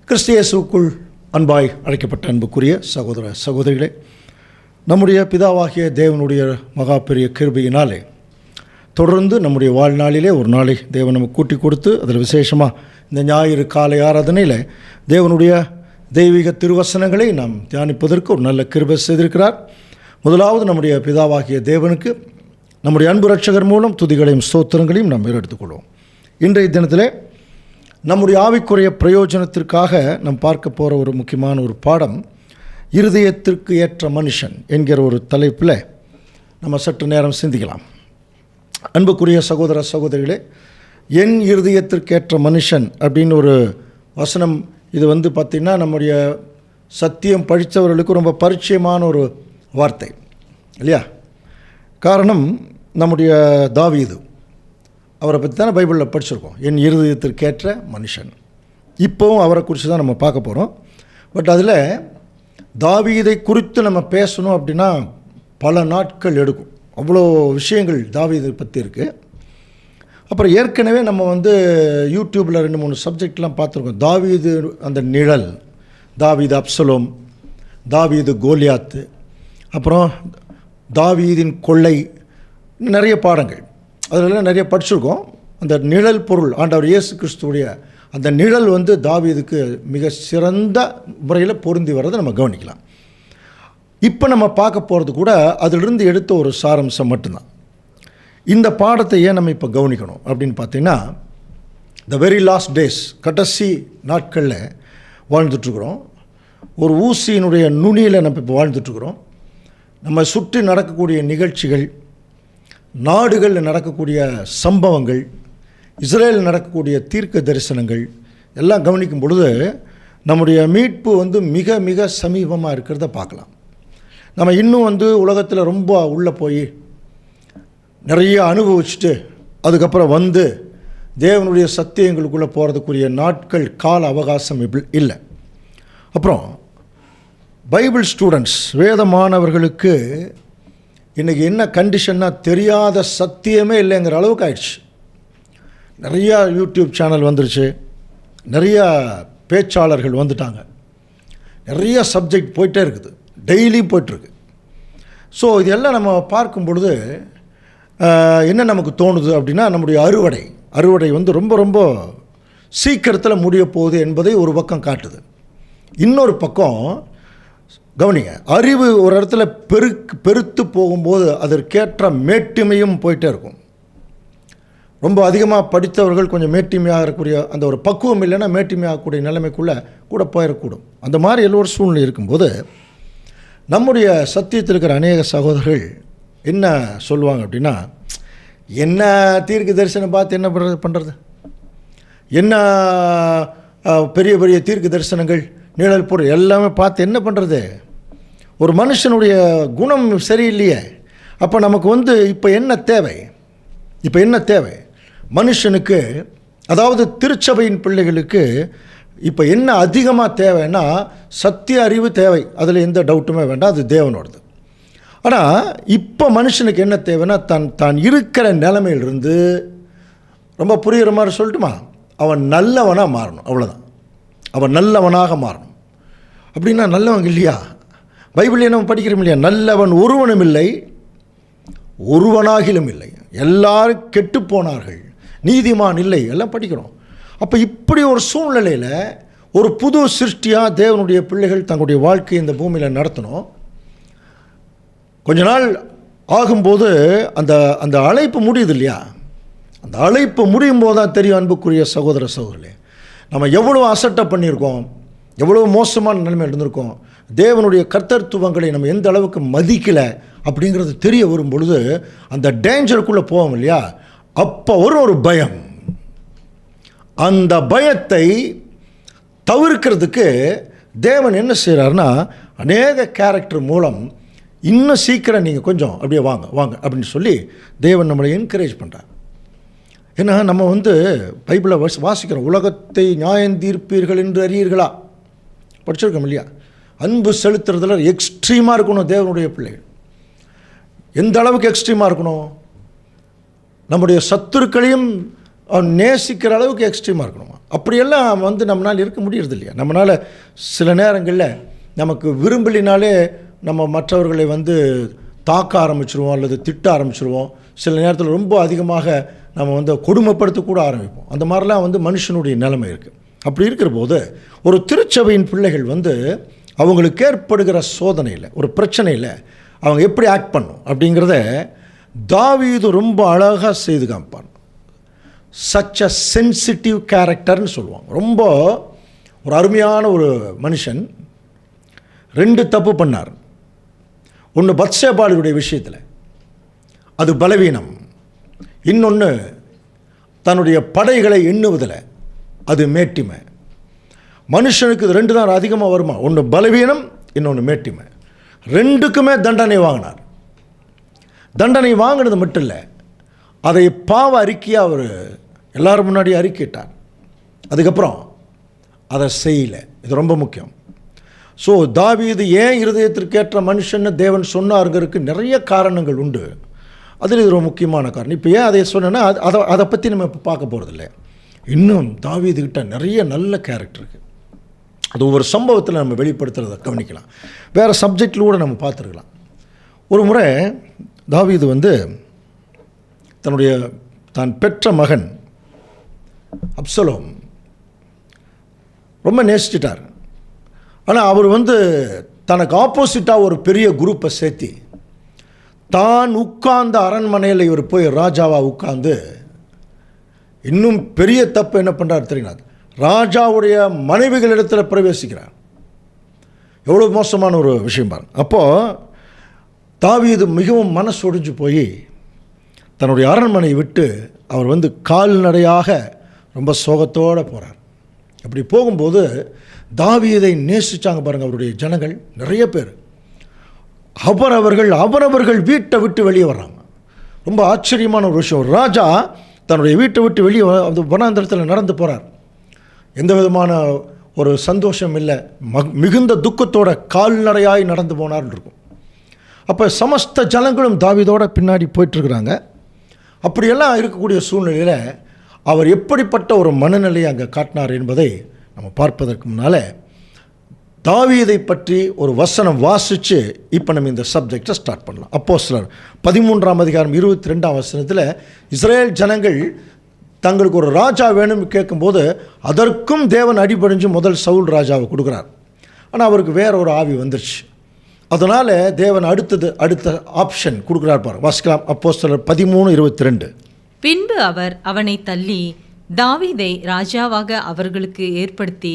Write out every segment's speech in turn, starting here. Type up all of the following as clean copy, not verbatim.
கிறிஸ்து இயேசுவுக்குள் அன்பாய் அழைக்கப்பட்ட அன்புக்குரிய சகோதர சகோதரிகளே, நம்முடைய பிதாவாகிய தேவனுடைய மகா பெரிய கிருபையினாலே தொடர்ந்து நம்முடைய வாழ்நாளிலே ஒரு நாளை தேவன் நமக்கு கூட்டி கொடுத்து அதில் விசேஷமாக இந்த ஞாயிறு காலை ஆராதனையில் தேவனுடைய தெய்வீக திருவசனங்களை நாம் தியானிப்பதற்கு ஒரு நல்ல கிருபை செய்திருக்கிறார். முதலாவது நம்முடைய பிதாவாகிய தேவனுக்கு நம்முடைய அன்பு ரட்சகர் மூலம் துதிகளையும் ஸ்தோத்திரங்களையும் நாம் எடுத்துக்கொள்வோம். இன்றைய தினத்தில் நம்முடைய ஆவிக்குரிய பிரயோஜனத்திற்காக நாம் பார்க்க போகிற ஒரு முக்கியமான ஒரு பாடம், இருதயத்திற்கு ஏற்ற மனுஷன் என்கிற ஒரு தலைப்பில் நம்ம சற்று நேரம் சிந்திக்கலாம். அன்புக்குரிய சகோதர சகோதரிகளே, என் இருதயத்திற்கேற்ற மனுஷன் அப்படின்னு ஒரு வசனம், இது பார்த்திங்கன்னா நம்முடைய சத்தியம் படித்தவர்களுக்கு ரொம்ப பரிச்சயமான ஒரு வார்த்தை இல்லையா? காரணம், நம்முடைய தாவீது, அவரை பற்றி தானே பைபிளில் படிச்சிருக்கோம். என் இருதயத்திற்கேற்ற மனுஷன். இப்போவும் அவரை குறித்து தான் நம்ம பார்க்க போகிறோம். பட் அதில் தாவீதை குறித்து நம்ம பேசணும் அப்படின்னா பல நாட்கள் எடுக்கும். அவ்வளோ விஷயங்கள் தாவீதை பற்றி இருக்குது. அப்புறம் ஏற்கனவே நம்ம யூடியூப்பில் 2-3 சப்ஜெக்ட்லாம் பார்த்துருக்கோம். தாவீது அந்த நிழல், தாவீது அப்சலோம், தாவீது கோலியாத்து, அப்புறம் தாவீதின் கொள்ளை, நிறைய பாடங்கள் அதிலெல்லாம் நிறைய படிச்சிருக்கோம். அந்த நிழல் பொருள், ஆண்டவர் இயேசு கிறிஸ்துவுடைய அந்த நிழல் தாவீதுக்கு மிக சிறந்த முறையில் பொருந்தி வர்றதை நம்ம கவனிக்கலாம். இப்போ நம்ம பார்க்க போகிறது கூட அதிலிருந்து எடுத்த ஒரு சாரம்சம் மட்டும்தான். இந்த பாடத்தை ஏன் நம்ம இப்போ கவனிக்கணும் அப்படின்னு பார்த்தீங்கன்னா, த வெரி லாஸ்ட் டேஸ், கடைசி நாட்களில் வாழ்ந்துட்டுருக்குறோம். ஒரு ஊசியினுடைய நுனியில் நம்ம இப்போ வாழ்ந்துட்டுருக்குறோம். நம்ம சுற்றி நடக்கக்கூடிய நிகழ்ச்சிகள், நாடுகளில் நடக்கக்கூடிய சம்பவங்கள், இஸ்ரேலில் நடக்கக்கூடிய தீர்க்க தரிசனங்கள் எல்லாம் கவனிக்கும் பொழுது நம்முடைய மீட்பு மிக மிக சமீபமாக இருக்கிறத பார்க்கலாம். நம்ம இன்னும் உலகத்தில் ரொம்ப உள்ளே போய் நிறைய அனுபவிச்சுட்டு அதுக்கப்புறம் தேவனுடைய சத்தியங்களுக்குள்ளே போகிறதுக்குரிய நாட்கள், கால அவகாசம் இல்லை. அப்புறம் பைபிள் ஸ்டூடெண்ட்ஸ், வேத மாணவர்களுக்கு இன்றைக்கி என்ன கண்டிஷன்னா, தெரியாத சத்தியமே இல்லைங்கிற அளவுக்கு ஆயிடுச்சு. நிறையா யூடியூப் சேனல் வந்துருச்சு, நிறையா பேச்சாளர்கள் வந்துட்டாங்க, நிறைய சப்ஜெக்ட் போயிட்டே இருக்குது, டெய்லியும் போய்ட்டுருக்கு. ஸோ இதெல்லாம் நம்ம பார்க்கும் பொழுது என்ன நமக்கு தோணுது அப்படின்னா, நம்முடைய அறுவடை ரொம்ப ரொம்ப சீக்கிரத்தில் முடிய போகுது என்பதை ஒரு பக்கம் காட்டுது. இன்னொரு பக்கம் கவனிங்க, அறிவு ஒரு இடத்துல பெருத்து போகும்போது அதற்கேற்ற மேட்டிமையும் போயிட்டே இருக்கும். ரொம்ப அதிகமாக படித்தவர்கள் கொஞ்சம் மேட்டிமையாக இருக்கக்கூடிய அந்த ஒரு பக்குவம் இல்லைன்னா மேட்டிமையாகக்கூடிய நிலைமைக்குள்ளே கூட போயிடக்கூடும். அந்த மாதிரி எல்லோரும் சூழ்நிலை இருக்கும்போது நம்முடைய சத்தியத்தில் இருக்கிற அநேக சகோதரர்கள் என்ன சொல்லுவாங்க அப்படின்னா, என்ன தீர்க்க தரிசனம் பார்த்து என்ன பண்ணுறது, என்ன பெரிய பெரிய தீர்க்க தரிசனங்கள், நிழல் பொருள் எல்லாமே பார்த்து என்ன பண்ணுறது, ஒரு மனுஷனுடைய குணம் சரியில்லையே, அப்போ நமக்கு இப்போ என்ன தேவை மனுஷனுக்கு, அதாவது திருச்சபையின் பிள்ளைகளுக்கு இப்போ என்ன அதிகமாக தேவைன்னா சத்திய அறிவு தேவை, அதில் எந்த டவுட்டுமே வேண்டாம், அது தேவனோடது. ஆனால் இப்போ மனுஷனுக்கு என்ன தேவைன்னா, தான் இருக்கிற நிலைமையிலிருந்து, ரொம்ப புரிகிற மாதிரி சொல்லட்டுமா, அவன் நல்லவனாக மாறணும், அவ்வளோதான். அவன் நல்லவனாக மாறணும். அப்படின்னா நல்லவங்க இல்லையா? பைபிளே நம்ம படிக்கிறோம் இல்லையா, நல்லவன் ஒருவனும் இல்லை, ஒருவனாகிலும் இல்லை, எல்லாரும் கெட்டு போனார்கள், நீதிமான் இல்லை, எல்லாம் படிக்கிறோம். அப்போ இப்படி ஒரு சூழ்நிலையில் ஒரு புது சிருஷ்டியாக தேவனுடைய பிள்ளைகள் தங்களுடைய வாழ்க்கையை இந்த பூமியில் நடத்தணும். கொஞ்ச நாள் ஆகும்போது அந்த அழைப்பு முடியுது இல்லையா? அந்த அழைப்பு முடியும் போது தான் தெரியும், அன்புக்குரிய சகோதர சகோதரர்களே, நம்ம எவ்வளோ அசட்டை பண்ணியிருக்கோம், எவ்வளோ மோசமான நிலைமையில் இருந்திருக்கோம், தேவனுடைய கர்த்தத்துவங்களை நம்ம எந்த அளவுக்கு மதிக்கலை அப்படிங்கிறது தெரிய வரும் பொழுது அந்த டேஞ்சருக்குள்ளே போவோம் இல்லையா? அப்போ ஒரு பயம், அந்த பயத்தை தவிர்க்கிறதுக்கு தேவன் என்ன செய்கிறாருன்னா, அநேக கேரக்டர் மூலம் இன்னும் சீக்கிரம் நீங்கள் கொஞ்சம் அப்படியே வாங்க அப்படின்னு சொல்லி தேவன் நம்மளை என்கரேஜ் பண்ணுறார். ஏன்னா நம்ம பைபிளை வாசிக்கிறோம், உலகத்தை நியாயந்தீர்ப்பீர்கள் என்று அறியீர்களா, படிச்சிருக்கோம் இல்லையா? அன்பு செலுத்துறதுல எக்ஸ்ட்ரீமாக இருக்கணும் தேவனுடைய பிள்ளைகள். எந்த அளவுக்கு எக்ஸ்ட்ரீமாக இருக்கணும், நம்முடைய சத்துருக்களையும் அவன் நேசிக்கிற அளவுக்கு எக்ஸ்ட்ரீமாக இருக்கணுமா? அப்படியெல்லாம் நம்மளால் இருக்க முடியறது இல்லையா? நம்மளால் சில நேரங்களில் நமக்கு விரும்பலினாலே நம்ம மற்றவர்களை தாக்க ஆரம்பிச்சிருவோம் அல்லது திட்ட ஆரம்பிச்சிருவோம். சில நேரத்தில் ரொம்ப அதிகமாக நம்ம கொடுமைப்படுத்த கூட ஆரம்பிப்போம். அந்த மாதிரிலாம் மனுஷனுடைய நிலைமை இருக்குது. அப்படி இருக்கிற போது ஒரு திருச்சபையின் பிள்ளைகள் அவங்களுக்கு ஏற்படுகிற சோதனையில், ஒரு பிரச்சனையில் அவங்க எப்படி ஆக்ட் பண்ணும் அப்படிங்கிறத தாவீது ரொம்ப அழகாக செய்து காமிப்பான். சச் அ சென்சிட்டிவ் கேரக்டர்னு சொல்லுவாங்க. ரொம்ப ஒரு அருமையான ஒரு மனுஷன். 2 தப்பு பண்ணார். ஒன்று பத்சேபாளுடைய விஷயத்தில், அது பலவீனம். இன்னொன்று தன்னுடைய படைகளை எண்ணுவதில், அது மேட்டிமை. மனுஷனுக்கு இது 2 தான் அதிகமாக வருமா? ஒன்று பலவீனம், இன்னொன்று மேட்டிமை. 2க்குமே தண்டனை வாங்கினார். தண்டனை வாங்கினது மட்டும் இல்லை, அதை பாவ அறிக்கையாக அவர் எல்லாரும் முன்னாடி அறிக்கையிட்டார். அதுக்கப்புறம் அதை செய்யலை. இது ரொம்ப முக்கியம். ஸோ தாவீது ஏன் இருதயத்திற்கேற்ற மனுஷன்னு தேவன் சொன்னாருங்கிறதுக்கு நிறைய காரணங்கள் உண்டு. அதில் இது ரொம்ப முக்கியமான காரணம். இப்போ ஏன் அதை சொன்னேன்னா, அதை பற்றி நம்ம இப்போ பார்க்க போகிறதில்ல. இன்னும் தாவீதுகிட்ட நிறைய நல்ல கேரக்டர் இருக்குது. அது ஒவ்வொரு சம்பவத்தில் நம்ம வெளிப்படுத்துறதை கவனிக்கலாம். வேறு சப்ஜெக்டில் கூட நம்ம பார்த்துருக்கலாம். ஒரு முறை தாவீது தான் பெற்ற மகன் அப்சலோம் ரொம்ப நேசிச்சிட்டார். ஆனால் அவர் தனக்கு ஆப்போசிட்டாக ஒரு பெரிய குரூப்பை சேர்த்தி தான் உட்கார்ந்த அரண்மனையில் இவர் போய் ராஜாவாக உட்கார்ந்து இன்னும் பெரிய தப்பு என்ன பண்ணுறார் தெரியுமா? ராஜாவுடைய மனைவிகளிடத்தில் பிரவேசிக்கிறார். எவ்வளோ மோசமான ஒரு விஷயம் பாருங்க. அப்போது தாவீது மிகவும் மனசொடிஞ்சு போய் தன்னுடைய அரண்மனையை விட்டு அவர் கால்நடையாக ரொம்ப சோகத்தோடு போகிறார். அப்படி போகும்போது தாவீதை நேசித்தாங்க பாருங்கள் அவருடைய ஜனங்கள் நிறைய பேர். அவரவர்கள் வீட்டை விட்டு வெளியே வர்றாங்க. ரொம்ப ஆச்சரியமான ஒரு விஷயம். ஒரு ராஜா தன்னுடைய வீட்டை விட்டு வெளியே வனாந்தரத்தில் நடந்து போகிறார். எந்த விதமான ஒரு சந்தோஷம் இல்லை, மிகுந்த துக்கத்தோட கால்நடையாய் நடந்து போனார்னு இருக்கும். அப்போ சமஸ்த ஜனங்களும் தாவீதோட பின்னாடி போயிட்டுருக்குறாங்க. அப்படியெல்லாம் இருக்கக்கூடிய சூழ்நிலையில் அவர் எப்படிப்பட்ட ஒரு மனநிலையை அங்கே காட்டினார் என்பதை நம்ம பார்ப்பதற்கு முன்னால் தாவீதை பற்றி ஒரு வசனம் வாசித்து இப்போ நம்ம இந்த சப்ஜெக்டை ஸ்டார்ட் பண்ணலாம். அப்போஸ்தலர் 13ஆம் அதிகாரம் 22ஆம் வசனத்தில் இஸ்ரேல் ஜனங்கள் தங்களுக்கு ஒரு ராஜா வேணும்னு கேட்கும்போது அதற்கும் தேவன் அடிபடிஞ்சு முதல் சவுல் ராஜாவை கொடுக்குறார். ஆனால் அவருக்கு வேற ஒரு ஆவி வந்துருச்சு. அதனால் தேவன் அடுத்த ஆப்ஷன் கொடுக்குறார் பாருங்க. வாசிக்கலாம். அப்போஸ்தலர் 13:22. பின்பு அவர் அவனை தள்ளி தாவீதை ராஜாவாக அவர்களுக்கு ஏற்படுத்தி,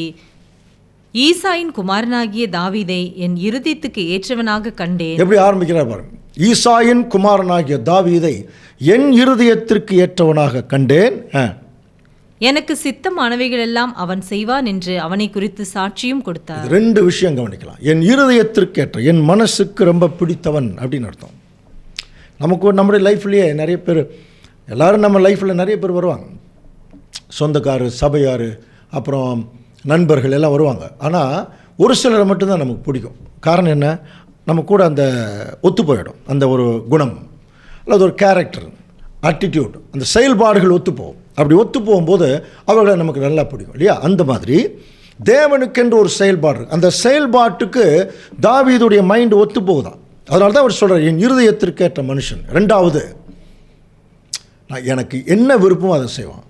ஈசாயின் குமாரனாகிய தாவீதை என் இருதயத்துக்கு ஏற்றவனாக கண்டேன். எப்படி ஆரம்பிக்கிறார் பாருங்க. ஈசாயின் குமாரனாகிய தாவீதை என் இருதயத்திற்கு ஏற்றவனாக கண்டேன். எனக்கு சித்தமானவைகள் எல்லாம் அவன் செய்வான் என்று அவனை குறித்து சாட்சியும் கொடுத்தார். 2 விஷயம் கவனிக்கலாம். என் இருதயத்திற்கு ஏற்ற, என் மனசுக்கு ரொம்ப பிடித்தவன் அப்படின்னு அர்த்தம். நம்முடைய லைஃப்லேயே நிறைய பேர், எல்லோரும் நம்ம லைஃப்பில் நிறைய பேர் வருவாங்க. சொந்தக்காரு, சபையார், அப்புறம் நண்பர்கள் எல்லாம் வருவாங்க. ஆனால் ஒரு சிலரை மட்டும்தான் நமக்கு பிடிக்கும். காரணம் என்ன? நம்ம கூட அந்த ஒத்து போயிடும். அந்த ஒரு குணம் அல்லது ஒரு கேரக்டர், ஆட்டிடியூட், அந்த செயல்பாடுகள் ஒத்துப்போகும். அப்படி ஒத்து போகும்போது அவர்களை நமக்கு நல்லா பிடிக்கும் இல்லையா? அந்த மாதிரி தேவனுக்கென்று ஒரு செயல்பாடு, அந்த செயல்பாட்டுக்கு தாவீதுடைய மைண்டு ஒத்து போகுதான். அதனால தான் அவர் சொல்கிறார் என் இருதயத்திற்கு ஏற்ற மனுஷன். 2வது, நான் எனக்கு என்ன விருப்பமோ அதை செய்வான்.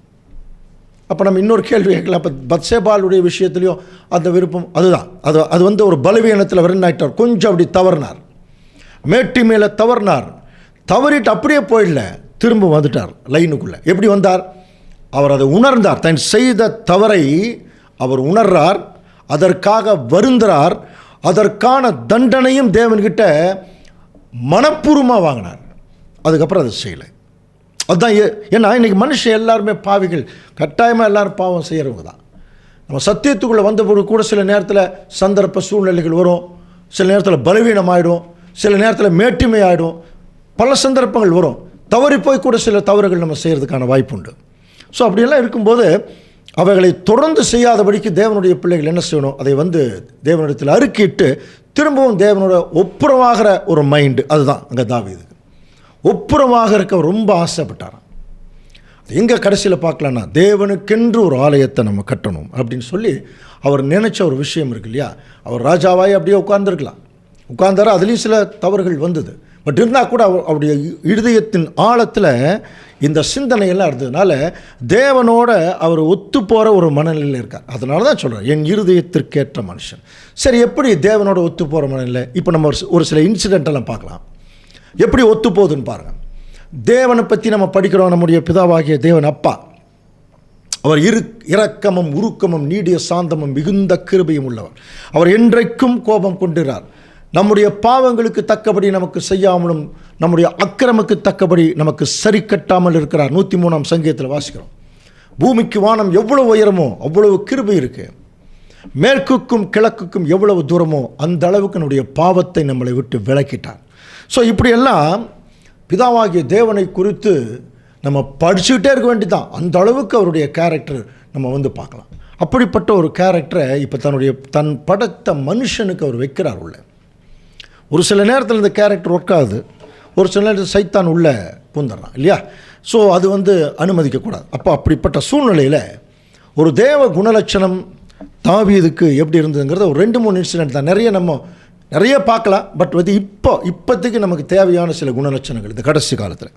அப்போ நம்ம இன்னொரு கேள்வி கேட்கலாம். அப்போ பத்சேபாளுடைய விஷயத்துலையும் அந்த விருப்பம் அதுதான். அது ஒரு பலவீனத்தில் வரனாயிட்டார். கொஞ்சம் அப்படி தவறினார், மேட்டி மேலே தவறினார். தவறிட்டு அப்படியே போயிடல, திரும்ப வந்துட்டார் லைனுக்குள்ளே. எப்படி வந்தார்? அவர் அதை உணர்ந்தார். தன் செய்த தவறை அவர் உணர்றார், அதற்காக வருந்துறார், அதற்கான தண்டனையும் தேவன்கிட்ட மனப்பூர்வமாக வாங்கினார். அதுக்கப்புறம் அதை செய்யலை. அதுதான். ஏன்னா இன்றைக்கி மனுஷன் எல்லாருமே பாவிகள், கட்டாயமாக எல்லோரும் பாவம் செய்கிறவங்க தான். நம்ம சத்தியத்துக்குள்ளே வந்தபோது கூட சில நேரத்தில் சந்தர்ப்ப சூழ்நிலைகள் வரும், சில நேரத்தில் பலவீனம் ஆகிடும், சில நேரத்தில் மேட்டிமை ஆகிடும், பல சந்தர்ப்பங்கள் வரும். தவறி போய் கூட சில தவறுகள் நம்ம செய்கிறதுக்கான வாய்ப்பு உண்டு. ஸோ அப்படியெல்லாம் இருக்கும்போது அவைகளை தொடர்ந்து செய்யாதபடிக்கு தேவனுடைய பிள்ளைகள் என்ன செய்யணும்? அதை தேவனிடத்தில் அறிக்கையிட்டு திரும்பவும் தேவனோட ஒப்புரவாகிற ஒரு மைண்டு. அதுதான் அங்கே தாவீது ஒப்புரமாக இருக்க ரொம்ப ஆசைப்பட்டாராம். எங்கே கடைசியில் பார்க்கலான்னா, தேவனுக்கென்று ஒரு ஆலயத்தை நம்ம கட்டணும் அப்படின்னு சொல்லி அவர் நினச்ச ஒரு விஷயம் இருக்கு இல்லையா. அவர் ராஜாவாய் அப்படியே உட்கார்ந்தார். அதுலேயும் சில தவறுகள் வந்தது. பட் இருந்தால் கூட அவருடைய இருதயத்தின் ஆழத்தில் இந்த சிந்தனையெல்லாம் இருந்ததுனால தேவனோட அவர் ஒத்து போகிற ஒரு மனநிலையில் இருக்கார். அதனால தான் சொல்கிறேன், என் இருதயத்திற்கேற்ற மனுஷன். சரி, எப்படி தேவனோட ஒத்து போகிற மனநிலை? இப்போ நம்ம ஒரு சில இன்சிடென்ட்டெல்லாம் பார்க்கலாம். எப்படி ஒத்து போகுதுன்னு பாருங்கள். தேவனை பற்றி நம்ம படிக்கிறோம். நம்முடைய பிதாவாகிய தேவன் அப்பா, அவர் இரக்கமும் உருக்கமும் நீடிய சாந்தமும் மிகுந்த கிருபையும் உள்ளவர். அவர் என்றைக்கும் கோபம் கொண்டிருக்கிறார். நம்முடைய பாவங்களுக்கு தக்கபடி நமக்கு செய்யாமலும் நம்முடைய அக்கிரமுக்கு தக்கபடி நமக்கு சரி கட்டாமல் இருக்கிறார். 103ஆம் சங்கீதத்தில் வாசிக்கிறோம். பூமிக்கு வானம் எவ்வளவு உயரமோ அவ்வளவு கிருபை இருக்குது. மேற்குக்கும் கிழக்குக்கும் எவ்வளவு தூரமோ அந்த அளவுக்கு நம்முடைய பாவத்தை நம்மளை விட்டு விலக்கிட்டார். ஸோ இப்படியெல்லாம் பிதாவாகிய தேவனை குறித்து நம்ம படிச்சுக்கிட்டே இருக்க வேண்டியதான். அந்த அளவுக்கு அவருடைய கேரக்டர் நம்ம பார்க்கலாம். அப்படிப்பட்ட ஒரு கேரக்டரை இப்போ தன் படைத்த மனுஷனுக்கு அவர் வைக்கிறார் உள்ள. ஒரு சில நேரத்தில் இந்த கேரக்டர் ஒர்க் ஆகுது, ஒரு சில நேரத்தில் சைத்தான் உள்ள பூந்துடுறான் இல்லையா. ஸோ அது அனுமதிக்கக்கூடாது. அப்போ அப்படிப்பட்ட சூழ்நிலையில் ஒரு தேவ குணலட்சணம் தாவீதுக்கு எப்படி இருந்ததுங்கிறத ஒரு 2-3 இன்சிடென்ட் தான். நிறைய பார்க்கலாம். பட் இப்போதைக்கு நமக்கு தேவையான சில குணலட்சணங்கள் இந்த கடைசி காலத்தில்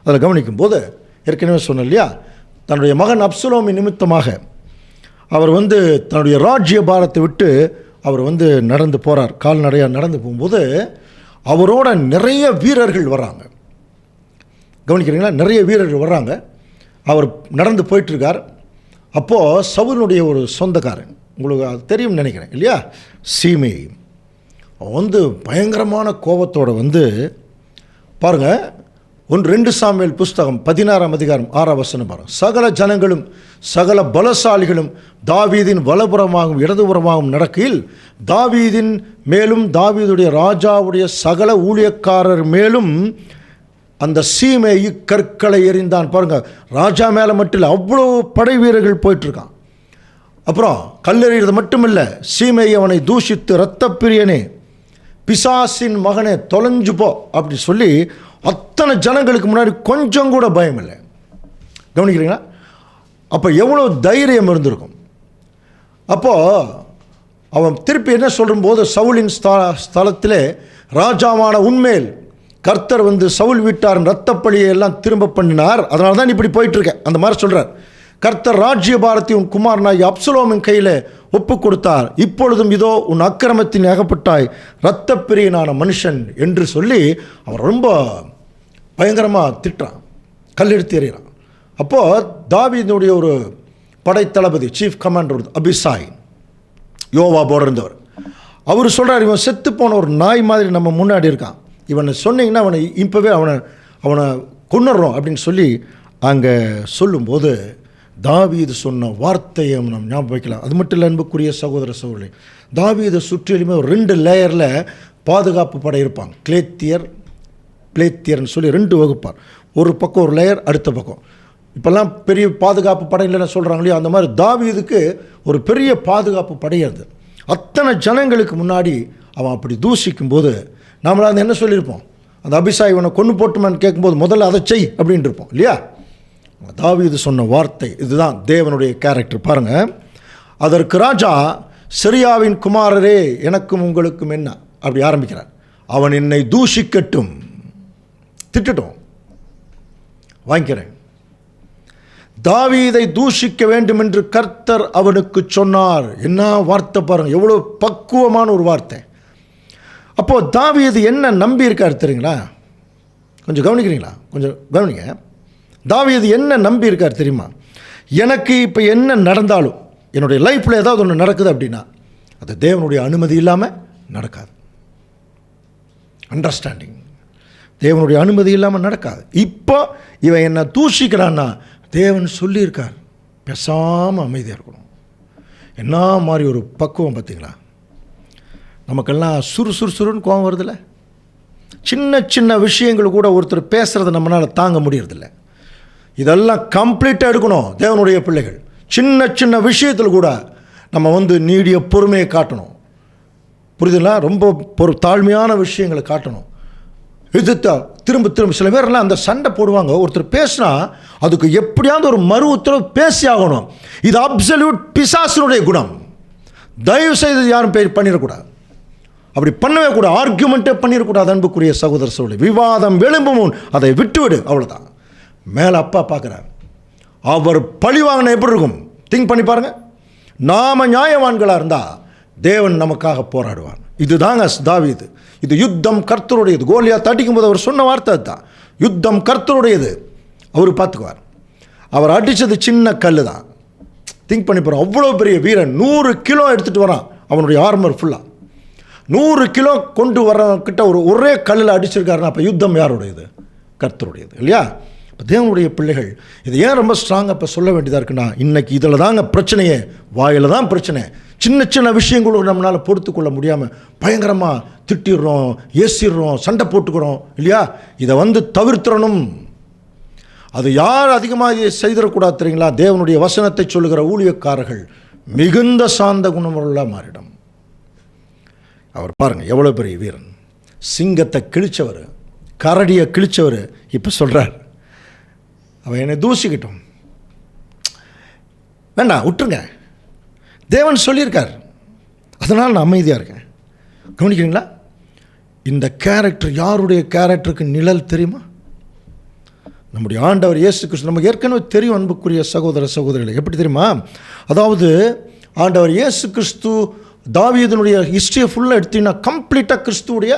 அதில் கவனிக்கும் போது, ஏற்கனவே சொன்னேன் இல்லையா, தன்னுடைய மகன் அப்சலோமின் நிமித்தமாக அவர் தன்னுடைய ராஜ்ய பாரத்தை விட்டு அவர் நடந்து போகிறார். கால்நடையாக நடந்து போகும்போது அவரோட நிறைய வீரர்கள் வர்றாங்க. கவனிக்கிறீங்களா? நிறைய வீரர்கள் வர்றாங்க. அவர் நடந்து போயிட்டுருக்கார். அப்போது சவுலுடைய ஒரு சொந்தக்காரன், உங்களுக்கு அது தெரியும்னு நினைக்கிறேன் இல்லையா, சீமை, பயங்கரமான கோபத்தோடு பாருங்கள். 2 சாமுவேல் புஸ்தகம் 16ஆம் அதிகாரம் 6ஆம் வசனம் பாருங்கள். சகல ஜனங்களும் சகல பலசாலிகளும் தாவீதின் வலப்புறமாகவும் இடதுபுறமாகவும் நடக்கையில் தாவீதின் மேலும் தாவீதுடைய ராஜாவுடைய சகல ஊழியக்காரர் மேலும் அந்த சீமேயி கற்களை எறிந்தான். பாருங்கள், ராஜா மேலே மட்டும் இல்லை, அவ்வளோ படை வீரர்கள் போயிட்டுருக்கான். அப்புறம் கல்லெறிகிறது மட்டும் இல்லை, சீமேயி அவனை தூஷித்து இரத்தப்பிரியனே, பிசாசின் மகனே, தொலைஞ்சு போ அப்படி சொல்லி அத்தனை ஜனங்களுக்கு முன்னாடி கொஞ்சம் கூட பயம் இல்லை. கவனிக்கிறீங்களா? அப்போ எவ்வளோ தைரியம் இருந்திருக்கும். அப்போது அவன் திருப்பி என்ன சொல்லும்போது, சவுலின் ஸ்தலத்திலே ராஜாவான உண்மையில் கர்த்தர் சவுல் வீட்டாரின் இரத்தப்பழியை எல்லாம் திரும்ப பண்ணினார், அதனால தான் இப்படி போயிட்டுருக்கேன் அந்த மாதிரி சொல்கிறார். கர்த்தர் ராஜ்ய பாரத்தை உன் குமாரனாகி அப்சலோமின் கையில் ஒப்பு கொடுத்தார். இப்பொழுதும் இதோ உன் அக்கிரமத்தின் அகப்பட்டாய், இரத்தப்பிரியனான மனுஷன் என்று சொல்லி அவன் ரொம்ப பயங்கரமாக திட்டுறான், கல்லெடுத்து எறிகிறான். அப்போது தாவீதுடைய ஒரு படைத்தளபதி, சீஃப் கமாண்டர் அபிசாய், யோவாபோடு இருந்தவர், அவர் சொல்கிறார், இவன் செத்து போன ஒரு நாய் மாதிரி நம்ம முன்னாடி இருக்கான், இவனை சொன்னீங்கன்னா அவனை இப்போவே அவனை கொன்னுடுறோம் அப்படின்னு சொல்லி அங்கே சொல்லும்போது தாவீது சொன்ன வார்த்தையை நாம் ஞாபகம் வைக்கலாம். அது மட்டும் இல்லை அன்புக்குரிய சகோதர சகோதரி, தாவீதை சுற்றிலுமே ஒரு 2 லேயரில் பாதுகாப்பு படை இருப்பாங்க. பிளேத்தியர்னு சொல்லி 2 வகுப்பார். ஒரு பக்கம் ஒரு லேயர், அடுத்த பக்கம். இப்போல்லாம் பெரிய பாதுகாப்பு படையில் சொல்கிறாங்க இல்லையா, அந்த மாதிரி தாவீதுக்கு ஒரு பெரிய பாதுகாப்பு படையாது. அத்தனை ஜனங்களுக்கு முன்னாடி அவன் அப்படி தூஷிக்கும் போது நம்மளால் என்ன சொல்லியிருப்போம், அந்த அபிசாய் இவனை கொண்டு போட்டுமான்னு கேட்கும்போது முதல்ல அதை செய் அப்படின்ட்டு இருப்போம் இல்லையா. தாவீது சொன்ன வார்த்தை இதுதான் தேவனுடைய கேரக்டர். பாருங்கள், அதற்கு ராஜா, சிரியாவின் குமாரரே, எனக்கும் உங்களுக்கும் என்ன அப்படி ஆரம்பிக்கிறார். அவன் என்னை தூஷிக்கட்டும், திட்டட்டும், வாங்கிக்கிறேன். தாவீதை தூஷிக்க வேண்டும் என்று கர்த்தர் அவனுக்கு சொன்னார். என்ன வார்த்தை பாருங்கள், எவ்வளோ பக்குவமான ஒரு வார்த்தை. அப்போது தாவீது என்ன நம்பி இருக்கார் தெரியுங்களா? கொஞ்சம் கவனிக்கிறீங்களா? கொஞ்சம் கவனிங்க. தாவீது என்ன நம்பி இருக்கார் தெரியுமா? எனக்கு இப்போ என்ன நடந்தாலும், என்னுடைய லைஃப்பில் ஏதாவது ஒன்று நடக்குது அப்படின்னா அது தேவனுடைய அனுமதி இல்லாமல் நடக்காது. அண்டர்ஸ்டாண்டிங், தேவனுடைய அனுமதி இல்லாமல் நடக்காது. இப்போ இவன் என்னை தூஷிக்கிறான்னா தேவன் சொல்லியிருக்கார், பேசாமல் அமைதியாக இருக்கணும். என்ன மாதிரி ஒரு பக்குவம் பார்த்தீங்களா? நமக்கெல்லாம் சுறுசுறுன்னு கோபம் வருதில்ல. சின்ன சின்ன விஷயங்கள் கூட ஒருத்தர் பேசுகிறத நம்மளால் தாங்க முடியறதில்ல. இதெல்லாம் கம்ப்ளீட்டாக எடுக்கணும் தேவனுடைய பிள்ளைகள். சின்ன சின்ன விஷயத்தில் கூட நம்ம நீடிய பொறுமையை காட்டணும். புரியுதுங்களா? ரொம்ப தாழ்மையான விஷயங்களை காட்டணும். இது திரும்ப திரும்ப சில பேர்லாம் அந்த சண்டை போடுவாங்க. ஒருத்தர் பேசினா அதுக்கு எப்படியாவது ஒரு மறு உத்தரவு பேசி ஆகணும். இது அப்சல்யூட் பிசாசினுடைய குணம். தயவு செய்து யாரும் பண்ணிடக்கூடாது, அப்படி பண்ணவே கூடாது. ஆர்கியூமெண்ட்டே பண்ணிடக்கூடாது. அன்புக்குரிய சகோதர சகோதரி, விவாதம் எழும்பும் முன் அதை விட்டுவிடு, அவ்வளோதான். மேலே அப்பா பார்க்குறார், அவர் பழி வாங்கின எப்படி இருக்கும் திங்க் பண்ணி பாருங்கள். நாம நியாயவான்களாக இருந்தால் தேவன் நமக்காக போராடுவான். இதுதாங்க தாவீது. இது யுத்தம் கர்த்தருடையது. கோலியாத் அடிக்கும் போது அவர் சொன்ன வார்த்தை தான், யுத்தம் கர்த்தருடையது, அவர் பார்த்துக்குவார். அவர் அடித்தது சின்ன கல் தான். திங்க் பண்ணி பாருங்க, அவ்வளோ பெரிய வீரன் 100 கிலோ எடுத்துகிட்டு வரான். அவனுடைய ஆர்மர் ஃபுல்லாக 100 கிலோ கொண்டு வரக்கிட்ட ஒரே கல்லில் அடிச்சிருக்காருன்னா அப்போ யுத்தம் யாருடையது? கர்த்தருடையது இல்லையா? இப்போ தேவனுடைய பிள்ளைகள் இதை ஏன் ரொம்ப ஸ்ட்ராங்காக இப்போ சொல்ல வேண்டியதாக இருக்குன்னா, இன்றைக்கி இதில் தாங்க பிரச்சனையே, வாயில் தான் பிரச்சனை. சின்ன சின்ன விஷயங்களும் நம்மளால் பொறுத்து கொள்ள முடியாமல் பயங்கரமாக திட்டிடுறோம், ஏசிடுறோம், சண்டை போட்டுக்கிறோம் இல்லையா? இதை தவிர்த்திடணும். அது யார் அதிகமாக செய்திடக்கூடாது தெரியுங்களா? தேவனுடைய வசனத்தை சொல்லுகிற ஊழியக்காரர்கள் மிகுந்த சாந்த குணமுள்ள மாறிடும். அவர் பாருங்கள் எவ்வளோ பெரிய வீரன், சிங்கத்தை கிழிச்சவர், கரடியை கிழிச்சவர். இப்போ சொல்கிறார், அவன் என்னை தூசிக்கிட்டோம், வேண்டாம் விட்டுருங்க, தேவன் சொல்லியிருக்கார், அதனால் நான் அமைதியாக இருக்கேன். கவனிக்கிறீங்களா? இந்த கேரக்டர் யாருடைய கேரக்டருக்கு நிழல் தெரியுமா? நம்முடைய ஆண்டவர் இயேசு கிறிஸ்து. நமக்கு ஏற்கனவே தெரியும் அன்புக்குரிய சகோதர சகோதரிகளை, எப்படி தெரியுமா? அதாவது ஆண்டவர் இயேசு கிறிஸ்து தாவீதினுடைய ஹிஸ்டரியை ஃபுல்லாக எடுத்தீங்கன்னா கம்ப்ளீட்டாக கிறிஸ்துவுடைய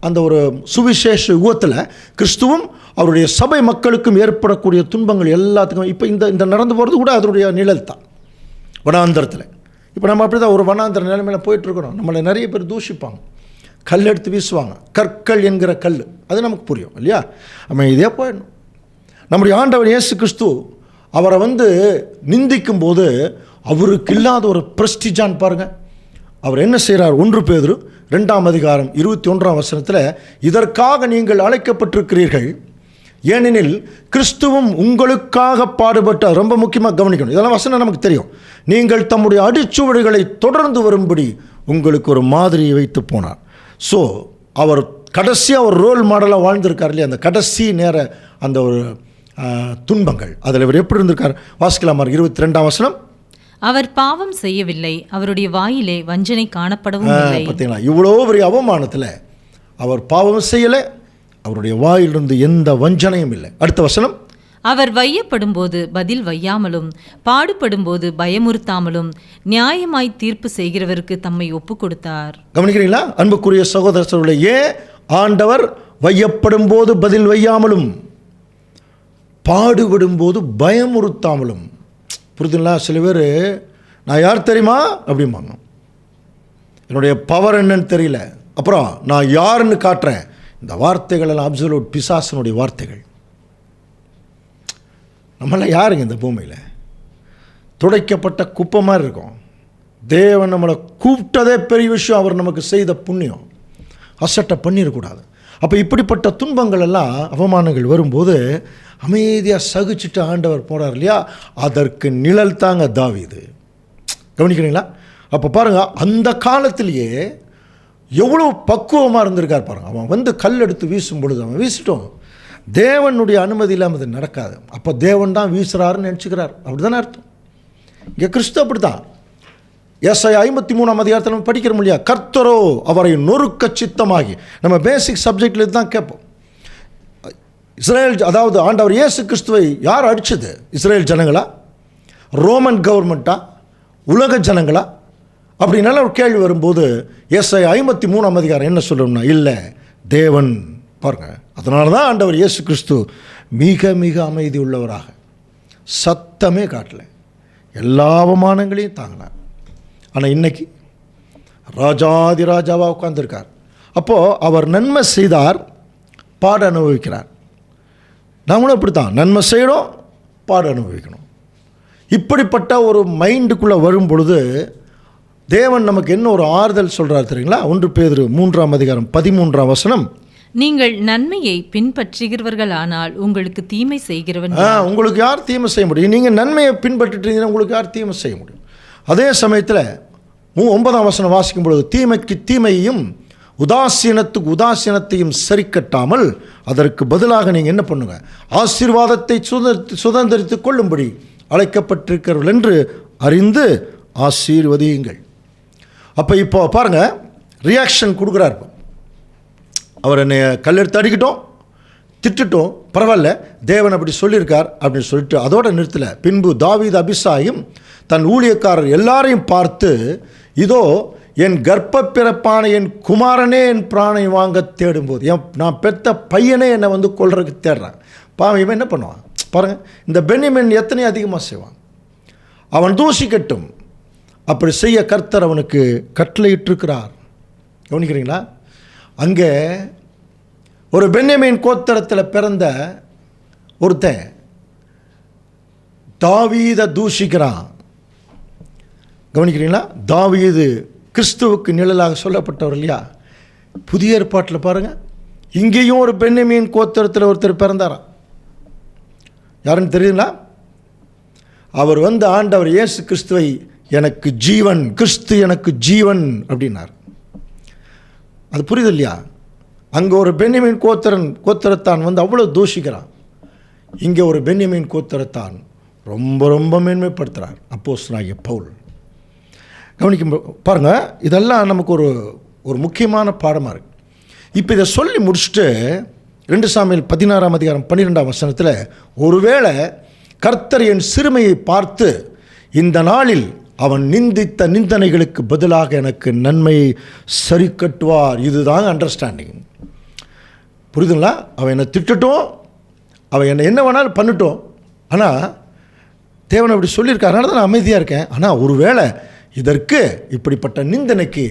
அந்த ஒரு சுவிசேஷ யுகத்தில் கிறிஸ்துவும் அவருடைய சபை மக்களுக்கும் ஏற்படக்கூடிய துன்பங்கள் எல்லாத்துக்கும் இப்போ இந்த நடந்து போகிறது கூட அதனுடைய நிழல் தான். வனாந்தரத்தில் இப்போ நம்ம அப்படி தான் ஒரு வனாந்தர நிலைமையில் போயிட்டுருக்கிறோம். நம்மளை நிறைய பேர் தூஷிப்பாங்க, கல் எடுத்து வீசுவாங்க, கற்கள் என்கிற கல், அது நமக்கு புரியும் இல்லையா? நம்ம இதே போயிடணும். நம்முடைய ஆண்டவர் இயேசு கிறிஸ்து அவரை நிந்திக்கும் போது அவருக்கு இல்லாத ஒரு பிரஸ்டிஜான் பாருங்கள். அவர் என்ன செய்கிறார்? 1 பேதுரு 2ஆம் அதிகாரம் 21ஆம் வசனத்தில், இதற்காக நீங்கள் அழைக்கப்பட்டிருக்கிறீர்கள், ஏனெனில் கிறிஸ்துவும் உங்களுக்காக பாடுபட்டார். ரொம்ப முக்கியமாக கவனிக்கணும், இதெல்லாம் வசனம் நமக்கு தெரியும். நீங்கள் தம்முடைய அடிச்சுவடுகளை தொடர்ந்து வரும்படி உங்களுக்கு ஒரு மாதிரியை வைத்து போனார். ஸோ அவர் கடைசியாக ஒரு ரோல் மாடலாக வாழ்ந்திருக்கார் இல்லையா? அந்த கடைசி நேர அந்த ஒரு துன்பங்கள் அதில் இவர் எப்படி இருந்திருக்கார்? வாசிக்கலாமா? 22ஆம் வசனம், அவர் பாவம் செய்யவில்லை, அவருடைய வாயிலே வஞ்சனை காணப்படவும் இல்லை. பார்த்தீங்களா? இவ்வளோ பெரிய அவமானத்தில் அவர் பாவம் செய்யலை, அவருடைய வாயிலிருந்து எந்த வஞ்சனையும் இல்லை. அடுத்த வசனம், அவர் வையப்படும் போது பதில் வையாமலும் பாடுபடும் போது பயமுறுத்தாமலும் நியாயமாய் தீர்ப்பு செய்கிறவருக்கு தம்மை ஒப்பு கொடுத்தார். கவனிக்கிறீங்களா அன்புக்குரிய சகோதரர்களே? ஏன் ஆண்டவர் வையப்படும் போது பதில் வையாமலும் பாடுபடும் போது பயமுறுத்தாமலும்? புரிதுங்களா? சில பேர் நான் யார் தெரியுமா அப்படிம்பாங்க, என்னுடைய பவர் என்னன்னு தெரியல, அப்புறம் நான் யாருன்னு காட்டுறேன். இந்த வார்த்தைகள் எல்லாம் அப்சல்யூட் பிசாசனுடைய வார்த்தைகள். நம்மளாம் யாருங்க இந்த பூமியில்? துடைக்கப்பட்ட குப்பை மாதிரி இருக்கும். தேவன் நம்மளை கூப்பிட்டதே பெரிய விஷயம், அவர் நமக்கு செய்த புண்ணியம், அசட்டை பண்ணிடக்கூடாது. அப்போ இப்படிப்பட்ட துன்பங்கள் எல்லாம் அவமானங்கள் வரும்போது அமைதியாக சகிச்சுட்டு ஆண்டவர் போனார் இல்லையா? அதற்கு நிழல் தாங்க தாவீது. கவனிக்கிறீங்களா? அப்போ பாருங்கள், அந்த காலத்திலேயே எவ்வளோ பக்குவமாக இருந்திருக்கார் பாருங்கள். அவன் கல் எடுத்து வீசும் பொழுது அவன் வீசிட்டோம், தேவனுடைய அனுமதி இல்லாமல் அது நடக்காது. அப்போ தேவன் தான் வீசுகிறாருன்னு நினச்சிக்கிறார், அப்படி தானே அர்த்தம். இங்கே கிறிஸ்து அப்படி தான். ஏசாயா 53ஆம் அதிகாரத்தில் நம்ம படிக்கிறோம் இல்லையா? கர்த்தரோ அவரை நொறுக்க சித்தமாகி, நம்ம பேசிக் சப்ஜெக்டில் இதுதான் கேட்போம். இஸ்ரேல், அதாவது ஆண்டவர் இயேசு கிறிஸ்துவை யார் அடித்தது? இஸ்ரேல் ஜனங்களா, ரோமன் கவர்மெண்ட்டா, உலக ஜனங்களா? அப்படின்னால ஒரு கேள்வி வரும்போது ஏசாயா 53ஆம் அதிகாரம் என்ன சொல்லணும்னா, இல்லை தேவன் பாருங்க. அதனால தான் ஆண்டவர் இயேசு கிறிஸ்து மிக மிக அமைதி உள்ளவராக சத்தமே காட்டல, எல்லா அவமானங்களையும் தாங்கினார். ஆனால் இன்னைக்கு ராஜாதி ராஜாவாக உட்கார்ந்துருக்கார். அப்போது அவர் நன்மை செய்தார், பாடு அனுபவிக்கிறார். நாமளும் அப்படி தான், நன்மை செய்யணும், பாடு அனுபவிக்கணும். இப்படிப்பட்ட ஒரு மைண்டுக்குள்ளே வரும் பொழுது தேவன் நமக்கு என்ன ஒரு ஆறுதல் சொல்கிறார் தெரியுங்களா? 1 பேதுரு 3ஆம் அதிகாரம் 13ஆம் வசனம், நீங்கள் நன்மையை பின்பற்றுகிறவர்களானால் உங்களுக்கு தீமை செய்கிறவன் உங்களுக்கு யார் தீமை செய்ய முடியும்? நீங்கள் நன்மையை பின்பற்றிட்டீங்கன்னா உங்களுக்கு யார் தீமை செய்ய முடியும்? அதே சமயத்தில் 9ஆம் வசனம் வாசிக்கும் பொழுது, தீமைக்கு தீமையையும் உதாசீனத்துக்கு உதாசீனத்தையும் சரி கட்டாமல் அதற்கு பதிலாக நீங்கள் என்ன பண்ணுங்க, ஆசீர்வாதத்தை சுதந்திரித்து கொள்ளும்படி அழைக்கப்பட்டிருக்கிறவர்கள் என்று அறிந்து ஆசீர்வதியுங்கள். அப்போ இப்போ பாருங்கள், ரியாக்ஷன் கொடுக்குறாரு. அவர் என்னை கல்லெடுத்து அடிக்கட்டும், திட்டுட்டோம், பரவாயில்ல, தேவன் அப்படி சொல்லியிருக்கார் அப்படின்னு சொல்லிட்டு அதோட நிறுத்தலை. பின்பு தாவீது அபிசாயும் தன் ஊழியக்காரர் எல்லாரையும் பார்த்து, இதோ என் கர்ப்ப பிறப்பான என் குமாரனே என் பிராணை வாங்க தேடும்போது, நான் பெற்ற பையனே என்னை வந்து கொல்றதுக்கு தேடுறான். பாவம், இவன் என்ன பண்ணுவான் பாருங்கள். இந்த பென்யமீன் எத்தனை அதிகமாக செய்வான். அவன் தூஷிக்கட்டும், அப்படி செய்ய கர்த்தர் அவனுக்கு கட்டளையிட்டிருக்கிறார். கவனிக்கிறீங்களா? அங்கே ஒரு பென்யமீன் கோத்திரத்தில் பிறந்த ஒருத்தன் தாவீதை தூஷிக்கிறான். கவனிக்கிறீங்களா? தாவீது கிறிஸ்துவுக்கு நிழலாக சொல்லப்பட்டவர் இல்லையா? புதிய ஏற்பாட்டில் பாருங்கள், இங்கேயும் ஒரு பென்யமீன் கோத்திரத்தில் ஒருத்தர் பிறந்தாராம். யாருன்னு தெரியுங்களா? அவர் வந்து ஆண்டவர் இயேசு கிறிஸ்துவை எனக்கு ஜீவன், கிறிஸ்து எனக்கு ஜீவன் அப்படின்னார். அது புரியுது இல்லையா? அங்கே ஒரு பென்யமீன் கோத்திரத்தான் வந்து அவ்வளோ தூஷிக்கிறான். இங்கே ஒரு பென்யமீன் கோத்திரத்தான் ரொம்ப ரொம்ப மேன்மைப்படுத்துகிறார் அப்போஸ்தலனாகிய பவுல். கவனிக்கும் பாருங்கள், இதெல்லாம் நமக்கு ஒரு முக்கியமான பாடமாக இருக்குது. இப்போ இதை சொல்லி முடிச்சுட்டு 2 சாமுவேல் 16ஆம் அதிகாரம் 12ஆம் வசனத்தில், ஒருவேளை கர்த்தர் என் சிறுமையை பார்த்து இந்த நாளில் அவன் நிந்தித்த நிந்தனைகளுக்கு பதிலாக எனக்கு நன்மையை சரி கட்டுவார். இதுதாங்க அண்டர்ஸ்டாண்டிங். புரியுதுங்களா? அவன் என்னை திட்டட்டும், அவன் என்னை என்ன வேணாலும் பண்ணட்டும், ஆனால் தேவன் அப்படி சொல்லியிருக்காரு, அதனால தான் நான் அமைதியாக இருக்கேன். ஆனால் ஒருவேளை இதற்கு, இப்படிப்பட்ட நிந்தனைக்கு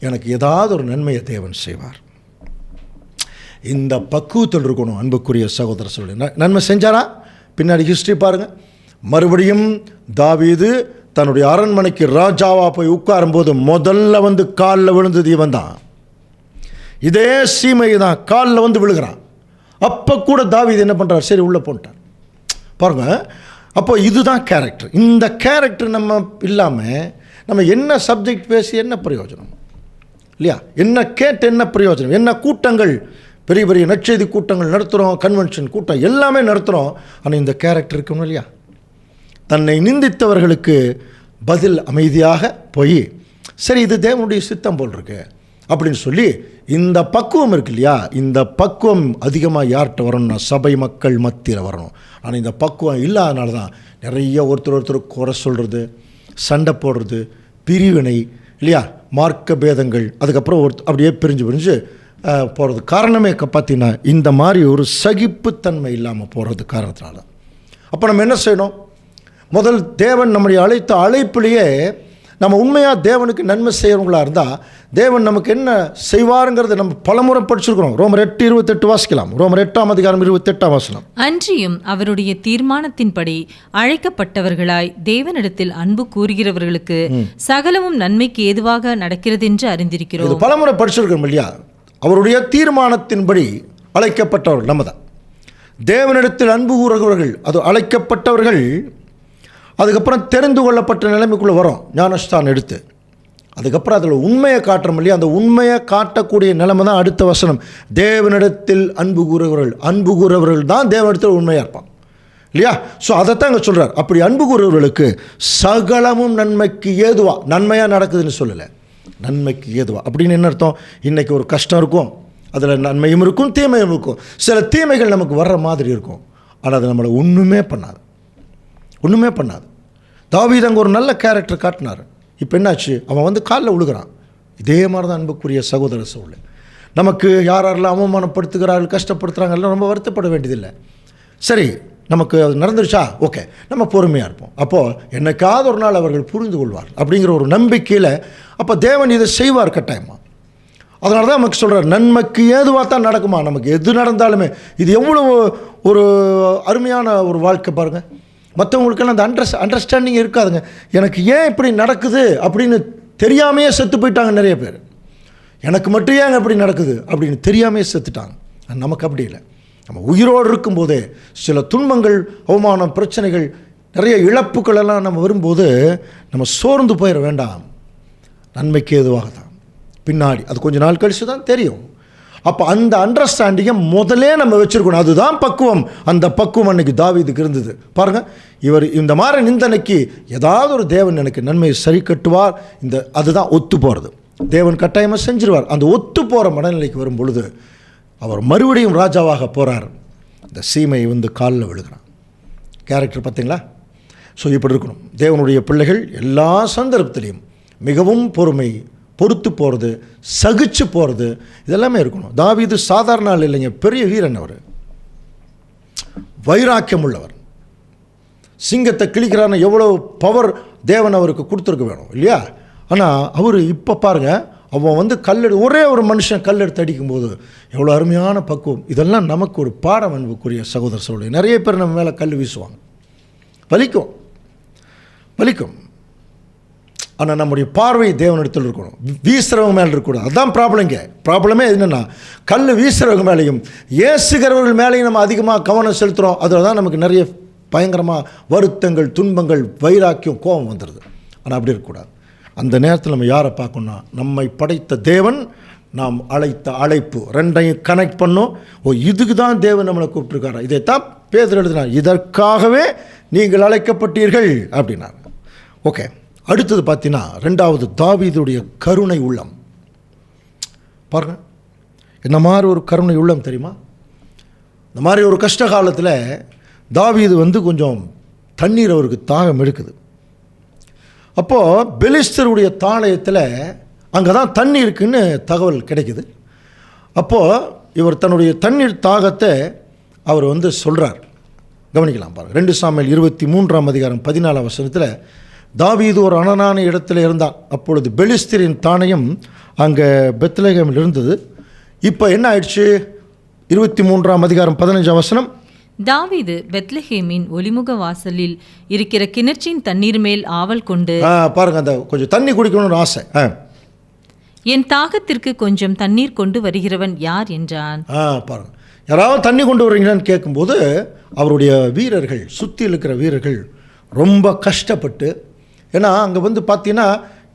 எனக்கு ஏதாவது ஒரு நன்மையை தேவன் செய்வார். இந்த பக்குவத்தில் இருக்கணும் அன்புக்குரிய சகோதர சொல்லி. நன்மை செஞ்சாரா? பின்னாடி ஹிஸ்ட்ரி பாருங்கள். மறுபடியும் தாவீது தன்னுடைய அரண்மனைக்கு ராஜாவாக போய் உட்காரும்போது முதல்ல வந்து காலில் விழுந்தது இவன் தான். இதே சீமை தான் காலில் வந்து விழுகிறான். அப்போ கூட தாவீது என்ன பண்ணுறார்? சரி, உள்ளே போட்டார். பாருங்கள், அப்போ இதுதான் கேரக்டர். இந்த கேரக்டர் நம்ம இல்லாமல் நம்ம என்ன சப்ஜெக்ட் பேசி என்ன பிரயோஜனம் இல்லையா? என்ன கேட்டு என்ன பிரயோஜனம்? என்ன கூட்டங்கள், பெரிய பெரிய நற்செய்தி கூட்டங்கள் நடத்துகிறோம், கன்வென்ஷன் கூட்டம் எல்லாமே நடத்துகிறோம், ஆனால் இந்த கேரக்டர் இருக்கணும் இல்லையா? தன்னை நிந்தித்தவர்களுக்கு பதில் அமைதியாக போய், சரி இது தேவனுடைய சித்தம் போல் இருக்கு அப்படின்னு சொல்லி, இந்த பக்குவம் இருக்கு இல்லையா? இந்த பக்குவம் அதிகமாக யார்கிட்ட வரணும்னா சபை மக்கள் மத்தியில் வரணும். ஆனால் இந்த பக்குவம் இல்லாதனால தான் நிறைய ஒருத்தர் குறை சொல்கிறது, சண்டை போடுறது, பிரிவினை இல்லையா, மார்க்க பேதங்கள், அதுக்கப்புறம் அப்படியே பிரிஞ்சு போகிறது. காரணமே பார்த்தீங்கன்னா இந்த மாதிரி ஒரு சகிப்புத்தன்மை இல்லாமல் போகிறது காரணத்தினால. அப்போ நம்ம என்ன செய்யணும்? முதல் தேவன் நம்முடைய அழைத்த அழைப்பிலேயே நம்ம உண்மையாக தேவனுக்கு நன்மை செய்கிறவங்களா இருந்தால் தேவன் நமக்கு என்ன செய்வாருங்கிறத நம்ம பலமுறை படிச்சிருக்கிறோம். ரோமர் 8:28 வாசிக்கலாம். ரோமர் 8ஆம் அதிகாரம் 28ஆம் வசனம். அன்றியும் அவருடைய தீர்மானத்தின்படி அழைக்கப்பட்டவர்களாய் தேவனிடத்தில் அன்பு கூறுகிறவர்களுக்கு சகலமும் நன்மைக்கு ஏதுவாக நடக்கிறது என்று அறிந்திருக்கிறோம். இது பலமுறை படிச்சிருக்கிறோம் இல்லையா? அவருடைய தீர்மானத்தின்படி அழைக்கப்பட்டவர்கள் நம்ம தான். தேவனிடத்தில் அன்பு கூறுகிறவர்கள், அது அழைக்கப்பட்டவர்கள். அதுக்கப்புறம் தெரிந்து கொள்ளப்பட்ட நிலைமைக்குள்ளே வரும், ஞானஸ்தானம் எடுத்து. அதுக்கப்புறம் அதில் உண்மையை காட்டுறோம் இல்லையா? அந்த உண்மையை காட்டக்கூடிய நிலைமை தான் அடுத்த வசனம். தேவனிடத்தில் அன்பு கூறுகிறவர்கள் தான் தேவனிடத்தில் உண்மையாக இருப்பான் இல்லையா? ஸோ அதைத்தான் இங்கே சொல்கிறார். அப்படி அன்பு கூறுகிறவர்களுக்கு சகலமும் நன்மைக்கு ஏதுவா, நன்மையாக நடக்குதுன்னு சொல்லலை, நன்மைக்கு ஏதுவா. அப்படின்னு என்ன அர்த்தம்? இன்றைக்கி ஒரு கஷ்டம் இருக்கும், அதில் நன்மையும் இருக்கும் தீமையும் இருக்கும். சில தீமைகள் நமக்கு வர்ற மாதிரி இருக்கும், ஆனால் அது நம்மளை ஒன்றுமே பண்ணாது. தாவீது அங்கே ஒரு நல்ல கேரக்டர் காட்டினார். இப்போ என்னாச்சு? அவன் வந்து காலில் விழுகிறான். இதே மாதிரி தான் அன்புக்குரிய சகோதர சூழல். நமக்கு யாரெல்லாம் அவமானப்படுத்துகிறார்கள், கஷ்டப்படுத்துகிறாங்க, எல்லாம் ரொம்ப வருத்தப்பட வேண்டியதில்லை. சரி, நமக்கு அது நடந்துருச்சா, ஓகே, நம்ம பொறுமையாக இருப்போம். அப்போது என்னைக்காவது ஒரு நாள் அவர்கள் புரிந்து கொள்வார் அப்படிங்கிற ஒரு நம்பிக்கையில் அப்போ தேவன் இதை செய்வார் கட்டாயமாக. அதனால தான் நமக்கு சொல்கிறார், நன்மைக்கு ஏதுவாக தான் நடக்குமா. நமக்கு எது நடந்தாலுமே இது எவ்வளோ ஒரு அருமையான ஒரு வாழ்க்கை பாருங்கள். மற்றவங்களுக்கெல்லாம் அந்த அண்டர்ஸ்டாண்டிங் இருக்காதுங்க. எனக்கு ஏன் இப்படி நடக்குது அப்படின்னு தெரியாமையே செத்து போயிட்டாங்க நிறைய பேர். எனக்கு மட்டும் ஏன் அப்படி நடக்குது அப்படின்னு தெரியாமையே செத்துட்டாங்க. நமக்கு அப்படி இல்லை. நம்ம உயிரோடு இருக்கும்போதே சில துன்பங்கள், அவமானம், பிரச்சனைகள், நிறைய இழப்புகள் எல்லாம் நம்ம வரும்போது நம்ம சோர்ந்து போயிட வேண்டாம். நன்மைக்கு ஏதுவாக தான் பின்னாடி அது கொஞ்சம் நாள் கழிச்சு தான் தெரியும். அப்போ அந்த அண்டர்ஸ்டாண்டிங்கை முதலே நம்ம வச்சுருக்கணும். அதுதான் பக்குவம். அந்த பக்குவம் அன்றைக்கி தாவீதுக்கு இருந்தது. பாருங்கள், இவர் இந்த மாதிரி நிந்தனைக்கு ஏதாவது ஒரு தேவன் எனக்கு நன்மையை சரி கட்டுவார். அதுதான் ஒத்து போகிறது. தேவன் கட்டாயமாக செஞ்சிருவார். அந்த ஒத்து போகிற மனநிலைக்கு வரும் பொழுது அவர் மறுபடியும் ராஜாவாக போகிறார். இந்த சீமை காலில் விழுகிறான். கேரக்டர் பார்த்தீங்களா? ஸோ இப்படி இருக்கணும் தேவனுடைய பிள்ளைகள். எல்லா சந்தர்ப்பத்திலையும் மிகவும் பொறுமை, பொறுத்து போகிறது, சகிச்சு போகிறது, இதெல்லாமே இருக்கணும். தாவீது சாதாரண ஆள் இல்லைங்க, பெரிய வீரன். அவர் வைராக்கியம் உள்ளவர். சிங்கத்தை கிழிக்கிறான்னு எவ்வளோ பவர் தேவன் அவருக்கு கொடுத்துருக்க வேணும் இல்லையா? ஆனால் அவர் இப்போ பாருங்கள், அவன் ஒரே ஒரு மனுஷன் கல் எடுத்து அடிக்கும்போது எவ்வளோ அருமையான பக்குவம். இதெல்லாம் நமக்கு ஒரு பாடம் அன்புக்குரிய சகோதர சகோதரி. நிறைய பேர் நம்ம மேலே கல் வீசுவாங்க, வலிக்கும். ஆனால் நம்முடைய பார்வை தேவனிடத்தில் இருக்கணும், வீசுகிறவங்க மேலே இருக்கக்கூடாது. அதுதான் ப்ராப்ளமே என்னென்னா, கல் வீசுகிறவங்க மேலேயும் ஏசுகிறவர்கள் மேலேயும் நம்ம அதிகமாக கவனம் செலுத்துகிறோம். அதில் தான் நமக்கு நிறைய பயங்கரமாக வருத்தங்கள், துன்பங்கள், வைராக்கியம், கோபம் வந்துடுது. ஆனால் அப்படி இருக்கக்கூடாது. அந்த நேரத்தில் நம்ம யாரை பார்க்கணும்னா, நம்மை படைத்த தேவன், நாம் அழைத்த அழைப்பு, ரெண்டையும் கனெக்ட் பண்ணோம். இதுக்கு தான் தேவன் நம்மளை கூப்பிட்டுருக்காரு. இதைத்தான் பேதுரு எழுதினார், இதற்காகவே நீங்கள் அழைக்கப்பட்டீர்கள் அப்படின்னார். ஓகே, அடுத்தது பார்த்தீங்கன்னா, ரெண்டாவது தாவீதுடைய கருணை உள்ளம். பாருங்க, என்ன மாதிரி ஒரு கருணை உள்ளம் தெரியுமா? இந்த மாதிரி ஒரு கஷ்ட காலத்தில் தாவீது கொஞ்சம் தண்ணீர் அவருக்கு தாகம் எடுக்குது. அப்போது பெலிஸ்தருடைய தாலயத்தில் அங்கே தான் தண்ணி இருக்குன்னு தகவல் கிடைக்குது. அப்போது இவர் தன்னுடைய தண்ணீர் தாகத்தை அவர் சொல்கிறார். கவனிக்கலாம் பாருங்கள். 2 சாமுவேல் 23:14 தாவீது ஒரு அரணான இடத்துல இருந்தான். அப்பொழுது பெலிஸ்தரின் தானியம் அங்கே பெத்லகேமில் இருந்தது. இப்போ என்ன ஆயிடுச்சு? 23:15 தாவீது பெத்லகேமின் ஒலிமுக வாசலில் இருக்கிற கிணற்றின் தண்ணீர் மேல் ஆவல் கொண்டு, பாருங்க, அந்த கொஞ்சம் தண்ணி குடிக்கணும்னு ஆசை, என் தாகத்திற்கு கொஞ்சம் தண்ணீர் கொண்டு வருகிறவன் யார் என்றான். பாருங்க, யாராவது தண்ணி கொண்டு வர்றீங்களான்னு கேட்கும்போது அவருடைய வீரர்கள், சுற்றி இருக்கிற வீரர்கள் ரொம்ப கஷ்டப்பட்டு, ஏன்னா அங்கே பார்த்தீங்கன்னா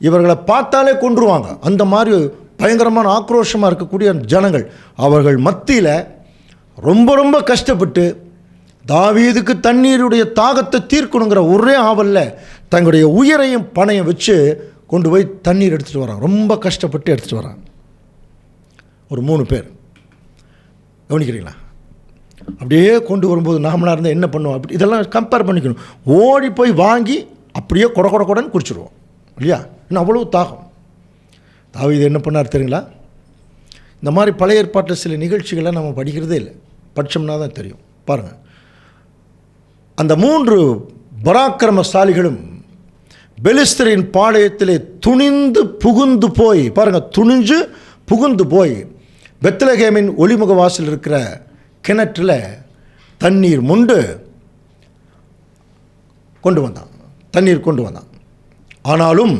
இவர்களை பார்த்தாலே கொன்றுவாங்க, அந்த மாதிரி பயங்கரமான ஆக்ரோஷமாக இருக்கக்கூடிய ஜனங்கள். அவர்கள் மத்தியில் ரொம்ப ரொம்ப கஷ்டப்பட்டு தாவீதுக்கு தண்ணீருடைய தாகத்தை தீர்க்கணுங்கிற ஒரே ஆவலில் தங்களுடைய உயிரையும் பணையும் வச்சு கொண்டு போய் தண்ணீர் எடுத்துகிட்டு வரான். ரொம்ப கஷ்டப்பட்டு எடுத்துகிட்டு வரான். ஒரு 3 பேர். கவனிக்கிறீங்களா? அப்படியே கொண்டு வரும்போது நாமளாக இருந்தால் என்ன பண்ணுவோம்? அப்படி இதெல்லாம் கம்பேர் பண்ணிக்கணும். ஓடி போய் வாங்கி அப்படியே கொடன்னு குடிச்சிடுவோம் இல்லையா? இன்னும் அவ்வளோ தாகம். தாவீது என்ன பண்ணார் தெரியுங்களா? இந்த மாதிரி பழைய ஏற்பாட்டில் சில நிகழ்ச்சிகளை நம்ம படிக்கிறதே இல்லை, படித்தோம்னா தான் தெரியும். பாருங்கள், அந்த 3 பராக்கிரமசாலிகளும் பெலிஸ்தரின் பாளையத்திலே துணிந்து புகுந்து போய், பாருங்கள், துணிஞ்சு புகுந்து போய் பெத்லகேமின் ஒலிமுக வாசல் இருக்கிற கிணற்றில் தண்ணீர் கொண்டு வந்தான். ஆனாலும்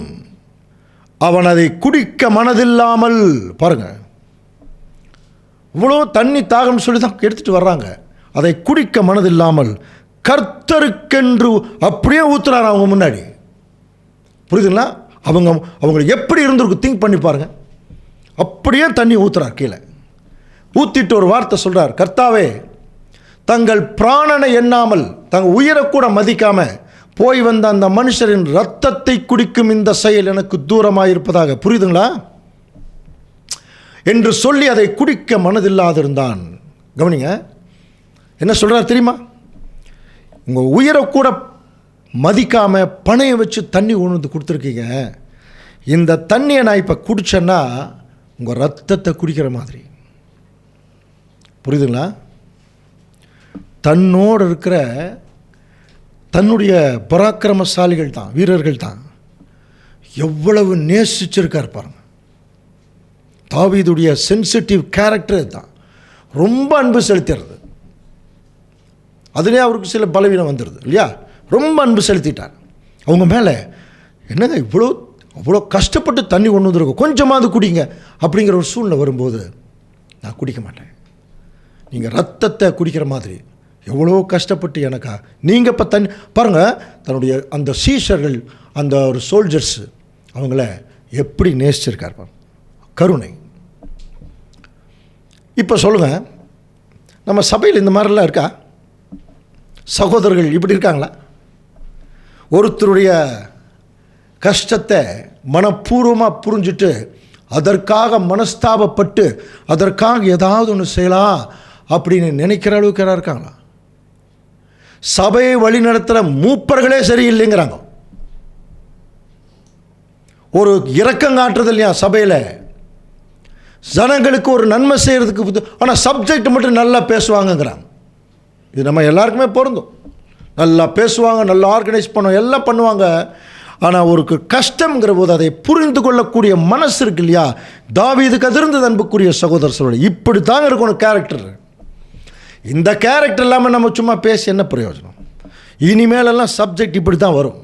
அவன் அதை குடிக்க மனதில்லாமல், பாருங்கள், இவ்வளோ தண்ணி தாகம் சொல்லி தான் எடுத்துகிட்டு வர்றாங்க, அதை குடிக்க மனதில்லாமல் கர்த்தருக்கென்று அப்படியே ஊற்றுறாரு அவங்க முன்னாடி. புரியுதுங்களா? அவங்க எப்படி இருந்திருக்கு திங்க் பண்ணி பாருங்கள். அப்படியே தண்ணி ஊற்றுறார் கீழே. ஊற்றிட்டு ஒரு வார்த்தை சொல்கிறார், கர்த்தாவே, தங்கள் பிராணனை எண்ணாமல், தங்கள் உயிரை கூட மதிக்காமல் போய் வந்த அந்த மனுஷரின் இரத்தத்தை குடிக்கும் இந்த செயல் எனக்கு தூரமாக இருப்பதாக. புரியுதுங்களா? என்று சொல்லி அதை குடிக்க மனதில்லாதிருந்தான். கவனிங்க, என்ன சொல்கிறார் தெரியுமா? உங்கள் உயிரை கூட மதிக்காமல் பணையை வச்சு தண்ணி உணர்ந்து கொடுத்துருக்கீங்க. இந்த தண்ணியை நான் இப்போ குடித்தேன்னா உங்கள் ரத்தத்தை குடிக்கிற மாதிரி. புரியுதுங்களா? தன்னோடு இருக்கிற தன்னுடைய பராக்கிரமசாலிகள் தான், வீரர்கள் தான், எவ்வளவு நேசிச்சிருக்கார் பாருங்க. தாவீதுடைய சென்சிட்டிவ் கேரக்டர் தான், ரொம்ப அன்பு செலுத்துறது. அதுலேயே அவருக்கு சில பலவீனம் வந்துடுது இல்லையா? ரொம்ப அன்பு செலுத்திட்டார் அவங்க மேலே. என்னங்க அவ்வளோ கஷ்டப்பட்டு தண்ணி கொண்டு வந்துருக்கோம், கொஞ்சமாவது குடிங்க அப்படிங்கிற ஒரு சூழ்நிலை வரும்போது நான் குடிக்க மாட்டேன், நீங்கள் ரத்தத்தை குடிக்கிற மாதிரி எவ்வளோ கஷ்டப்பட்டு எனக்கா நீங்கள் இப்போ தண்ணி பாருங்கள். தன்னுடைய அந்த சீஷர்கள், அந்த ஒரு சோல்ஜர்ஸு, அவங்கள எப்படி நேசிச்சிருக்கார் பாருங்க. கருணை. இப்போ சொல்லுங்கள், நம்ம சபையில் இந்த மாதிரிலாம் இருக்கா? சகோதரர்கள் இப்படி இருக்காங்களா? ஒருத்தருடைய கஷ்டத்தை மனப்பூர்வமாக புரிஞ்சுட்டு அதற்காக மனஸ்தாபப்பட்டு அதற்காக ஏதாவது ஒன்று செய்யலாம் அப்படின்னு நினைக்கிற அளவுக்கு யாராக இருக்காங்களா? சபையை வழி நடத்துகிற மூப்பர்களே சரியில்லைங்கிறாங்க. ஒரு இரக்கம் காட்டுறது இல்லையா சபையில், ஜனங்களுக்கு ஒரு நன்மை செய்கிறதுக்கு, ஆனால் சப்ஜெக்ட் மட்டும் நல்லா பேசுவாங்கங்கிறாங்க. இது நம்ம எல்லாருக்குமே பொருந்தும். நல்லா பேசுவாங்க, நல்லா ஆர்கனைஸ் பண்ணுவாங்க, எல்லாம் பண்ணுவாங்க. ஆனால் ஒரு கஷ்டம்ங்கிற போது அதை புரிந்து கொள்ளக்கூடிய மனசு இருக்கு இல்லையா? தாவீதுக்கு அது இருந்தது அன்புக்குரிய சகோதர சகோதரி. இப்படி தாங்க இருக்கணும் கேரக்டர். இந்த கேரக்டர் இல்லாமல் நம்ம சும்மா பேசி என்ன பிரயோஜனம்? இனிமேலெல்லாம் சப்ஜெக்ட் இப்படி தான் வரும்.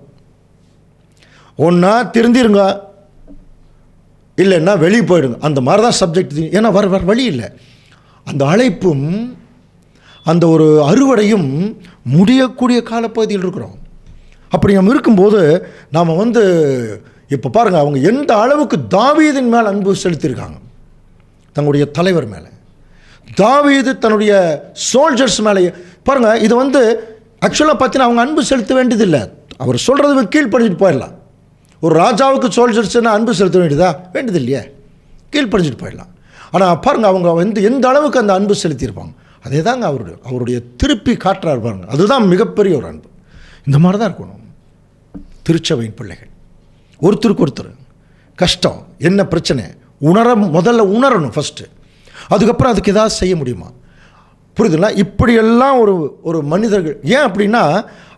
ஒன்றா திருந்திருங்க, இல்லைன்னா வெளியே போயிடுங்க. அந்த மாதிரி தான் சப்ஜெக்ட். ஏன்னா வர வழி இல்லை. அந்த அழைப்பும் அந்த ஒரு அறுவடையும் முடியக்கூடிய காலப்பகுதியில் இருக்கிறோம். அப்படி நம்ம இருக்கும்போது நாம் இப்போ பாருங்கள், அவங்க எந்த அளவுக்கு தாவீதின் மேலே அன்பு செலுத்தியிருக்காங்க, தங்களுடைய தலைவர் மேலே. தாவீது தன்னுடைய சோல்ஜர்ஸ் மேலே பாருங்கள். இது ஆக்சுவலாக பார்த்தீங்கன்னா அவங்க அன்பு செலுத்த வேண்டியதில்லை. அவர் சொல்கிறது கீழ்ப்படிஞ்சிட்டு போயிடலாம். ஒரு ராஜாவுக்கு சோல்ஜர்ஸ்னா அன்பு செலுத்த வேண்டியது இல்லையே, கீழ்ப்படிஞ்சிட்டு போயிடலாம். ஆனால் பாருங்கள், அவங்க எந்த அளவுக்கு அந்த அன்பு செலுத்தியிருப்பாங்க. அதே தாங்க அவருடைய திருப்பி காட்டுறாரு பாருங்கள். அதுதான் மிகப்பெரிய ஒரு அன்பு. இந்த மாதிரி தான் இருக்கணும் திருச்சபையின் பிள்ளைகள். ஒருத்தருக்கு ஒருத்தர் கஷ்டம் என்ன பிரச்சனை முதல்ல உணரணும் ஃபஸ்ட்டு. அதுக்கப்புறம் அதுக்கு ஏதாவது செய்ய முடியுமா? புரியுதுங்களா? இப்படியெல்லாம் ஒரு மனிதர்கள். ஏன் அப்படின்னா,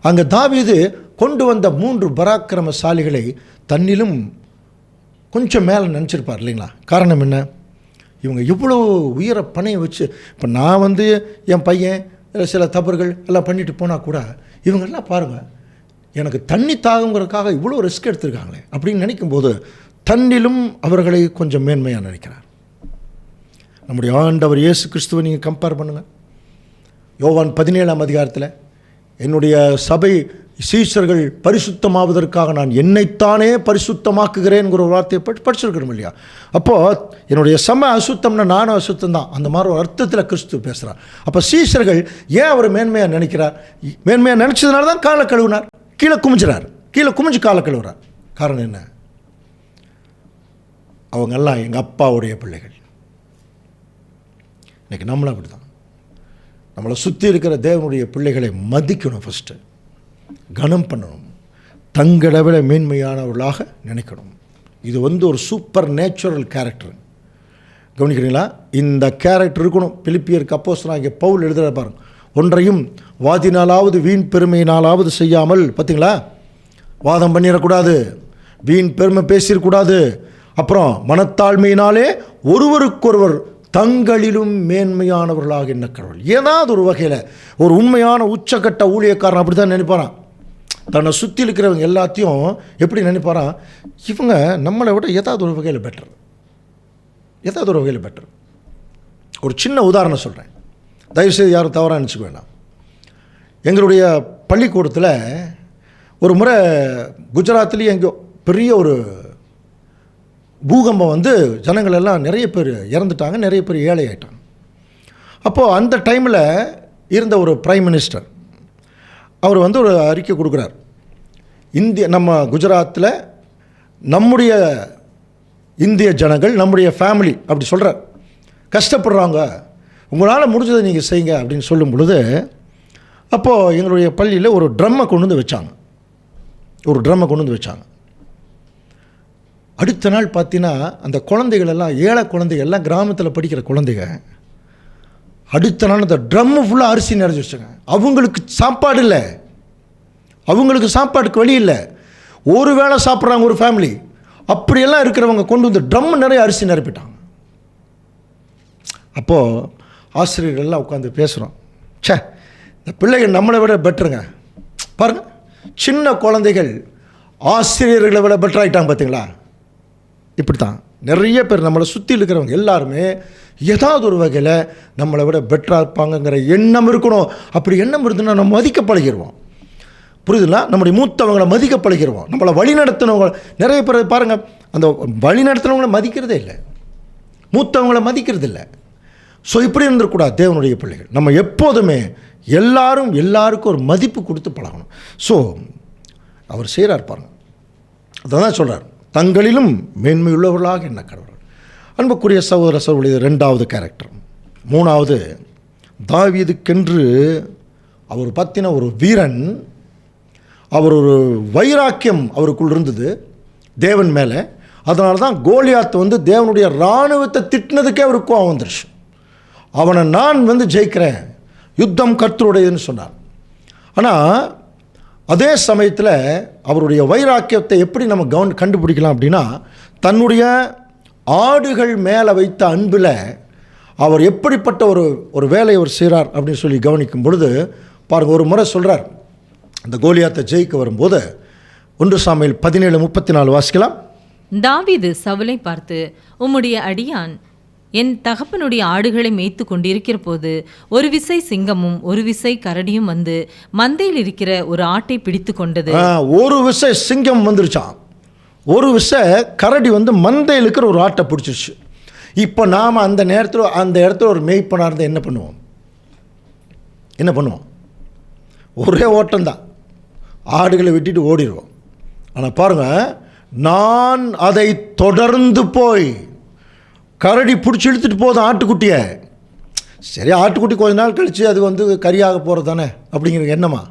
அங்கே தாவீது கொண்டு வந்த 3 பராக்கிரமசாலிகளை தன்னிலும் கொஞ்சம் மேலே நினச்சிருப்பார் இல்லைங்களா? காரணம் என்ன? இவங்க இவ்வளோ உயர பணையை வச்சு, இப்போ நான் என் பையன் சில தவறுகள் எல்லாம் பண்ணிட்டு போனால் கூட இவங்கெல்லாம் பாருங்கள், எனக்கு தண்ணி தாகுங்கிறதுக்காக இவ்வளோ ரிஸ்க் எடுத்திருக்காங்களே அப்படின்னு நினைக்கும்போது தன்னிலும் அவர்களை கொஞ்சம் மேன்மையாக நினைக்கிறார். நம்முடைய ஆண்டவர் இயேசு கிறிஸ்துவை நீங்கள் கம்பேர் பண்ணுங்கள். யோவான் 17ஆம் அதிகாரத்தில் என்னுடைய சபை சீஷர்கள் பரிசுத்தமாவதற்காக நான் என்னைத்தானே பரிசுத்தமாக்குகிறேன்ங்கிற ஒரு வார்த்தையை படிச்சிருக்கிறோம் இல்லையா? அப்போது என்னுடைய சம அசுத்தம்னா நானும் அசுத்தம் தான், அந்த மாதிரி ஒரு அர்த்தத்தில் கிறிஸ்து பேசுகிறார். அப்போ சீஷர்கள் ஏன் அவர் மேன்மையாக நினைக்கிறார்? மேன்மையாக நினச்சதுனால தான் காலை கழுவினார். கீழே குமிஞ்சு காலை கழுவுறார். காரணம் என்ன? அவங்கெல்லாம் எங்கள் அப்பாவுடைய பிள்ளைகள். இன்றைக்கி நம்மளும் அப்படி தான். நம்மளை சுற்றி இருக்கிற தேவனுடைய பிள்ளைகளை மதிக்கணும், ஃபஸ்ட்டு கனம் பண்ணணும், தங்களை விட மேன்மையானவர்களாக நினைக்கணும். இது ஒரு சூப்பர் நேச்சுரல் கேரக்டர். கவனிக்கிறீங்களா? இந்த கேரக்டர் இருக்கணும். பிலிப்பியருக்கு அப்போஸ்தலனாகிய பவுல் எழுதுகிற பாருங்க, ஒன்றையும் வாதினாலாவது வீண் பெருமையினாலாவது செய்யாமல். பார்த்தீங்களா? வாதம் பண்ணிடக்கூடாது, வீண் பெருமை பேசிடக்கூடாது. அப்புறம் மனத்தாழ்மையினாலே ஒருவருக்கொருவர் தங்களிலும் மேன்மையானவர்களாக எண்ணக்கடவுள். ஏதாவது ஒரு வகையில் ஒரு உண்மையான உச்சக்கட்ட ஊழியக்காரன் அப்படி தான் நினைப்பாரான். தன்னை சுற்றி இருக்கிறவங்க எல்லாத்தையும் எப்படி நினைப்பாரான்? இவங்க நம்மளை விட ஏதாவது ஒரு வகையில் பெட்டர். ஒரு சின்ன உதாரணம் சொல்கிறேன், தயவுசெய்து யாரும் தவறாக நினச்சிக்க வேண்டாம். எங்களுடைய பள்ளிக்கூடத்தில் ஒரு முறை குஜராத்லேயே எங்கேயோ பெரிய ஒரு பூகம்பம் ஜனங்கள் எல்லாம் நிறைய பேர் இறந்துட்டாங்க, நிறைய பேர் ஏழை ஆகிட்டாங்க. அப்போது அந்த டைமில் இருந்த ஒரு பிரைம் மினிஸ்டர் அவர் ஒரு அறிக்கை கொடுக்குறார். நம்ம குஜராத்தில் நம்முடைய இந்திய ஜனங்கள், நம்முடைய ஃபேமிலி அப்படி சொல்கிறார், கஷ்டப்படுறாங்க, உங்களால் முடிஞ்சதை நீங்கள் செய்யுங்க அப்படின்னு சொல்லும் பொழுது, அப்போது எங்களுடைய பள்ளியில் ஒரு ட்ரம்மை கொண்டு வந்து வச்சாங்க. அடுத்த நாள் பார்த்தீங்கன்னா அந்த குழந்தைகள் எல்லாம், ஏழை குழந்தைகள் எல்லாம், கிராமத்தில் படிக்கிற குழந்தைங்க, அடுத்த நாள் அந்த ட்ரம்மு ஃபுல்லாக அரிசி நிறைஞ்சி வச்சாங்க. அவங்களுக்கு சாப்பாடு இல்லை, அவங்களுக்கு சாப்பாட்டுக்கு வழி இல்லை, ஒரு வேளை சாப்பிட்றாங்க ஒரு ஃபேமிலி. அப்படியெல்லாம் இருக்கிறவங்க கொண்டு வந்து ட்ரம் நிறைய அரிசி நிரப்பிட்டாங்க. அப்போது ஆசிரியர்கள்லாம் உட்காந்து பேசுகிறோம், இந்த பிள்ளைகள் நம்மளை விட பெட்டருங்க. பாருங்கள், சின்ன குழந்தைகள் ஆசிரியர்களை விட பெட்டர் ஆகிட்டாங்க. பார்த்தீங்களா? இப்படி தான் நிறைய பேர் நம்மளை சுற்றி இருக்கிறவங்க எல்லாருமே ஏதாவது ஒரு வகையில் நம்மளை விட பெட்டராக இருப்பாங்கங்கிற எண்ணம் இருக்கணும். அப்படி எண்ணம் இருந்துன்னா நம்ம மதிக்க பழகிடுவோம். புரியுதுங்களா? நம்முடைய மூத்தவங்களை மதிக்க பழகிடுவோம். நம்மளை வழி நடத்தினவங்க நிறைய பேர் பாருங்கள், அந்த வழி நடத்தினவங்களை மதிக்கிறதே இல்லை. மூத்தவங்களை மதிக்கிறது இல்லை. ஸோ இப்படி இருந்துடக்கூடாது தேவனுடைய பிள்ளைகள். நம்ம எப்போதுமே எல்லாருக்கும் ஒரு மதிப்பு கொடுத்து பழகணும். ஸோ அவர் செய்கிறார் பாருங்க, அதான் சொல்கிறார், தங்களிலும் மேன்மையுள்ளவர்களாக என்ன கடவுள். அன்புக்குரிய சகோதர சகோதரி, 2வது கேரக்டர். 3வது, தாவீதுக்கென்று அவர் பற்றின ஒரு வீரன், அவர் ஒரு வைராக்கியம் அவருக்குள் இருந்தது தேவன் மேலே. அதனால தான் கோலியாத் தேவனுடைய இராணுவத்தை திட்டினதுக்கே அவருக்கு கோவம் வந்துருச்சு. அவனை நான் ஜெயிக்கிறேன், யுத்தம் கர்த்தருடையதுன்னு சொன்னார். ஆனால் அதே சமயத்தில் அவருடைய வைராக்கியத்தை எப்படி நம்ம கண்டுபிடிக்கலாம் அப்படின்னா, தன்னுடைய ஆடுகள் மேலே வைத்த அன்பில் அவர் எப்படிப்பட்ட ஒரு வேலையை அவர் செய்கிறார் அப்படின்னு சொல்லி கவனிக்கும் பொழுது பாருங்கள், ஒரு முறை சொல்கிறார், அந்த கோலியாத்தை ஜெயிக்க வரும்போது 1 சாமுவேல் 17:34 வாசிக்கலாம். தாவீது சவுலை பார்த்து, உம்முடைய அடியான் என் தகப்பனுடைய ஆடுகளை மேய்த்து கொண்டிருக்கிற போது ஒரு விசை சிங்கமும் ஒரு விசை கரடியும் மந்தையில் இருக்கிற ஒரு ஆட்டை பிடித்து கொண்டது. ஒரு விசை சிங்கம் வந்துருச்சான், ஒரு விசை கரடி மந்தையில் இருக்கிற ஒரு ஆட்டை பிடிச்சிருச்சு. இப்போ நாம் அந்த இடத்துல ஒரு மேய்ப்பனாக இருந்தால் என்ன பண்ணுவோம்? ஒரே ஓட்டம்தான், ஆடுகளை விட்டுட்டு ஓடிடுவோம். ஆனால் பாருங்கள், நான் அதை தொடர்ந்து போய் கரடி பிடிச்சி இழுத்துட்டு போதும் ஆட்டுக்குட்டியை. சரி, ஆட்டுக்குட்டி கொஞ்ச நாள் கழித்து அது கரியாக போகிறது தானே அப்படிங்கிற எண்ணமா?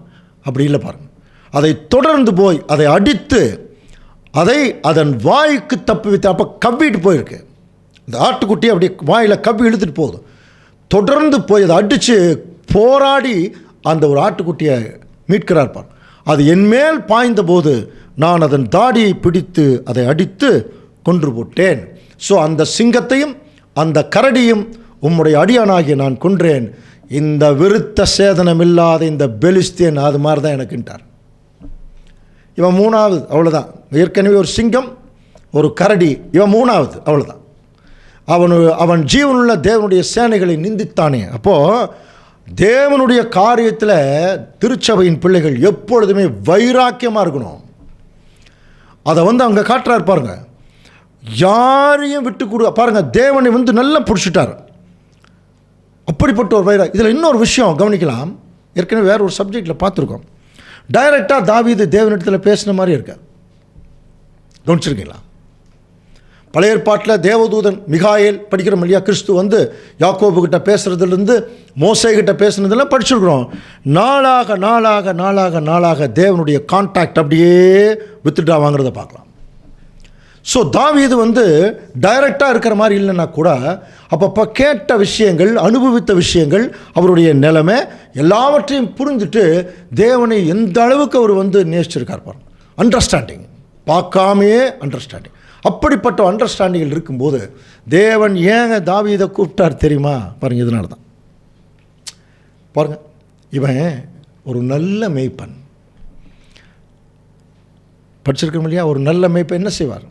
அப்படி இல்லை பாருங்கள். அதை தொடர்ந்து போய் அதை அடித்து அதை அதன் வாய்க்கு தப்பி வைத்து, அப்போ கவ்விட்டு போயிருக்கு. இந்த ஆட்டுக்குட்டி அப்படி வாயில் கவ்வி இழுத்துட்டு போகுது. தொடர்ந்து போய் அதை அடித்து போராடி அந்த ஒரு ஆட்டுக்குட்டியை மீட்கிறார் பார். அது என்மேல் பாய்ந்த போது நான் அதன் தாடியை பிடித்து அதை அடித்து கொன்று போட்டேன். ஸோ அந்த சிங்கத்தையும் அந்த கரடியும் உம்முடைய அடியானாகிய நான் கொன்றேன். இந்த விருத்த சேதனமில்லாத இந்த பெலிஸ்தியன் அது மாதிரி தான் எனக்குன்ட்டார். இவன் 3வது, அவ்வளோதான். ஏற்கனவே ஒரு சிங்கம், ஒரு கரடி, இவன் 3வது, அவ்வளோதான். அவன் ஜீவனுள்ள தேவனுடைய சேனைகளை நிந்தித்தானே. அப்போது தேவனுடைய காரியத்தில் திருச்சபையின் பிள்ளைகள் எப்பொழுதுமே வைராக்கியமாக இருக்கணும். அதை அங்கே காட்டுறார் பாருங்க, யாரையும் விட்டு கொடு பாருங்க. தேவனை நல்லா பிடிச்சிட்டார், அப்படிப்பட்ட ஒரு வைராக்கியம். இதில் இன்னொரு விஷயம் கவனிக்கலாம், ஏற்கனவே வேறு ஒரு சப்ஜெக்டில் பார்த்துருக்கோம். டைரெக்டாக தாவீது தேவனிடத்தில் பேசின மாதிரி இருக்க கவனிச்சிருக்கீங்களா? பழைய ஏற்பாட்டில் தேவதூதன் மிகாயேல் படிக்கிறோம் இல்லையா? கிறிஸ்து யாக்கோபுக்கிட்ட பேசுகிறதுலேருந்து மோசேகிட்ட பேசுனதெல்லாம் படிச்சிருக்கிறோம். நாளாக நாளாக நாளாக நாளாக தேவனுடைய கான்டாக்ட் அப்படியே வித்துட்டா வாங்கிறத பார்க்கலாம். ஸோ தாவீது டைரெக்டாக இருக்கிற மாதிரி இல்லைன்னா கூட அப்பப்போ கேட்ட விஷயங்கள், அனுபவித்த விஷயங்கள், அவருடைய நிலைமை எல்லாவற்றையும் புரிஞ்சுட்டு தேவனை எந்த அளவுக்கு அவர் நேசிச்சிருக்கார் பாருங்க. அண்டர்ஸ்டாண்டிங், பார்க்காமையே அண்டர்ஸ்டாண்டிங். அப்படிப்பட்ட அண்டர்ஸ்டாண்டிங்கில் இருக்கும்போது தேவன் ஏங்க தாவீதை கூப்பிட்டார் தெரியுமா? பாருங்கள், இதனால தான். பாருங்கள், இவன் ஒரு நல்ல மேய்ப்பன். படிச்சிருக்கோம் இல்லையா? ஒரு நல்ல மேய்ப்பன் என்ன செய்வார்?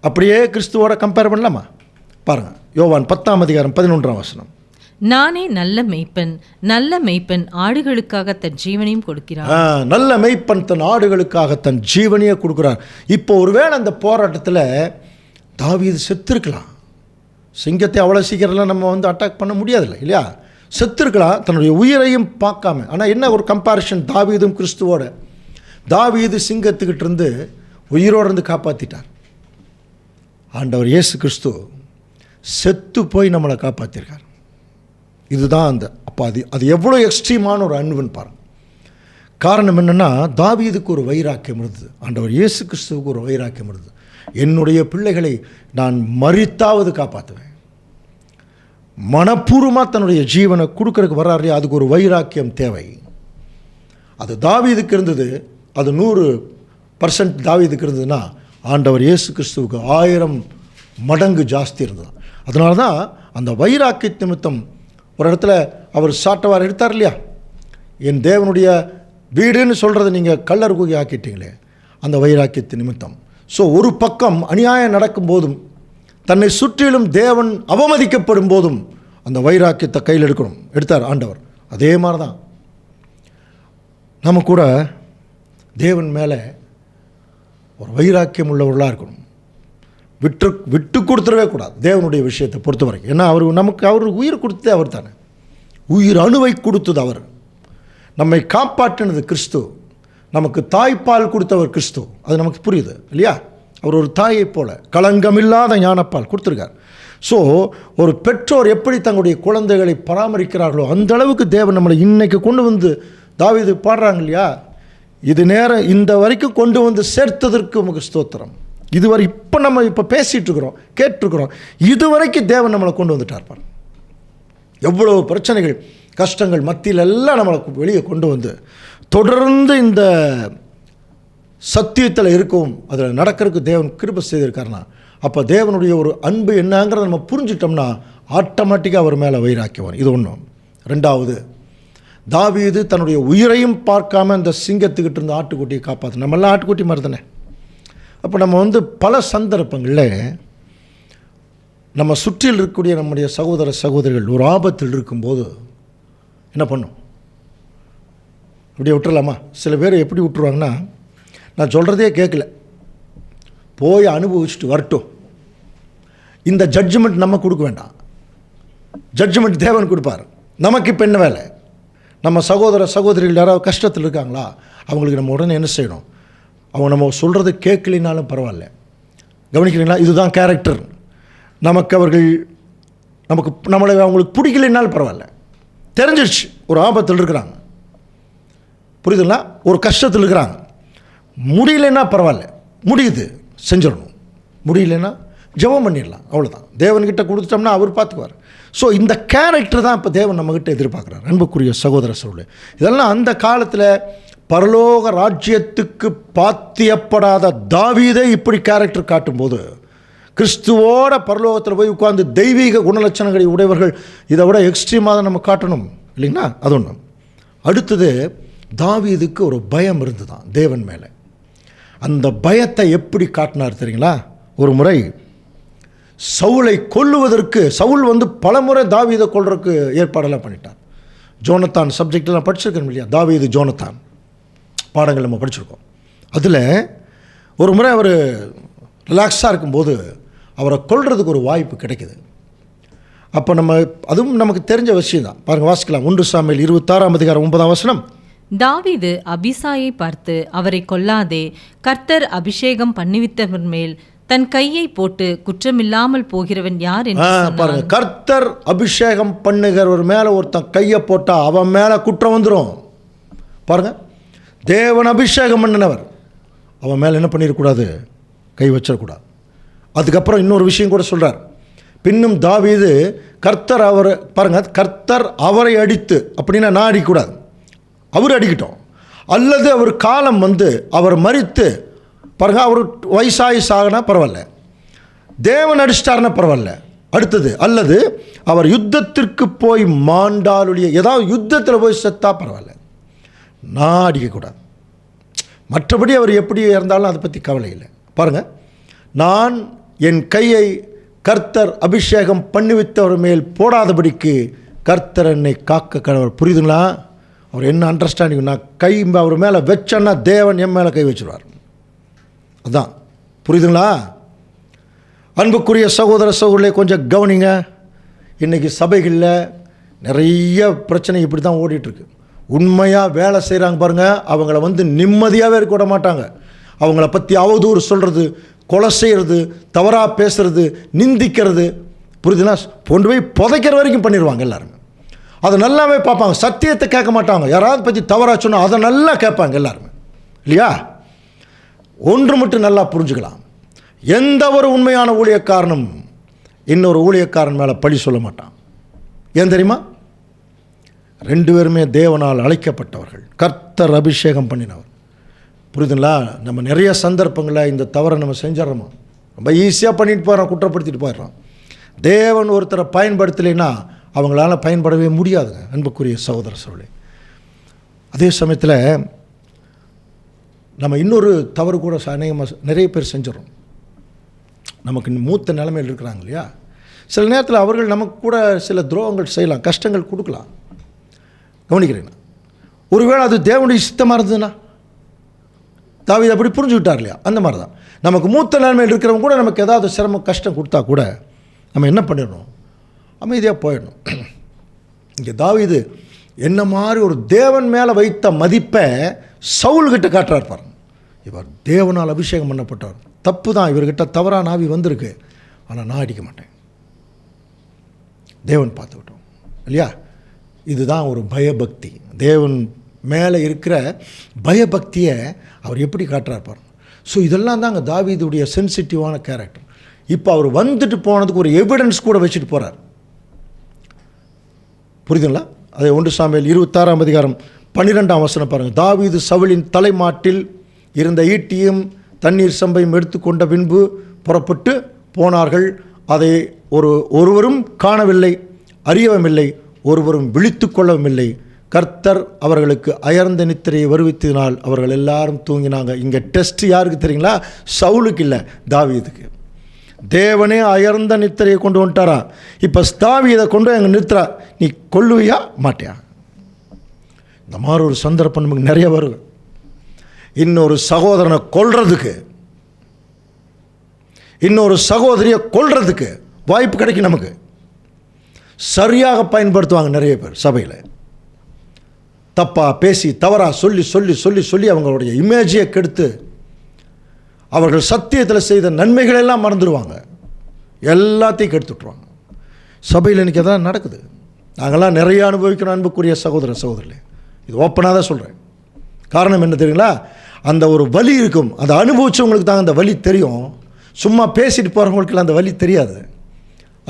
அப்படியே கிறிஸ்துவோட கம்பேர் பண்ணலாமா? பாருங்கள், யோவான் 10:11. நானே நல்ல மெய்ப்பன், நல்ல மெய்ப்பன் ஆடுகளுக்காக தன் ஜீவனையும் கொடுக்கிறார். நல்ல மெய்ப்பன் தன் ஆடுகளுக்காக தன் ஜீவனையே கொடுக்குறார். இப்போ ஒருவேளை அந்த போராட்டத்தில் தாவீது செத்துருக்கலாம். சிங்கத்தை அவ்வளோ சீக்கிரம்லாம் நம்ம அட்டாக் பண்ண முடியாதுல்ல இல்லையா? செத்துருக்கலாம், தன்னுடைய உயிரையும் பார்க்காம. ஆனால் என்ன ஒரு கம்பேரிஷன் தாவீதும் கிறிஸ்துவோட. தாவீது சிங்கத்துக்கிட்ட இருந்து உயிரோடு இருந்து காப்பாற்றிட்டார். ஆண்டவர் இயேசு கிறிஸ்து செத்து போய் நம்மளை காப்பாற்றிருக்கார். இதுதான் அப்போ அது எவ்வளோ எக்ஸ்ட்ரீமான ஒரு அன்புன்னு பாருங்கள். காரணம் என்னென்னா, தாவீதுக்கு ஒரு வைராக்கியம் இருந்தது, ஆண்டவர் இயேசு கிறிஸ்துவுக்கு ஒரு வைராக்கியம் இருந்தது. என்னுடைய பிள்ளைகளை நான் மரித்தாவது காப்பாற்றுவேன். மனப்பூர்வமாக தன்னுடைய ஜீவனை கொடுக்கறதுக்கு வர்றாரு. அதுக்கு ஒரு வைராக்கியம் தேவை. அது தாவீதுக்கு இருந்தது. அது 100% தாவீதுக்கு இருந்ததுன்னா ஆண்டவர் இயேசு கிறிஸ்துவுக்கு 1000 மடங்கு ஜாஸ்தி இருந்தது. அதனால தான் அந்த வைராக்கிய நிமித்தம் ஒரு இடத்துல அவர் சாட்டவார் எடுத்தார் இல்லையா? என் தேவனுடைய வீடுன்னு சொல்கிறத நீங்கள் கல்லர் கூகி ஆக்கிட்டீங்களே, அந்த வைராக்கியத்தின் நிமித்தம். ஸோ ஒரு பக்கம் அநியாயம் நடக்கும் போதும், தன்னை சுற்றிலும் தேவன் அவமதிக்கப்படும் போதும் அந்த வைராக்கியத்தை கையில் எடுத்தார் ஆண்டவர். அதே மாதிரி தான் நம்ம கூட தேவன் மேலே ஒரு வைராக்கியம் உள்ளவர்களாக இருக்கணும். விட்டு கொடுத்துடவே கூடாது தேவனுடைய விஷயத்தை பொறுத்த வரைக்கும். ஏன்னா அவர் உயிர் கொடுத்ததே அவர் தானே, உயிர் அணுவை கொடுத்தது அவர், நம்மை காப்பாற்றினது கிறிஸ்து, நமக்கு தாய்ப்பால் கொடுத்தவர் கிறிஸ்து. அது நமக்கு புரியுது இல்லையா? அவர் ஒரு தாயை போல களங்கமில்லாத ஞானப்பால் கொடுத்துருக்கார். ஸோ ஒரு பெற்றோர் எப்படி தங்களுடைய குழந்தைகளை பராமரிக்கிறார்களோ அந்த அளவுக்கு தேவன் நம்மளை இன்னைக்கு கொண்டு வந்து, தாவீது பாடுறாங்க இல்லையா, இது நேரம் இந்த வரைக்கும் கொண்டு வந்து சேர்த்ததற்கு உமக்கு ஸ்தோத்திரம். இதுவரை இப்போ பேசிகிட்டு இருக்கிறோம், கேட்டுருக்குறோம், இதுவரைக்கும் தேவன் நம்மளை கொண்டு வந்துட்டார் பாரு. எவ்வளோ பிரச்சனைகள் கஷ்டங்கள் மத்தியில் எல்லாம் நம்மளை வெளியே கொண்டு வந்து தொடர்ந்து இந்த சத்தியத்தில் இருக்கவும் அதில் நடக்கிறதுக்கு தேவன் கிருபை செய்திருக்காருனா, அப்போ தேவனுடைய ஒரு அன்பு என்னங்கிறத நம்ம புரிஞ்சிட்டோம்னா ஆட்டோமேட்டிக்காக அவர் மேலே வைராக்கியவான். இது ஒன்று. ரெண்டாவது, தாவீது தன்னுடைய உயிரையும் பார்க்காம இந்த சிங்கத்துக்கிட்ட இருந்து ஆட்டுக்குட்டியை காப்பாற்று. நம்மளாம் ஆட்டுக்குட்டி மாதிரி தானே. அப்போ நம்ம பல சந்தர்ப்பங்களில் நம்ம சுற்றில் இருக்கக்கூடிய நம்முடைய சகோதர சகோதரிகள் ஒரு ஆபத்தில் இருக்கும்போது என்ன பண்ணும்? இப்படியே விட்டுறலாமா? சில பேர் எப்படி விட்டுருவாங்கன்னா, நான் சொல்கிறதே கேட்கல, போய் அனுபவிச்சுட்டு வரட்டும், இந்த ஜட்ஜ்மெண்ட் நம்ம கொடுக்க வேண்டாம், ஜட்ஜ்மெண்ட் தேவன் கொடுப்பார், நமக்கு இப்போ என்ன வேலை? நம்ம சகோதர சகோதரிகள் யாராவது கஷ்டத்தில் இருக்காங்களா, அவங்களுக்கு நம்ம உடனே என்ன செய்யணும்? அவங்க நம்ம சொல்கிறது கேட்கலினாலும் பரவாயில்ல, கவனிக்கிறீங்களா? இதுதான் கேரக்டர். நம்மளை அவங்களுக்கு பிடிக்கலைனாலும் பரவாயில்ல, தெரிஞ்சிடுச்சு ஒரு ஆபத்தில் இருக்கிறாங்க, புரியுதுங்களா? ஒரு கஷ்டத்தில் இருக்கிறாங்க, முடியலைன்னா பரவாயில்ல, முடியுது செஞ்சிடணும், முடியலைன்னா ஜெபம் பண்ணிடலாம், அவ்வளோதான். தேவன்கிட்ட கொடுத்துட்டோம்னா அவர் பார்த்துக்குவார். ஸோ இந்த கேரக்டர் தான் இப்போ தேவன் நம்மக்கிட்ட எதிர்பார்க்குறார். அன்புக்குரிய சகோதர சகோதரி, இதெல்லாம் அந்த காலத்தில் பரலோக ராஜ்யத்துக்கு பாத்தியப்படாத தாவீதை இப்படி கேரக்டர் காட்டும்போது, கிறிஸ்துவோட பரலோகத்தில் போய் உட்கார்ந்து தெய்வீக குணலட்சணங்களை உடையவர்கள் இதை விட எக்ஸ்ட்ரீமாக தான் நம்ம காட்டணும் இல்லைங்களா? அது ஒன்று. அடுத்தது, தாவீதுக்கு ஒரு பயம் இருந்துதான் தேவன் மேலே. அந்த பயத்தை எப்படி காட்டினார் தெரியுங்களா? ஒரு முறை சவுலை கொல்லுவதற்கு, சவுல் பல முறை தாவீதை கொல்றதுக்கு ஏற்பாடெல்லாம் பண்ணிட்டார். ஜோனத்தான் சப்ஜெக்டெல்லாம் படிச்சிருக்கோம் இல்லையா? தாவீது ஜோனத்தான் பாடங்கள் நம்ம படிச்சிருக்கோம். அதில் ஒரு முறை அவர் ரிலாக்ஸாக இருக்கும்போது அவரை கொல்றதுக்கு ஒரு வாய்ப்பு கிடைக்குது. அப்போ அதுவும் நமக்கு தெரிஞ்ச விஷயம் தான். பாருங்கள், வாசிக்கலாம். 1 சாமுவேல் 26ஆம் அதிகாரம் 9ஆம் வசனம். தாவீது அபிசாயை பார்த்து, அவரை கொல்லாதே, கர்த்தர் அபிஷேகம் பண்ணிவித்தவர் மேல் தன் கையை போட்டு குற்றமில்லாமல் போகிறவன் யார் என்று பாருங்க, கர்த்தர் அபிஷேகம் பண்ணுகிறவர் மேலே ஒருத்தன் கையை போட்டால் அவன் மேலே குற்றம் வந்துடும். பாருங்க, தேவன் அபிஷேகம் பண்ணினவர், அவன் மேலே என்ன பண்ணிடக்கூடாது? கை வச்சிடக்கூடாது. அதுக்கப்புறம் இன்னொரு விஷயம் கூட சொல்கிறார். பின்னும் தாவீது கர்த்தர் அவரை அடித்து, அப்படின்னா நான் அடிக்கக்கூடாது, அவர் அடிக்கட்டும், அல்லது அவர் காலம் அவர் மரித்து, பாருங்க, அவர் வயசாகி சாகினா பரவாயில்ல, தேவன் அடிச்சிட்டாருன்னா பரவாயில்ல. அடுத்தது, அல்லது அவர் யுத்தத்திற்கு போய் மாண்டாலுடைய, ஏதாவது யுத்தத்தில் போய் செத்தா பரவாயில்ல, நான் அடிக்கக்கூடாது. மற்றபடி அவர் எப்படி இருந்தாலும் அதை பற்றி கவலை இல்லை. பாருங்கள், நான் என் கையை கர்த்தர் அபிஷேகம் பண்ணிவித்தவர் மேல் போடாதபடிக்கு கர்த்தர் என்னை காக்க கடவர். புரியுதுங்களா? அவர் என்ன அண்டர்ஸ்டாண்டிங்? நான் கை அவர் மேலே வச்சேன்னா தேவன் என் மேலே கை வச்சுருவார். அதுதான், புரியுதுங்களா? அன்புக்குரிய சகோதர சகோதரிகளே, கொஞ்சம் கவனிங்க. இன்றைக்கி சபைகளில் நிறைய பிரச்சனை இப்படி தான் ஓடிட்டுருக்கு. உண்மையாக வேலை செய்கிறாங்க பாருங்கள், அவங்கள நிம்மதியாகவே இருக்க விட மாட்டாங்க. அவங்கள பற்றி அவதூறு சொல்கிறது, கொலை செய்கிறது, தவறாக பேசுகிறது, நிந்திக்கிறது, புரியுதுன்னா, கொண்டு போய் புதைக்கிற வரைக்கும் பண்ணிடுவாங்க எல்லாருமே. அதை நல்லாவே பார்ப்பாங்க, சத்தியத்தை கேட்க மாட்டாங்க. யாராவது பற்றி தவறாக சொன்னால் அதை நல்லா கேட்பாங்க எல்லாருமே, இல்லையா? ஒன்று மட்டும் நல்லா புரிஞ்சுக்கலாம், எந்த ஒரு உண்மையான ஊழியக்காரனும் இன்னொரு ஊழியக்காரன் மேலே பழி சொல்ல மாட்டான். ஏன் தெரியுமா? 2 பேருமே தேவனால் அழைக்கப்பட்டவர்கள், கர்த்தர் அபிஷேகம் பண்ணினவர். புரியுதுங்களா? நம்ம நிறைய சந்தர்ப்பங்களில் இந்த தவறை நம்ம செஞ்சிடறோம், ரொம்ப ஈஸியாக பண்ணிட்டு போயிடறோம், குற்றப்படுத்திட்டு போயிடுறோம். தேவன் ஒருத்தரை பயன்படுத்தலைன்னா அவங்களால பயன்படவே முடியாதுங்க. அன்புக்குரிய சகோதர சகோதரி, அதே சமயத்தில் நம்ம இன்னொரு தவறு கூட நிறைய பேர் செஞ்சிடறோம். நமக்கு மூத்த நிலைமையில் இருக்கிறாங்க இல்லையா, சில நேரத்தில் அவர்கள் நமக்கு கூட சில துரோகங்கள் செய்யலாம், கஷ்டங்கள் கொடுக்கலாம். கவனிக்கிறீங்களா? ஒருவேளை அது தேவனுடைய சித்தமாக இருந்ததுன்னா, தாவீது அப்படி புரிஞ்சுக்கிட்டார் இல்லையா? அந்த மாதிரி தான் நமக்கு மூத்த நிலைமையில் இருக்கிறவங்க கூட நமக்கு ஏதாவது சிரமம் கஷ்டம் கொடுத்தா கூட நம்ம என்ன பண்ணிடணும்? அமைதியாக போயிடணும். இங்கே தாவீது என்ன மாதிரி ஒரு தேவன் மேலே வைத்த மதிப்பை சவுல்கிட்ட காட்டுறார் பாருங்க. இவர் தேவனால் அபிஷேகம் பண்ணப்பட்டார். தப்பு தான், இவர்கிட்ட தவறான ஆவி வந்திருக்கு, ஆனால் நான் அடிக்க மாட்டேன், தேவன் பார்த்து விட்டோம் இல்லையா? இதுதான் ஒரு பயபக்தி. தேவன் மேலே இருக்கிற பயபக்தியை அவர் எப்படி காட்டுறார் பாருங்க. ஸோ இதெல்லாம் தான் அங்கே தாவீதுடைய சென்சிட்டிவான கேரக்டர். இப்போ அவர் வந்துட்டு போனதுக்கு ஒரு எவிடன்ஸ் கூட வச்சுட்டு போகிறார். புரியுதுங்களா? அதை 1 சாமுவேல் 26ஆம் அதிகாரம் 12ஆம் வசனம் பாருங்கள். தாவீது சவுலின் தலைமாட்டில் இருந்த ஈட்டியும் தண்ணீர் சம்பையும் எடுத்துக்கொண்ட பின்பு புறப்பட்டு போனார்கள். அதை ஒருவரும் காணவில்லை, அறியவும் இல்லை, ஒருவரும் விழித்து கொள்ளவும் இல்லை. கர்த்தர் அவர்களுக்கு அயர்ந்த நித்திரையை வருவித்ததினால் அவர்கள் எல்லாரும் தூங்கினாங்க. இங்கே டெஸ்ட் யாருக்கு தெரியுங்களா? சவுலுக்கு இல்லை, தாவீதுக்கு. தேவனே அயர்ந்த நித்திரையை கொண்டு வந்துட்டாரா. இப்போ தாவீதை கொண்டு எங்கே நிறுத்துறா, நீ கொல்லுவியா மாட்டியா? இந்த மாதிரி ஒரு சந்தர்ப்பம் நமக்கு நிறைய வரும். இன்னொரு சகோதரனை கொல்றதுக்கு, இன்னொரு சகோதரியை கொல்றதுக்கு வாய்ப்பு கிடைக்கும் நமக்கு. சரியாக பயன்படுத்துவாங்க நிறைய பேர் சபையில். தப்பாக பேசி தவறாக சொல்லி சொல்லி சொல்லி சொல்லி அவங்களுடைய இமேஜையை கெடுத்து அவர்கள் சத்தியத்தில் செய்த நன்மைகளெல்லாம் மறந்துடுவாங்க, எல்லாத்தையும் கெடுத்துட்ருவாங்க. சபையில் இன்றைக்கி அதான் நடக்குது. நாங்கள்லாம் நிறைய அனுபவிக்கணும் அன்புக்குரிய சகோதர சகோதரிகளே. இது ஓப்பனாக தான் சொல்கிறேன். காரணம் என்ன தெரியுங்களா? அந்த ஒரு வலி இருக்கும், அதை அனுபவித்தவங்களுக்கு தான் அந்த வலி தெரியும். சும்மா பேசிட்டு போகிறவங்களுக்குலாம் அந்த வலி தெரியாது,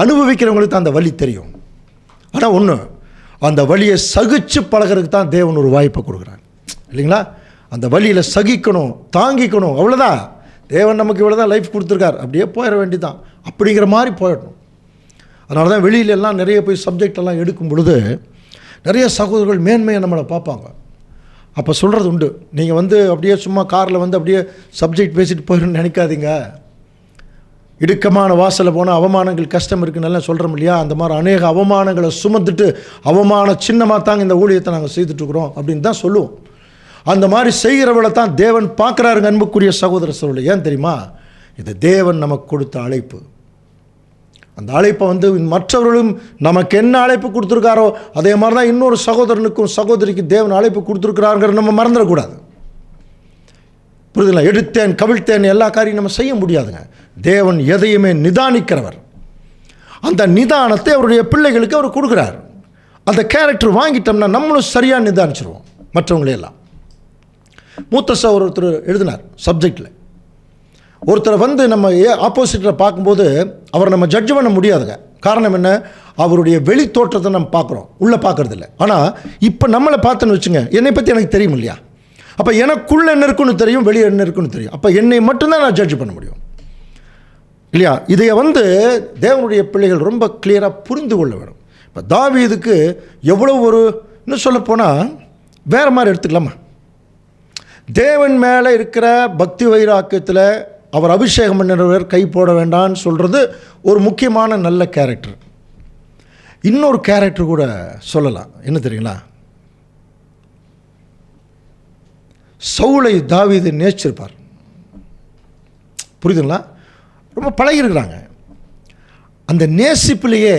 அனுபவிக்கிறவங்களுக்கு தான் அந்த வலி தெரியும். ஆனால் ஒன்று, அந்த வலியை சகிச்சு பழகிறதுக்கு தான் தேவன் ஒரு வாய்ப்பை கொடுக்குறாங்க இல்லைங்களா? அந்த வலியில் சகிக்கணும், தாங்கிக்கணும், அவ்வளோதான். தேவன் நமக்கு இவ்வளோ தான் லைஃப் கொடுத்துருக்கார், அப்படியே போயிட வேண்டிதான் அப்படிங்கிற மாதிரி போயிடணும். அதனால தான் வெளியிலெல்லாம் நிறைய போய் சப்ஜெக்டெல்லாம் எடுக்கும் பொழுது நிறைய சகோதரர்கள் மேன்மையை நம்மளை பார்ப்பாங்க. அப்போ சொல்கிறது உண்டு, நீங்கள் அப்படியே சும்மா காரில் அப்படியே சப்ஜெக்ட் பேசிட்டு போயிடணும்னு நினைக்காதீங்க. இடுக்கமான வாசலில் போனால் அவமானங்கள் கஷ்டம் இருக்குன்னு சொல்கிறோம் இல்லையா? அந்த மாதிரி அநேக அவமானங்களை சுமந்துட்டு அவமான சின்னமாக தாங்க இந்த ஊழியத்தை நாங்கள் செய்துட்ருக்குறோம் அப்படின்னு தான் சொல்லுவோம். அந்த மாதிரி செய்கிறவளை தான் தேவன் பார்க்குறாருங்க அன்புக்குரிய சகோதர சகோதரி. ஏன் தெரியுமா? இது தேவன் நமக்கு கொடுத்த அழைப்பு. அந்த அழைப்பை மற்றவர்களும் நமக்கு என்ன அழைப்பு கொடுத்துருக்காரோ அதே மாதிரி தான் இன்னொரு சகோதரனுக்கும் சகோதரிக்கும் தேவன் அழைப்பு கொடுத்துருக்குறாருங்கிற நம்ம மறந்துடக்கூடாது. புரியுதுங்களா? எடுத்தேன் கவிழ்த்தேன் எல்லா காரியம் நம்ம செய்ய முடியாதுங்க. தேவன் எதையுமே நிதானிக்கிறவர். அந்த நிதானத்தை அவருடைய பிள்ளைகளுக்கு அவர் கொடுக்குறார். அந்த கேரக்டர் வாங்கிட்டோம்னா நம்மளும் சரியாக நிதானிச்சிருவோம் மற்றவங்களையெல்லாம். மூத்த சகோதரர் ஒருத்தர் எழுதினார் சப்ஜெக்டில். ஒருத்தரை நம்ம ஆப்போசிட்டில் பார்க்கும்போது அவரை நம்ம ஜட்ஜ் பண்ண முடியாதுங்க. காரணம் என்ன? அவருடைய வெளி தோற்றத்தை நம்ம பார்க்குறோம், உள்ளே பார்க்குறதில்ல. ஆனால் இப்போ நம்மளை பார்த்தோன்னு வச்சுங்க, என்னை பற்றி எனக்கு தெரியும் இல்லையா? அப்போ எனக்குள்ளே என்ன இருக்குன்னு தெரியும், வெளியே என்ன இருக்குன்னு தெரியும். அப்போ என்னை மட்டும்தான் நான் ஜட்ஜ் பண்ண முடியும் இல்லையா? இதை தேவனுடைய பிள்ளைகள் ரொம்ப கிளியராக புரிந்து கொள்ள வேணும். இப்போ தாவீதுக்கு எவ்வளோ இன்னும் சொல்லப்போனால் வேறு மாதிரி எடுத்துக்கலாமா? தேவன் மேலே இருக்கிற பக்தி வைராக்கியத்தில் அவர் அபிஷேகம் பண்ணுறவர் கை போட வேண்டான்னு சொல்கிறது ஒரு முக்கியமான நல்ல கேரக்டர். இன்னொரு கேரக்டர் கூட சொல்லலாம். என்ன தெரியுங்களா? சவுலை தாவீது நேசிச்சிருப்பார். புரியுதுங்களா? ரொம்ப பழகிருக்கிறாங்க. அந்த நேசிப்பிலேயே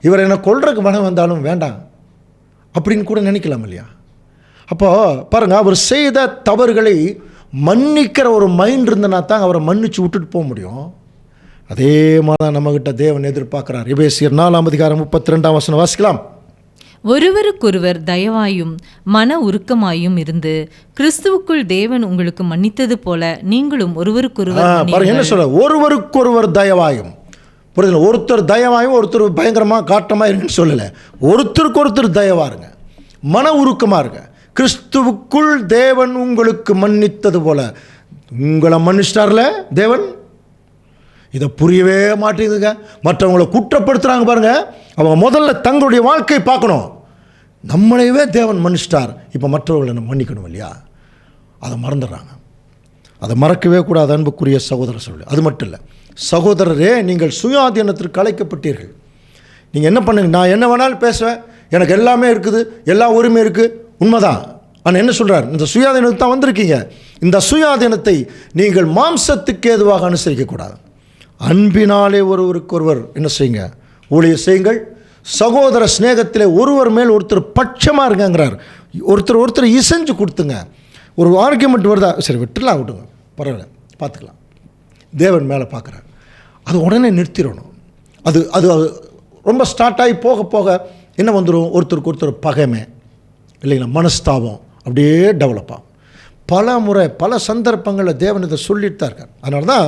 இவர் என்னை கொல்றதுக்கு மனம் வந்தாலும் வேண்டாம் அப்படின்னு கூட நினைக்கலாம் இல்லையா? அப்போது பாருங்கள், அவர் செய்த தவறுகளை மன்னிக்கிற ஒரு மைண்ட் இருந்தனா தான் அவரை மன்னிச்சு விட்டுட்டு போக முடியும். அதே மாதிரி தான் நம்மகிட்ட தேவன் எதிர்பார்க்குறார். எபேசியர் 4ஆம் அதிகாரம் 32ஆம் வசனம் வாசிக்கலாம். ஒருவருக்கொருவர் தயவாயும் மன உருக்கமாயும் இருந்து கிறிஸ்துவுக்குள் தேவன் உங்களுக்கு மன்னித்தது போல நீங்களும் ஒருவருக்கொருவர். என்ன சொல்ல? ஒருவருக்கொருவர் தயவாயும். புரியுதுல? ஒருத்தர் தயவாயும் ஒருத்தர் பயங்கரமாக காட்டமாக இருக்குன்னு சொல்லலை. ஒருத்தருக்கு ஒருத்தர் தயவாருங்க, மன உருக்கமாக இருங்க. கிறிஸ்துவுக்குள் தேவன் உங்களுக்கு மன்னித்தது போல உங்களை மன்னிச்சிட்டார்ல தேவன். இதை புரியவே மாட்டேங்குதுங்க. மற்றவங்களை குற்றப்படுத்துகிறாங்க பாருங்க. அவங்க முதல்ல தங்களுடைய வாழ்க்கையை பார்க்கணும். நம்மளையவே தேவன் மன்னிச்சிட்டார், இப்போ மற்றவர்களை நம்ம மன்னிக்கணும் இல்லையா? அதை மறந்துடுறாங்க. அதை மறக்கவே கூடாது அன்புக்குரிய சகோதர சொல்லு. அது மட்டும் இல்லை சகோதரரே, நீங்கள் சுயாதீனத்திற்கு அழைக்கப்பட்டீர்கள். நீங்கள் என்ன பண்ணுங்க, நான் என்ன வேணாலும் பேசுவேன், எனக்கு எல்லாமே இருக்குது, எல்லா உரிமை இருக்குது, உண்மைதான். ஆனால் என்ன சொல்கிறார், இந்த சுயாதீனத்துக்கு தான் வந்திருக்கீங்க. இந்த சுயாதீனத்தை நீங்கள் மாம்சத்துக்கு ஏதுவாக அனுசரிக்கக்கூடாது. அன்பினாலே ஒருவருக்கொருவர் என்ன செய்யுங்க, ஊழியம் செய்யுங்கள். சகோதர ஸ்நேகத்திலே ஒருவர் மேல் ஒருத்தர் பட்சமாக இருங்கங்கிறார். ஒருத்தர் இசைஞ்சு கொடுத்துங்க. ஒரு ஆர்கியூமெண்ட் வருதா, சரி விட்டுலாம், விட்டுங்க, பரவாயில்ல, பார்த்துக்கலாம். தேவன் மேலே பார்க்குறார். அது உடனே நிறுத்திடணும். அது அது ரொம்ப ஸ்டார்ட் ஆகி போக போக என்ன வந்துடும், ஒருத்தருக்கு ஒருத்தர் பகைமை இல்லைங்களா, மனஸ்தாபம் அப்படியே டெவலப் ஆகும். பல முறை பல சந்தர்ப்பங்களில் தேவன் இதை சொல்லிட்டு தான் இருக்கார். அதனால தான்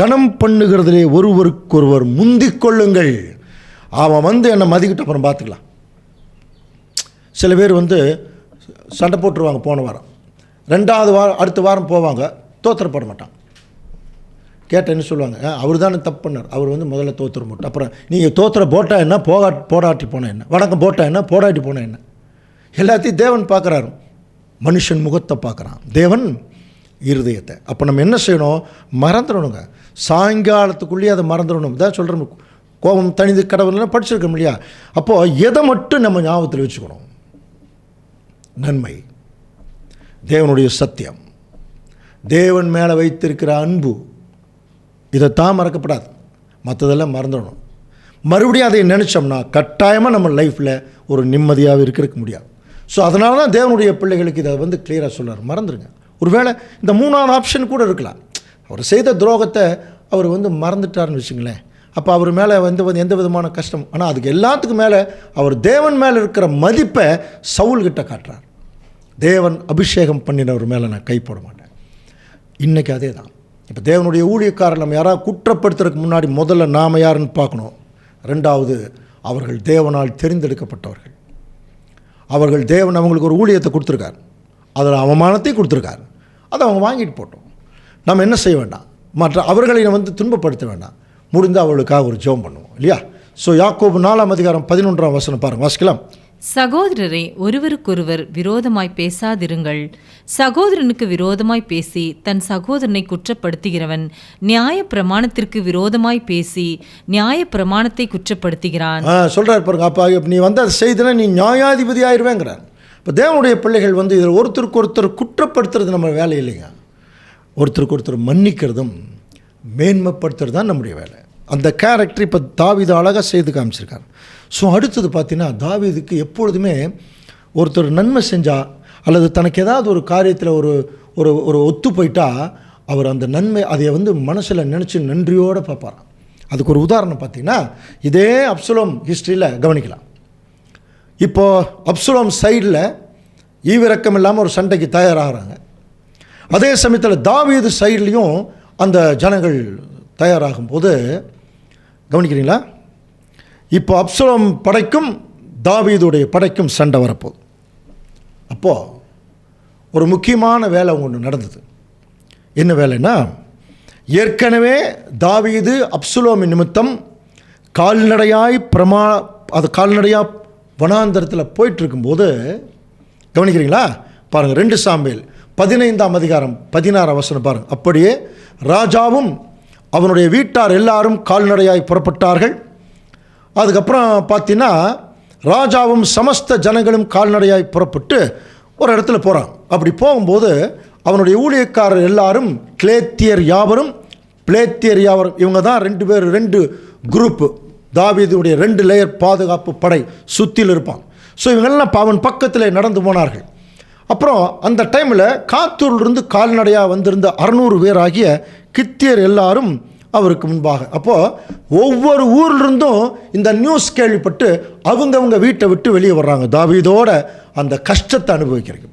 கனம் பண்ணுகிறதுலே ஒருவருக்கொருவர் முந்திக் கொள்ளுங்கள். அவன் வந்து என்னை மதிக்கிட்டு அப்புறம் பார்த்துக்கலாம். சில பேர் வந்து சண்டை போட்டுருவாங்க, போன வாரம் 2வது வாரம் அடுத்த வாரம் போவாங்க, தோத்திரப்பட மாட்டாங்க. கேட்ட என்ன சொல்லுவாங்க, அவர் தானே தப்பு பண்ணார், அவர் வந்து முதல்ல தோத்துற மாட்டார். அப்புறம் நீங்கள் தோத்துற போட்டா என்ன, போடாட்டி போனால் என்ன, வணக்கம் போட்டா என்ன, போடாட்டி போனால் என்ன, எல்லாத்தையும் தேவன் பார்க்குறாரு. மனுஷன் முகத்தை பார்க்குறான், தேவன் இருதயத்தை. அப்போ நம்ம என்ன செய்யணும், மறந்துடணுங்க. சாயங்காலத்துக்குள்ளேயே அதை மறந்துடணும். தான் சொல்கிறோம், கோபம் தனிந்து கடவுள்லாம் படிச்சிருக்கோம் இல்லையா. அப்போது எதை மட்டும் நம்ம ஞாபகத்தில் வச்சுக்கணும், நன்மை, தேவனுடைய சத்தியம், தேவன் மேலே வைத்திருக்கிற அன்பு, இதைத்தான் மறக்கப்படாது. மற்றதெல்லாம் மறந்துடணும். மறுபடியும் அதை நினச்சோம்னா கட்டாயமாக நம்ம லைஃப்பில் ஒரு நிம்மதியாக இருக்க முடியாது. ஸோ அதனால தான் தேவனுடைய பிள்ளைகளுக்கு இதை வந்து கிளியராக சொல்கிறார், மறந்துடுங்க. ஒருவேளை இந்த 3வது ஆப்ஷன் கூட இருக்கலாம். அவர் செய்த துரோகத்தை அவர் வந்து மறந்துட்டார்னு வச்சுங்களேன். அப்போ அவர் மேலே வந்து எந்த விதமான கஷ்டம். ஆனால் அதுக்கு எல்லாத்துக்கும் மேலே அவர் தேவன் மேலே இருக்கிற மதிப்பை சவுல்கிட்ட காட்டுறார். தேவன் அபிஷேகம் பண்ணினவர் மேலே நான் கை போட மாட்டேன். இன்றைக்கி அதே தான். இப்போ தேவனுடைய ஊழியக்காரர் நம்ம யாராவது குற்றப்படுத்துறதுக்கு முன்னாடி முதல்ல நாம் யாருன்னு பார்க்கணும். 2வது, அவர்கள் தேவனால் தெரிந்தெடுக்கப்பட்டவர்கள். அவர்கள் தேவன் அவங்களுக்கு ஒரு ஊழியத்தை கொடுத்துருக்கார், அதில் அவமானத்தையும் கொடுத்துருக்கார். அதை அவங்க வாங்கிட்டு போட்டோம். நம்ம என்ன செய்ய வேண்டாம், மற்ற அவர்களை வந்து துன்பப்படுத்த வேண்டாம். முடிந்து அவர்களுக்காக ஒரு ஜெபம் பண்ணுவோம் இல்லையா. ஸோ யாக்கோபு 4ஆம் அதிகாரம் 11ஆம் வசனம் பாருங்கள், வாசிக்கலாம். சகோதரரை ஒருவருக்கொருவர் விரோதமாய் பேசாதிருங்கள். சகோதரனுக்கு விரோதமாய் பேசி தன் சகோதரனை குற்றப்படுத்துகிறவன் நியாய பிரமாணத்திற்கு விரோதமாய் பேசி நியாய பிரமாணத்தை குற்றப்படுத்துகிறான். சொல்கிறார் பாருங்க. அப்போ நீ வந்து அதை செய்தனா நீ நியாயாதிபதி ஆயிடுவேங்கிறார். இப்போ தேவனுடைய பிள்ளைகள் வந்து இதில் ஒருத்தருக்கு ஒருத்தர் குற்றப்படுத்துறது நம்ம வேலை இல்லைங்க. ஒருத்தருக்கு ஒருத்தர் மன்னிக்கிறதும் மேன்மைப்படுத்துறது தான் நம்முடைய வேலை. அந்த கேரக்டர் இப்போ தாவீது அழகாக செய்து காமிச்சிருக்கார். ஸோ அடுத்தது பார்த்தீங்கன்னா, தாவீதுக்கு எப்பொழுதுமே ஒருத்தர் நன்மை செஞ்சால் அல்லது தனக்கு ஏதாவது ஒரு காரியத்தில் ஒரு ஒரு ஒரு ஒத்து போயிட்டா அவர் அந்த நன்மை அதை வந்து மனசில் நினச்சி நன்றியோடு பார்ப்பாராம். அதுக்கு ஒரு உதாரணம் பார்த்தீங்கன்னா, இதே அப்சலோம் ஹிஸ்ட்ரியில் கவனிக்கலாம். இப்போது அப்சலோம் சைடில் ஈவிரக்கம் இல்லாமல் ஒரு சண்டைக்கு தயாராகிறாங்க. அதே சமயத்தில் தாவீது சைட்லேயும் அந்த ஜனங்கள் தயாராகும் போது கவனிக்கிறீங்களா, இப்போ அப்சலோம் படைக்கும் தாவீதுடைய படைக்கும் சண்டை வரப்போகுது. அப்போது ஒரு முக்கியமான வேலை ஒன்று நடந்தது. என்ன வேலைன்னா, ஏற்கனவே தாவீது அப்சலோமின் நிமித்தம் கால்நடையாய் கால்நடையாக வனாந்தரத்தில் போயிட்டுருக்கும்போது கவனிக்கிறீங்களா, பாருங்கள் 2 சாமுவேல் 15ஆம் அதிகாரம் 16ஆம் வசனம் பாருங்கள். அப்படியே ராஜாவும் அவனுடைய வீட்டார் எல்லாரும் கால்நடையாய் புறப்பட்டார்கள். அதுக்கப்புறம் பார்த்தீங்கன்னா, ராஜாவும் சமஸ்த ஜனங்களும் கால்நடையாய் புறப்பட்டு ஒரு இடத்துல போகிறாங்க. அப்படி போகும்போது அவனுடைய ஊழியக்காரர் எல்லாரும் கிலேத்தியர் யாவரும் பிளேத்தியர் யாவரும், இவங்க தான் 2 பேர், 2 குரூப்பு. தாவீதுடைய 2 லேயர் பாதுகாப்பு படை சுற்றில் இருப்பாங்க. ஸோ இவங்கெல்லாம் அவன் பக்கத்தில் நடந்து போனார்கள். அப்புறம் அந்த டைமில் காத்தூரிலிருந்து கால்நடையாக வந்திருந்த 600 பேர் ஆகிய கித்தியர் எல்லாரும் அவருக்கு முன்பாக. அப்போது ஒவ்வொரு ஊர்லேருந்தும் இந்த நியூஸ் கேள்விப்பட்டு அவங்கவுங்க வீட்டை விட்டு வெளியே வர்றாங்க, தாவீதோட அந்த கஷ்டத்தை அனுபவிக்கிறது.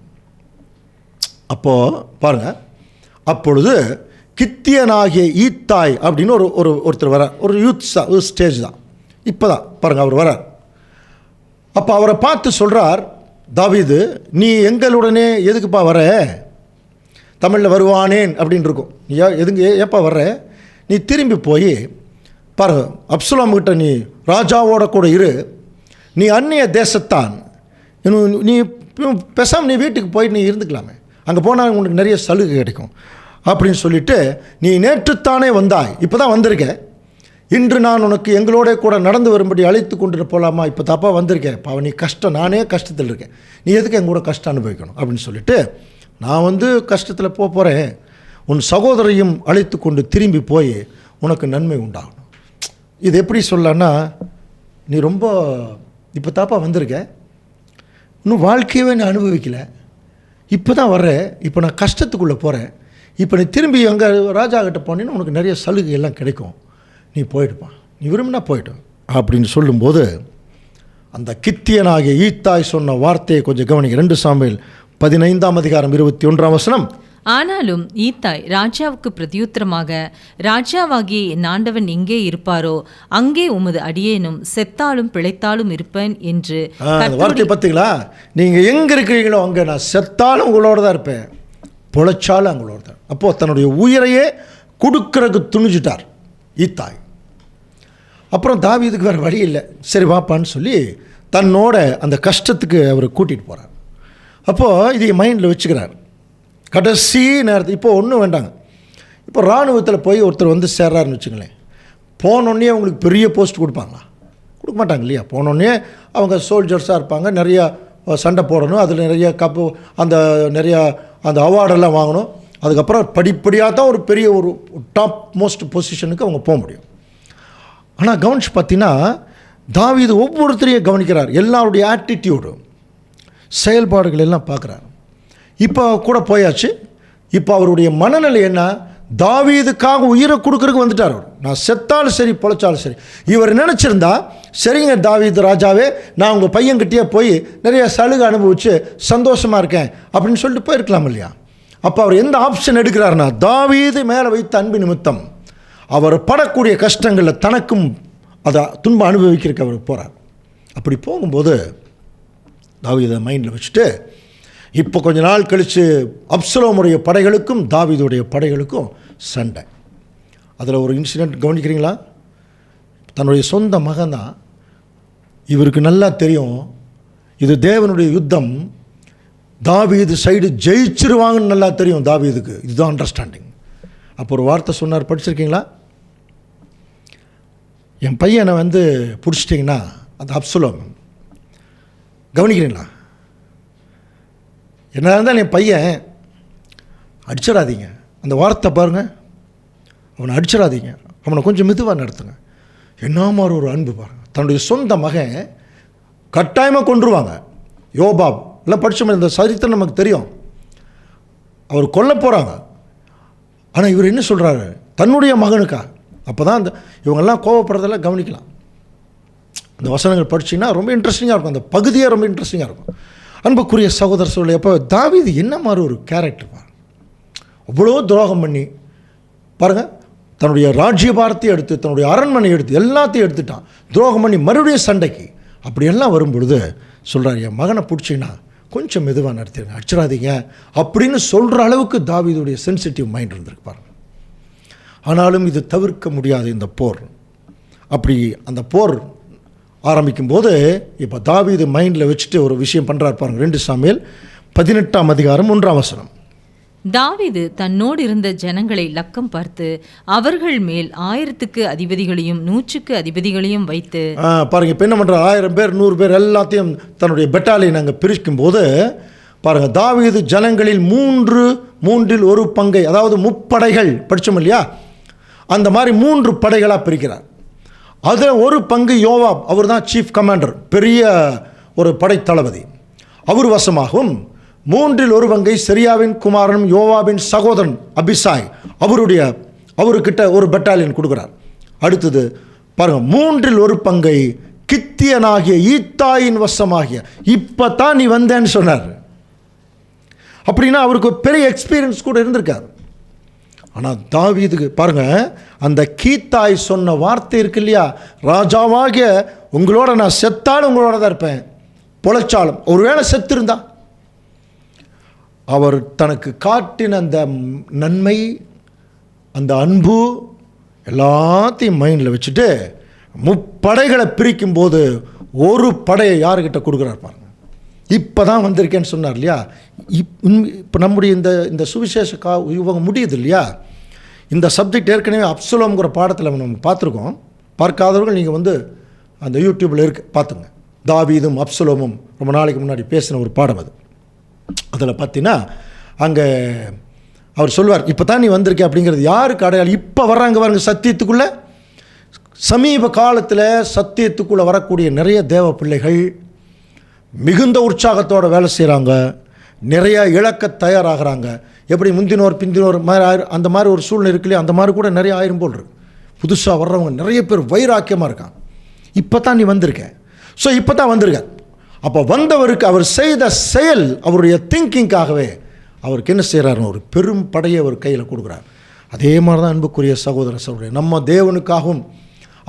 அப்போது பாருங்கள், அப்பொழுது கித்தியனாகிய ஈத்தாய் அப்படின்னு ஒருத்தர் வரார். ஒரு யூத் ஸ்டேஜ் தான், இப்போ தான் பாருங்கள் அவர் வரார். அப்போ அவரை பார்த்து சொல்கிறார், தாவீது நீ எங்களுடனே எதுக்குப்பா வர, தமிழில் வருவானேன் அப்படின்னு இருக்கும். நீ ஏப்பா வர்ற, நீ திரும்பி போய் பாரு, அப்சலோம்கிட்ட நீ ராஜாவோட கூட இரு, நீ அந்நிய தேசத்தான், நீ பேசாமல் நீ வீட்டுக்கு போய் நீ இருந்துக்கலாமே, அங்கே போனால் உனக்கு நிறைய சலுகை கிடைக்கும் அப்படின்னு சொல்லிவிட்டு, நீ நேற்றுத்தானே வந்தாய், இப்போ தான் வந்திருக்க, இன்று நான் உனக்கு எங்களோட கூட நடந்து வரும்படி அழைத்து கொண்டு போகலாமா? இப்போ தப்பா வந்திருக்கேன், பாவ நீ கஷ்டம், நானே கஷ்டத்தில் இருக்கேன், நீ எதுக்கு எங்கூட கஷ்டம் அனுபவிக்கணும் அப்படின்னு சொல்லிட்டு, நான் கஷ்டத்தில் போகிறேன், உன் சகோதரையும் அழைத்து கொண்டு திரும்பி போய் உனக்கு நன்மை உண்டாகணும். இது எப்படி சொல்லலான்னா, நீ ரொம்ப இப்போ தாப்பா வந்திருக்க, இன்னும் வாழ்க்கையவே நான் அனுபவிக்கலை, இப்போ தான் வர்றேன், இப்போ நான் கஷ்டத்துக்குள்ளே போகிறேன், இப்போ நீ திரும்பி அங்கே ராஜா கிட்ட போனீங்கன்னா உனக்கு நிறைய சலுகை எல்லாம் கிடைக்கும், நீ போயிடுப்பா, நீ விரும்பினா போயிட்டு அப்படின்னு சொல்லும்போது, அந்த கித்தியனாகிய ஈத்தாய் சொன்ன வார்த்தையை கொஞ்சம் கவனிங்க. 2 சாமுவேல் 15:21. ஆனாலும் ஈத்தாய் ராஜாவுக்கு பிரதியுத்தரமாக, ராஜாவாகிய என் ஆண்டவன் எங்கே இருப்பாரோ அங்கே உமது அடியேனும் செத்தாலும் பிழைத்தாலும் இருப்பேன் என்று. வார்த்தை பார்த்தீங்களா? நீங்கள் எங்கே இருக்கிறீங்களோ அங்கே நான் செத்தாலும் உங்களோட தான் இருப்பேன், பிழைச்சாலும் அவங்களோட தான். அப்போது தன்னுடைய உயிரையே கொடுக்கறதுக்கு துணிஞ்சிட்டார் ஈத்தாய். அப்புறம் தாவீதுக்கு வேறு வழி இல்லை, சரி வாப்பான்னு சொல்லி தன்னோட அந்த கஷ்டத்துக்கு அவர் கூட்டிகிட்டு போகிறார். அப்போது இதை மைண்டில் வச்சுக்கிறார். கடைசி நேரத்தில் இப்போ ஒன்றும் வேண்டாங்க, இப்போ இராணுவத்தில் போய் ஒருத்தர் சேர்றாருன்னு வச்சுங்களேன், போனோடனே அவங்களுக்கு பெரிய போஸ்ட் கொடுப்பாங்களா? கொடுக்க மாட்டாங்க இல்லையா? போனோடனே அவங்க சோல்ஜர்ஸாக இருப்பாங்க, நிறையா சண்டை போடணும், அதில் நிறைய கப்பு நிறையா அந்த அவார்டெல்லாம் வாங்கணும், அதுக்கப்புறம் படிப்படியாக தான் ஒரு பெரிய ஒரு டாப் மோஸ்ட் பொசிஷனுக்கு அவங்க போக முடியும். ஆனால் கவனிச்சு பார்த்தீங்கன்னா தாவீது ஒவ்வொருத்தரையும் கவனிக்கிறார், எல்லாருடைய ஆட்டிடியூடு செயல்பாடுகள் எல்லாம் பார்க்குறார். இப்போ கூட போயாச்சு, இப்போ அவருடைய மனநிலை என்ன? தாவீதுக்காக உயிரை கொடுக்கறதுக்கு வந்துட்டார் அவர். நான் செத்தாலும் சரி பொழைச்சாலும் சரி. இவர் நினச்சிருந்தா, சரிங்க தாவீது ராஜாவே, நான் உங்கள் பையன்கிட்டயே போய் நிறைய சலுகை அனுபவிச்சு சந்தோஷமாக இருக்கேன் அப்படின்னு சொல்லிட்டு போயிருக்கலாம் இல்லையா? அப்போ அவர் எந்த ஆப்ஷன் எடுக்கிறாருன்னா, தாவீது மேலே வைத்த அன்பு நிமித்தம் அவர் படக்கூடிய கஷ்டங்களில் தனக்கும் அதை துன்பம் அனுபவிக்கிறதுக்கு அவர் போகிறார். அப்படி போகும்போது தாவீதை மைண்டில் வச்சுட்டு, இப்போ கொஞ்ச நாள் கழித்து அப்சலோமுடைய படைகளுக்கும் தாவீதுடைய படைகளுக்கும் சண்டை. அதில் ஒரு இன்சிடெண்ட் கவனிக்கிறீங்களா? தன்னுடைய சொந்த மகன் தான், இவருக்கு நல்லா தெரியும் இது தேவனுடைய யுத்தம், தாவீது சைடு ஜெயிச்சிருவாங்கன்னு நல்லா தெரியும் தாவீதுக்கு. இதுதான் அண்டர்ஸ்டாண்டிங். அப்போ ஒரு வார்த்தை சொன்னார், படிச்சிருக்கீங்களா? என் பையனை பிடிச்சிட்டிங்கன்னா அந்த அப்சலோம், கவனிக்கிறீங்களா? என்ன இருந்தாலும் என் பையன் அடிச்சிடாதீங்க, அந்த வார்த்தை பாருங்கள், அவனை அடிச்சிடாதீங்க, அவனை கொஞ்சம் மெதுவாக நடத்துங்க. என்ன மாதிரி ஒரு அன்பு பாருங்கள். தன்னுடைய சொந்த மகன் கட்டாயமாக கொன்றுவாங்க. யோபாப் எல்லாம் படித்த மாதிரி இந்த சரித்திரம் நமக்கு தெரியும். அவர் கொல்ல போகிறாங்க, ஆனால் இவர் என்ன சொல்கிறாரு? தன்னுடைய மகனுக்கா. அப்போ தான் அந்த இவங்கெல்லாம் கோவப்படுறதெல்லாம் கவனிக்கலாம். இந்த வசனங்கள் படிச்சிங்கன்னா ரொம்ப இன்ட்ரெஸ்டிங்காக இருக்கும், அந்த பகுதியே ரொம்ப இன்ட்ரெஸ்டிங்காக இருக்கும். அன்புக்குரிய சகோதர சொல்லி, அப்போ தாவீது என்ன மாதிரி ஒரு கேரக்டர் பாருங்க. அவ்வளோ துரோகம் பண்ணி பாருங்கள், தன்னுடைய ராஜ்யபாரத்தையும் எடுத்து, தன்னுடைய அரண்மனை எடுத்து, எல்லாத்தையும் எடுத்துட்டான், துரோகம் பண்ணி மறுபடியும் சண்டைக்கு. அப்படியெல்லாம் வரும்பொழுது சொல்கிறார், என் மகனை பிடிச்சிங்கன்னா கொஞ்சம் மெதுவாக நடத்திடுங்க, அடிச்சிடாதீங்க அப்படின்னு சொல்கிற அளவுக்கு தாவீதுடைய சென்சிட்டிவ் மைண்ட் இருந்திருக்கு பாருங்கள். ஆனாலும் இது தவிர்க்க முடியாது இந்த போர். அப்படி அந்த போர் ஆரம்பிக்கும் போது இப்போ தாவீது மைண்டில் வச்சுட்டு ஒரு விஷயம் பண்ணுறார் பாருங்க. 2 சாமுவேல் 18:1. தாவீது தன்னோடு இருந்த ஜனங்களை லக்கம் பார்த்து அவர்கள் மேல் 1000க்கு அதிபதிகளையும் 100க்கு அதிபதிகளையும் வைத்து பாருங்க. இப்போ என்ன பண்ணுற, 1000 பேர் 100 பேர் எல்லாத்தையும் தன்னுடைய பெட்டாலியன் அங்கே பிரிக்கும் போது பாருங்க, தாவீது ஜனங்களில் 3/3 ஒரு பங்கை, அதாவது முப்படைகள் படித்தோம் இல்லையா, அந்த மாதிரி 3 படைகளாக பிரிக்கிறார். அதில் ஒரு பங்கு யோவாப், அவர் தான் சீஃப் கமாண்டர், பெரிய ஒரு படைத்தளபதி, அவர் வசமாகவும் 3/1 பங்கை செரியாவின் குமாரனும் யோவாபின் சகோதரன் அபிசாய் அவருக்கிட்ட ஒரு பெட்டாலியன் கொடுக்குறார். அடுத்தது பாருங்கள், 3/1 பங்கை கித்தியனாகிய ஈத்தாயின் வசமாகிய, இப்போ தான் நீ வந்தேன்னு சொன்னார். அப்படின்னா அவருக்கு பெரிய எக்ஸ்பீரியன்ஸ் கூட இருந்திருக்கார். ஆனால் தாவீதுக்கு பாருங்கள், அந்த கீத்தாய் சொன்ன வார்த்தை இருக்கு இல்லையா, ராஜாவாகிய உங்களோட நான் செத்தாலும் உங்களோட தான் இருப்பேன், பொழைச்சாலும். ஒருவேளை செத்திருந்தா அவர் தனக்கு காட்டின அந்த நன்மை, அந்த அன்பு எல்லாத்தையும் மைண்டில் வச்சுட்டு முப்படைகளை பிரிக்கும் போது ஒரு படையை யாருக்கிட்ட கொடுக்குறாரு பாருங்க. இப்போ தான் வந்திருக்கேன்னு சொன்னார் இல்லையா. இப்போ நம்முடைய இந்த சுவிசேஷ இவங்க முடியுது இல்லையா, இந்த சப்ஜெக்ட் ஏற்கனவே அப்சலோம்ங்கிற பாடத்தில் நம்ம பார்த்துருக்கோம். பார்க்காதவர்கள் நீங்கள் வந்து அந்த யூடியூப்பில் பார்த்துங்க. தாவீதும் அப்சலோமும் ரொம்ப நாளைக்கு முன்னாடி பேசின ஒரு பாடம் அது. அதில் பார்த்தீங்கன்னா அங்கே அவர் சொல்வார், இப்போ தான் நீ வந்திருக்க அப்படிங்கிறது யாருக்கு அடையாளம்? இப்போ வர்றாங்க பாருங்க சத்தியத்துக்குள்ளே. சமீப காலத்தில் சத்தியத்துக்குள்ளே வரக்கூடிய நிறைய தேவ பிள்ளைகள் மிகுந்த உற்சாகத்தோடு வேலை செய்கிறாங்க, நிறையா இழக்க தயாராகிறாங்க. எப்படி முந்தினோர் பிந்தினோர் மாதிரி அந்த மாதிரி ஒரு சூழ்நிலை இருக்குல்லையே, அந்த மாதிரி கூட நிறைய ஆயிரம் போல் இருக்கு. புதுசாக வர்றவங்க நிறைய பேர் வைராக்கியமாக இருக்காங்க. இப்போ தான் நீ வந்திருக்க, ஸோ இப்போ தான் வந்திருக்கார். அப்போ வந்தவருக்கு அவர் செய்த செயல் அவருடைய திங்கிங்காகவே அவருக்கு என்ன செய்கிறாருன்னு ஒரு பெரும் படையை அவர் கையில் கொடுக்குறார். அதே மாதிரி தான் அன்புக்குரிய சகோதர சகோதரி, நம்ம தேவனுக்காகவும்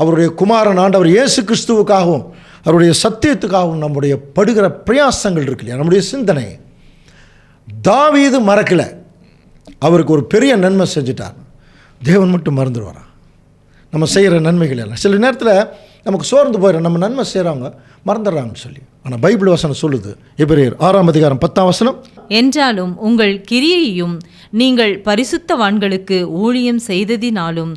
அவருடைய குமாரன் ஆண்டவர் இயேசு கிறிஸ்துவுக்காகவும் அவருடைய சத்தியத்துக்காகவும் நம்முடைய படுகிற பிரயாசங்கள் இருக்கு இல்லையா, நம்முடைய சிந்தனை. தாவீது மறக்கலை, அவருக்கு ஒரு பெரிய நன்மை செஞ்சுட்டார். தேவன் மட்டும் மறந்துடுவாரா நம்ம செய்கிற நன்மைகள் எல்லாம்? சில நேரத்தில் நமக்கு சோர்ந்து போயிடும், நம்ம நன்மை செய்கிறவங்க மறந்துடுறாங்கன்னு சொல்லி. ஆனால் பைபிள் வசனம் சொல்லுது, எபிரேயர் 6:10 என்றாலும் உங்கள் கிரியையும் நீங்கள் பரிசுத்தவான்களுக்கு ஊழியம் செய்ததினாலும்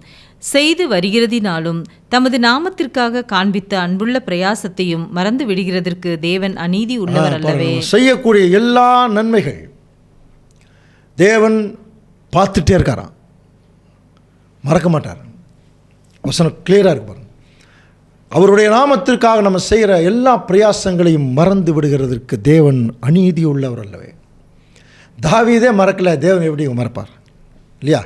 செய்து வருகிறதினாலும் தமது நாமத்திற்காக காண்பித்த அன்புள்ள பிரயாசத்தையும் மறந்து விடுகிறதற்கு தேவன் அநீதி உள்ளவர் அல்லவே. செய்யக்கூடிய எல்லா நன்மைகள் தேவன் பார்த்துட்டே இருக்காராம், மறக்க மாட்டார். வசனம் கிளியராக இருக்கு பாருங்க. அவருடைய நாமத்திற்காக நம்ம செய்கிற எல்லா பிரயாசங்களையும் மறந்து விடுகிறதற்கு தேவன் அநீதி உள்ளவர் அல்லவே. தாவீதே மறக்கலை, தேவன் எப்படி மறப்பார் இல்லையா?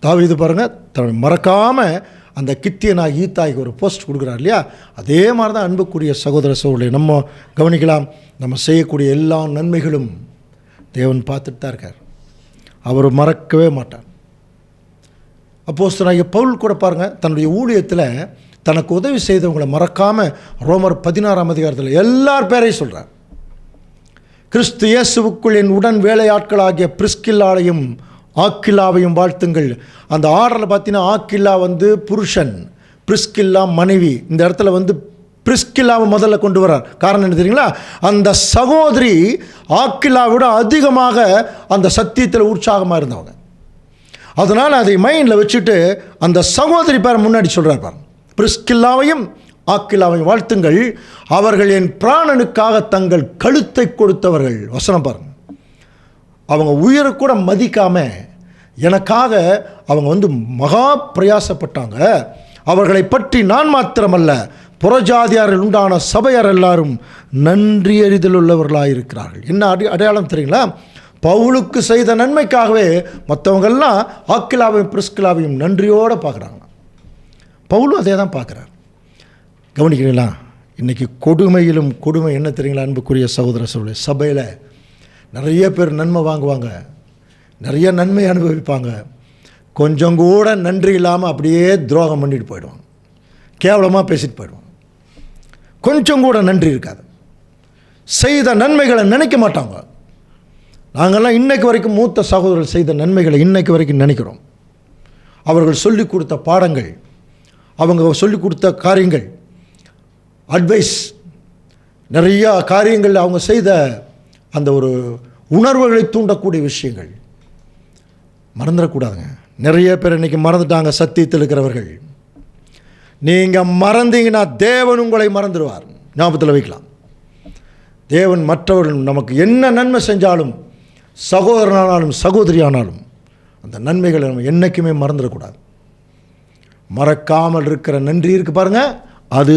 தாவீது பாருங்கள், தன்னை மறக்காமல் அந்த கித்தியனாக ஈத்தாய்க்கு ஒரு போஸ்ட் கொடுக்குறார் இல்லையா? அதே மாதிரி தான் அன்புக்குரிய சகோதர சகோதரி நம்ம கவனிக்கலாம். நம்ம செய்யக்கூடிய எல்லா நன்மைகளும் தேவன் பார்த்துட்டு தான் இருக்கார், அவர் மறக்கவே மாட்டார். அப்போஸ்தலனாகிய பவுல் கூட பாருங்கள், தன்னுடைய ஊழியத்தில் தனக்கு உதவி செய்தவங்களை மறக்காமல் ரோமர் 16 எல்லார் பேரையும் சொல்கிறார். கிறிஸ்து இயேசுவுக்குள் என் உடன் வேலையாட்களாகிய பிரிஸ்கில்லாவையும் ஆக்கில்லாவையும் வாழ்த்துங்கள். அந்த ஆர்டரில் பார்த்தீங்கன்னா ஆக்கில்லா வந்து புருஷன், பிரிஸ்கில்லா மனைவி. இந்த இடத்துல வந்து பிரிஸ்கில்லாவை முதல்ல கொண்டு வர்றார். காரணம் என்ன தெரியுங்களா? அந்த சகோதரி ஆக்கில்லாவோட அதிகமாக அந்த சத்தியத்தில் உற்சாகமாக இருந்தவங்க. அதனால் அதை மைண்டில் வச்சுட்டு அந்த சகோதரி பேர் முன்னாடி சொல்கிறார் பாருங்க, பிரிஸ்கில்லாவையும் ஆக்கில்லாவையும் வாழ்த்துங்கள், அவர்கள் என் பிராணனுக்காக தங்கள் கழுத்தை கொடுத்தவர்கள். வசனம் பாருங்க, அவங்க உயிரை கூட மதிக்காமல் எனக்காக அவங்க வந்து மகா பிரயாசப்பட்டாங்க. அவர்களை பற்றி நான் மாத்திரமல்ல, புறஜாதியாரில் உண்டான சபையார் எல்லாரும் நன்றி அறிதல் உள்ளவர்களாக இருக்கிறார்கள். என்ன அடையாளம் தெரியுங்களா? பவுலுக்கு செய்த நன்மைக்காகவே மற்றவங்கெல்லாம் ஆக்கிலாவையும் பிரிஸ்கிலாவையும் நன்றியோடு பார்க்குறாங்க. பவுலும் அதே தான் பார்க்குறார். கவனிக்கிறீங்களா? இன்றைக்கி கொடுமையிலும் கொடுமை என்ன தெரியுங்களா அன்புக்குரிய சகோதர சகோதரி? சபையில் நிறைய பேர் நன்மை வாங்குவாங்க, நிறைய நன்மை அனுபவிப்பாங்க, கொஞ்சம் கூட நன்றி இல்லாமல் அப்படியே துரோகம் பண்ணிட்டு போயிடுவாங்க, கேவலமாக பேசிட்டு போயிடுவாங்க. கொஞ்சம் கூட நன்றி இருக்காது, செய்த நன்மைகளை நினைக்க மாட்டாங்க. நாங்கள்லாம் இன்றைக்கு வரைக்கும் மூத்த சகோதரர்கள் செய்த நன்மைகளை இன்றைக்கு வரைக்கும் நினைக்கிறோம். அவர்கள் சொல்லிக் கொடுத்த பாடங்கள், அவங்க சொல்லிக் கொடுத்த காரியங்கள், அட்வைஸ், நிறையா காரியங்கள் அவங்க செய்த அந்த ஒரு உணர்வுகளை தூண்டக்கூடிய விஷயங்கள் மறந்துடக்கூடாதுங்க. நிறைய பேர் இன்றைக்கி மறந்துட்டாங்க சத்தியத்தில் இருக்கிறவர்கள். நீங்கள் மறந்தீங்கன்னா தேவன் உங்களை மறந்துடுவார். ஞாபகத்தில் வைக்கலாம். தேவன் மற்றவர்கள் நமக்கு என்ன நன்மை செஞ்சாலும், சகோதரனானாலும் சகோதரியானாலும், அந்த நன்மைகளை நம்ம என்றைக்குமே மறந்துடக்கூடாது. மறக்காமல் இருக்கிற நன்றி இருக்குது பாருங்கள், அது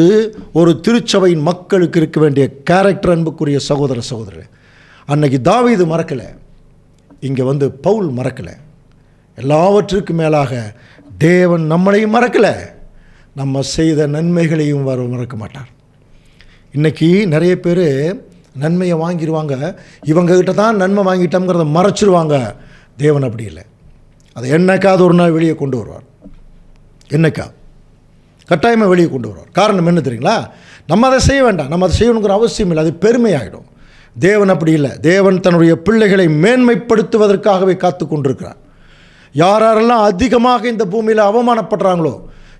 ஒரு திருச்சபையின் மக்களுக்கு இருக்க வேண்டிய கேரக்டர். அன்புக்குரிய சகோதர சகோதரர், அன்னைக்கு தாவீது மறக்கலை, இங்கே வந்து பவுல் மறக்கலை. எல்லாவற்றுக்கும் மேலாக தேவன் நம்மளையும் மறக்கலை, நம்ம செய்த நன்மைகளையும் மறக்க மாட்டார். இன்றைக்கி நிறைய பேர் நன்மையை வாங்கிடுவாங்க, இவங்ககிட்ட தான் நன்மை வாங்கிட்டோங்கிறத மறைச்சிருவாங்க. தேவன் அப்படி இல்லை, அதை என்னைக்காவது ஒரு நாள் வெளியே கொண்டு வருவார். என்னைக்கா கட்டாயமாக வெளியே கொண்டு வருவார். காரணம் என்ன தெரியுங்களா? நம்ம அதை செய்ய வேண்டாம், நம்ம அதை செய்யணுங்கிற அவசியம் இல்லை, அது பெருமையாகிடும். தேவன் அப்படி இல்லை. தேவன் தன்னுடைய பிள்ளைகளை மேன்மைப்படுத்துவதற்காகவே காத்து கொண்டிருக்கிறார். யாரெல்லாம் அதிகமாக இந்த பூமியில் அவமானப்படுறாங்களோ,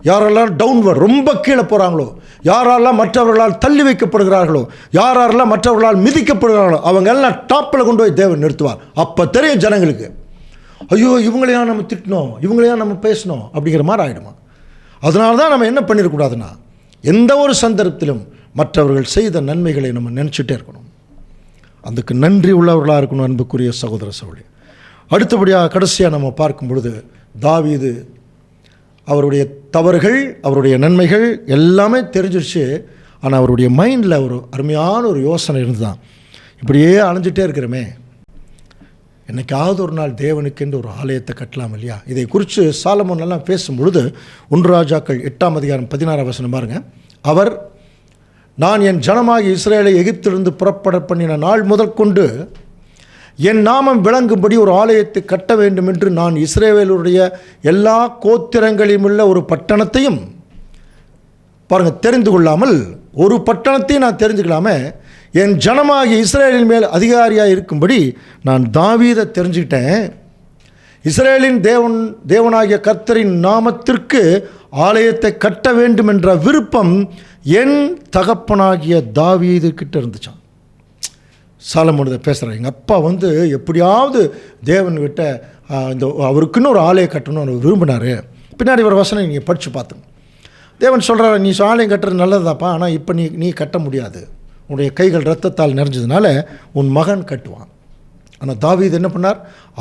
யாரெல்லாம் டவுன்வர்ட் ரொம்ப கீழே போகிறாங்களோ, யாரெல்லாம் மற்றவர்களால் தள்ளி வைக்கப்படுகிறார்களோ, யாரெல்லாம் மற்றவர்களால் மிதிக்கப்படுகிறார்களோ, அவங்க எல்லாம் டாப்பில் கொண்டு போய் தேவன் நிறுத்துவார். அப்போ தெரியும் ஜனங்களுக்கு, ஐயோ இவங்களையா நம்ம திட்டணும், இவங்களையா நம்ம பேசணும் அப்படிங்கிற மாதிரி ஆகிடுமா. அதனால தான் நம்ம என்ன பண்ணிடக்கூடாதுன்னா, எந்த ஒரு சந்தர்ப்பத்திலும் மற்றவர்கள் செய்த நன்மைகளை நம்ம நினச்சிட்டே இருக்கணும். அதுக்கு நன்றி உள்ளவர்களாக இருக்கணும் அன்புக்குரிய சகோதர சகோதரி. அடுத்தபடியாக கடைசியாக நம்ம பார்க்கும் பொழுது, தாவீது அவருடைய தவறுகள், அவருடைய நன்மைகள் எல்லாமே தெரிஞ்சிருச்சு. ஆனால் அவருடைய மைண்டில் ஒரு அருமையான ஒரு யோசனை இருந்துதான், இப்படியே அலைஞ்சிட்டே இருக்கிறோமே, என்னைக்காவது ஒரு நாள் தேவனுக்கென்று ஒரு ஆலயத்தை கட்டலாம் இல்லையா? இதை குறித்து சாலமோன் எல்லாம் பேசும்பொழுது 1 ராஜாக்கள் 8ஆம் அதிகாரம் 16ஆம் வசனம் பாருங்க. அவர், நான் என் ஜனமாகி இஸ்ரேலை எகிப்திலிருந்து புறப்பட பண்ணின நாள் முதற்கொண்டு என் நாமம் விளங்கும்படி ஒரு ஆலயத்தை கட்ட வேண்டும் என்று நான் இஸ்ரேவேலுடைய எல்லா கோத்திரங்களிலும் உள்ள ஒரு பட்டணத்தையும் பாருங்கள் தெரிந்து கொள்ளாமல், ஒரு பட்டணத்தையும் நான் தெரிஞ்சுக்கலாமே என் ஜனமாகிய இஸ்ரேலின் மேல் அதிகாரியாக இருக்கும்படி நான் தாவீதை தெரிஞ்சுக்கிட்டேன். இஸ்ரேலின் தேவனாகிய கர்த்தரின் நாமத்திற்கு ஆலயத்தை கட்ட வேண்டும் என்ற விருப்பம் என் தகப்பனாகிய தாவீது கிட்ட இருந்துச்சான். சாலமோன் பேசுகிறேன், எங்கள் அப்பா எப்படியாவது தேவன்கிட்ட இந்த அவருக்குன்னு ஒரு ஆலயம் கட்டணும்னு அவர் விரும்பினார். பின்னாடி ஒரு வசனம் நீங்கள் படித்து பார்த்துங்க. தேவன் சொல்கிறார், நீ ஆலயம் கட்டுறது நல்லதுதாப்பா, ஆனால் இப்போ நீ கட்ட முடியாது, உன்னுடைய கைகள் இரத்தத்தால் நிறைஞ்சதுனால உன் மகன் கட்டுவான். ஆனால் தாவீது என்ன பண்ணார்?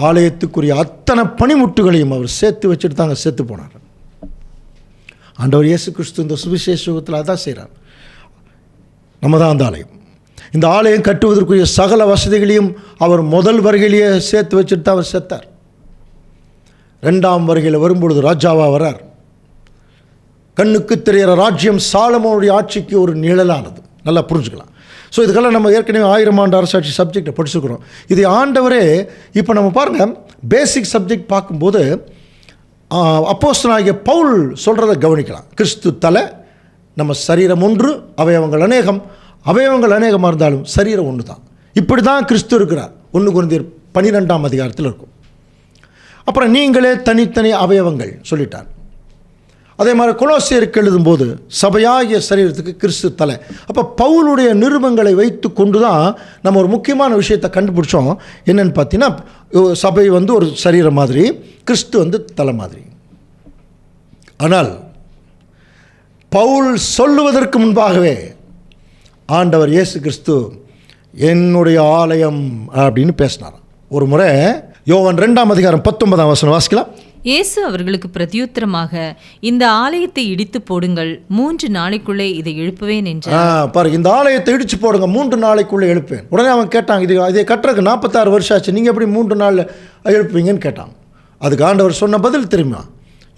ஆலயத்துக்குரிய அத்தனை பணிமுட்டுகளையும் அவர் சேர்த்து வச்சுட்டு தாங்க சேர்த்து போனார். ஆண்டவர் இயேசு கிறிஸ்து இந்த சுவிசேஷத்தில் அதான் செய்கிறார். நம்ம தான் அந்த ஆலயம். இந்த ஆலயம் கட்டுவதற்குரிய சகல வசதிகளையும் அவர் முதல் வருகையிலேயே சேர்த்து வச்சுட்டு தான் அவர் செத்தார். 2ஆம் வருகையில் வரும்பொழுது ராஜாவாக வரார். கண்ணுக்கு தெரிகிற ராஜ்யம் சாலமோனுடைய ஆட்சிக்கு ஒரு நிழலானது. நல்லா புரிஞ்சுக்கலாம். ஸோ இதுக்கெல்லாம் நம்ம ஏற்கனவே 1000 ஆண்டு அரசாட்சி சப்ஜெக்டை படிச்சுக்கிறோம். இதை ஆண்டவரே இப்போ நம்ம பாருங்கள், பேசிக் சப்ஜெக்ட் பார்க்கும்போது அப்போஸ்தலனாகிய பவுல் சொல்கிறத கவனிக்கலாம். கிறிஸ்து தலை, நம்ம சரீரம் ஒன்று, அவயவங்கள் அநேகம். அவயவங்கள் அநேகமாக இருந்தாலும் சரீரம் ஒன்று தான். இப்படி தான் கிறிஸ்து இருக்கிறார். 1 கொரிந்தியர் 12ஆம் அதிகாரத்தில் இருக்கும். அப்புறம் நீங்களே தனித்தனி அவயவங்கள் சொல்லிட்டார். அதே மாதிரி கொலோசியருக்கு எழுதும்போது சபையாகிய சரீரத்துக்கு கிறிஸ்து தலை. அப்போ பவுலுடைய நிருபங்களை வைத்து கொண்டு தான் நம்ம ஒரு முக்கியமான விஷயத்தை கண்டுபிடிச்சோம். என்னென்னு பார்த்தீங்கன்னா, சபை ஒரு சரீரம் மாதிரி, கிறிஸ்து தலை மாதிரி. ஆனால் பவுல் சொல்லுவதற்கு முன்பாகவே ஆண்டவர் இயேசு கிறிஸ்து என்னுடைய ஆலயம் அப்படின்னு பேசினார். ஒரு முறை யோவான் 2ஆம் அதிகாரம் 19ஆம் வசனம் வாசிக்கலாம். இயேசு அவர்களுக்கு பிரதியுத்தரமாக, இந்த ஆலயத்தை இடித்து போடுங்கள், 3 நாளைக்குள்ளே இதை எழுப்புவேன் என்றார். பாருங்க, இந்த ஆலயத்தை இடிச்சு போடுங்க, 3 நாளைக்குள்ளே எழுப்பேன். உடனே அவன் கேட்டாங்க, இதை கட்டுறதுக்கு 46 வருஷம் ஆச்சு, நீங்கள் எப்படி 3 நாளில் எழுப்புவீங்கன்னு கேட்டாங்க. அதுக்கு ஆண்டவர் சொன்ன பதில் தெரியுமா?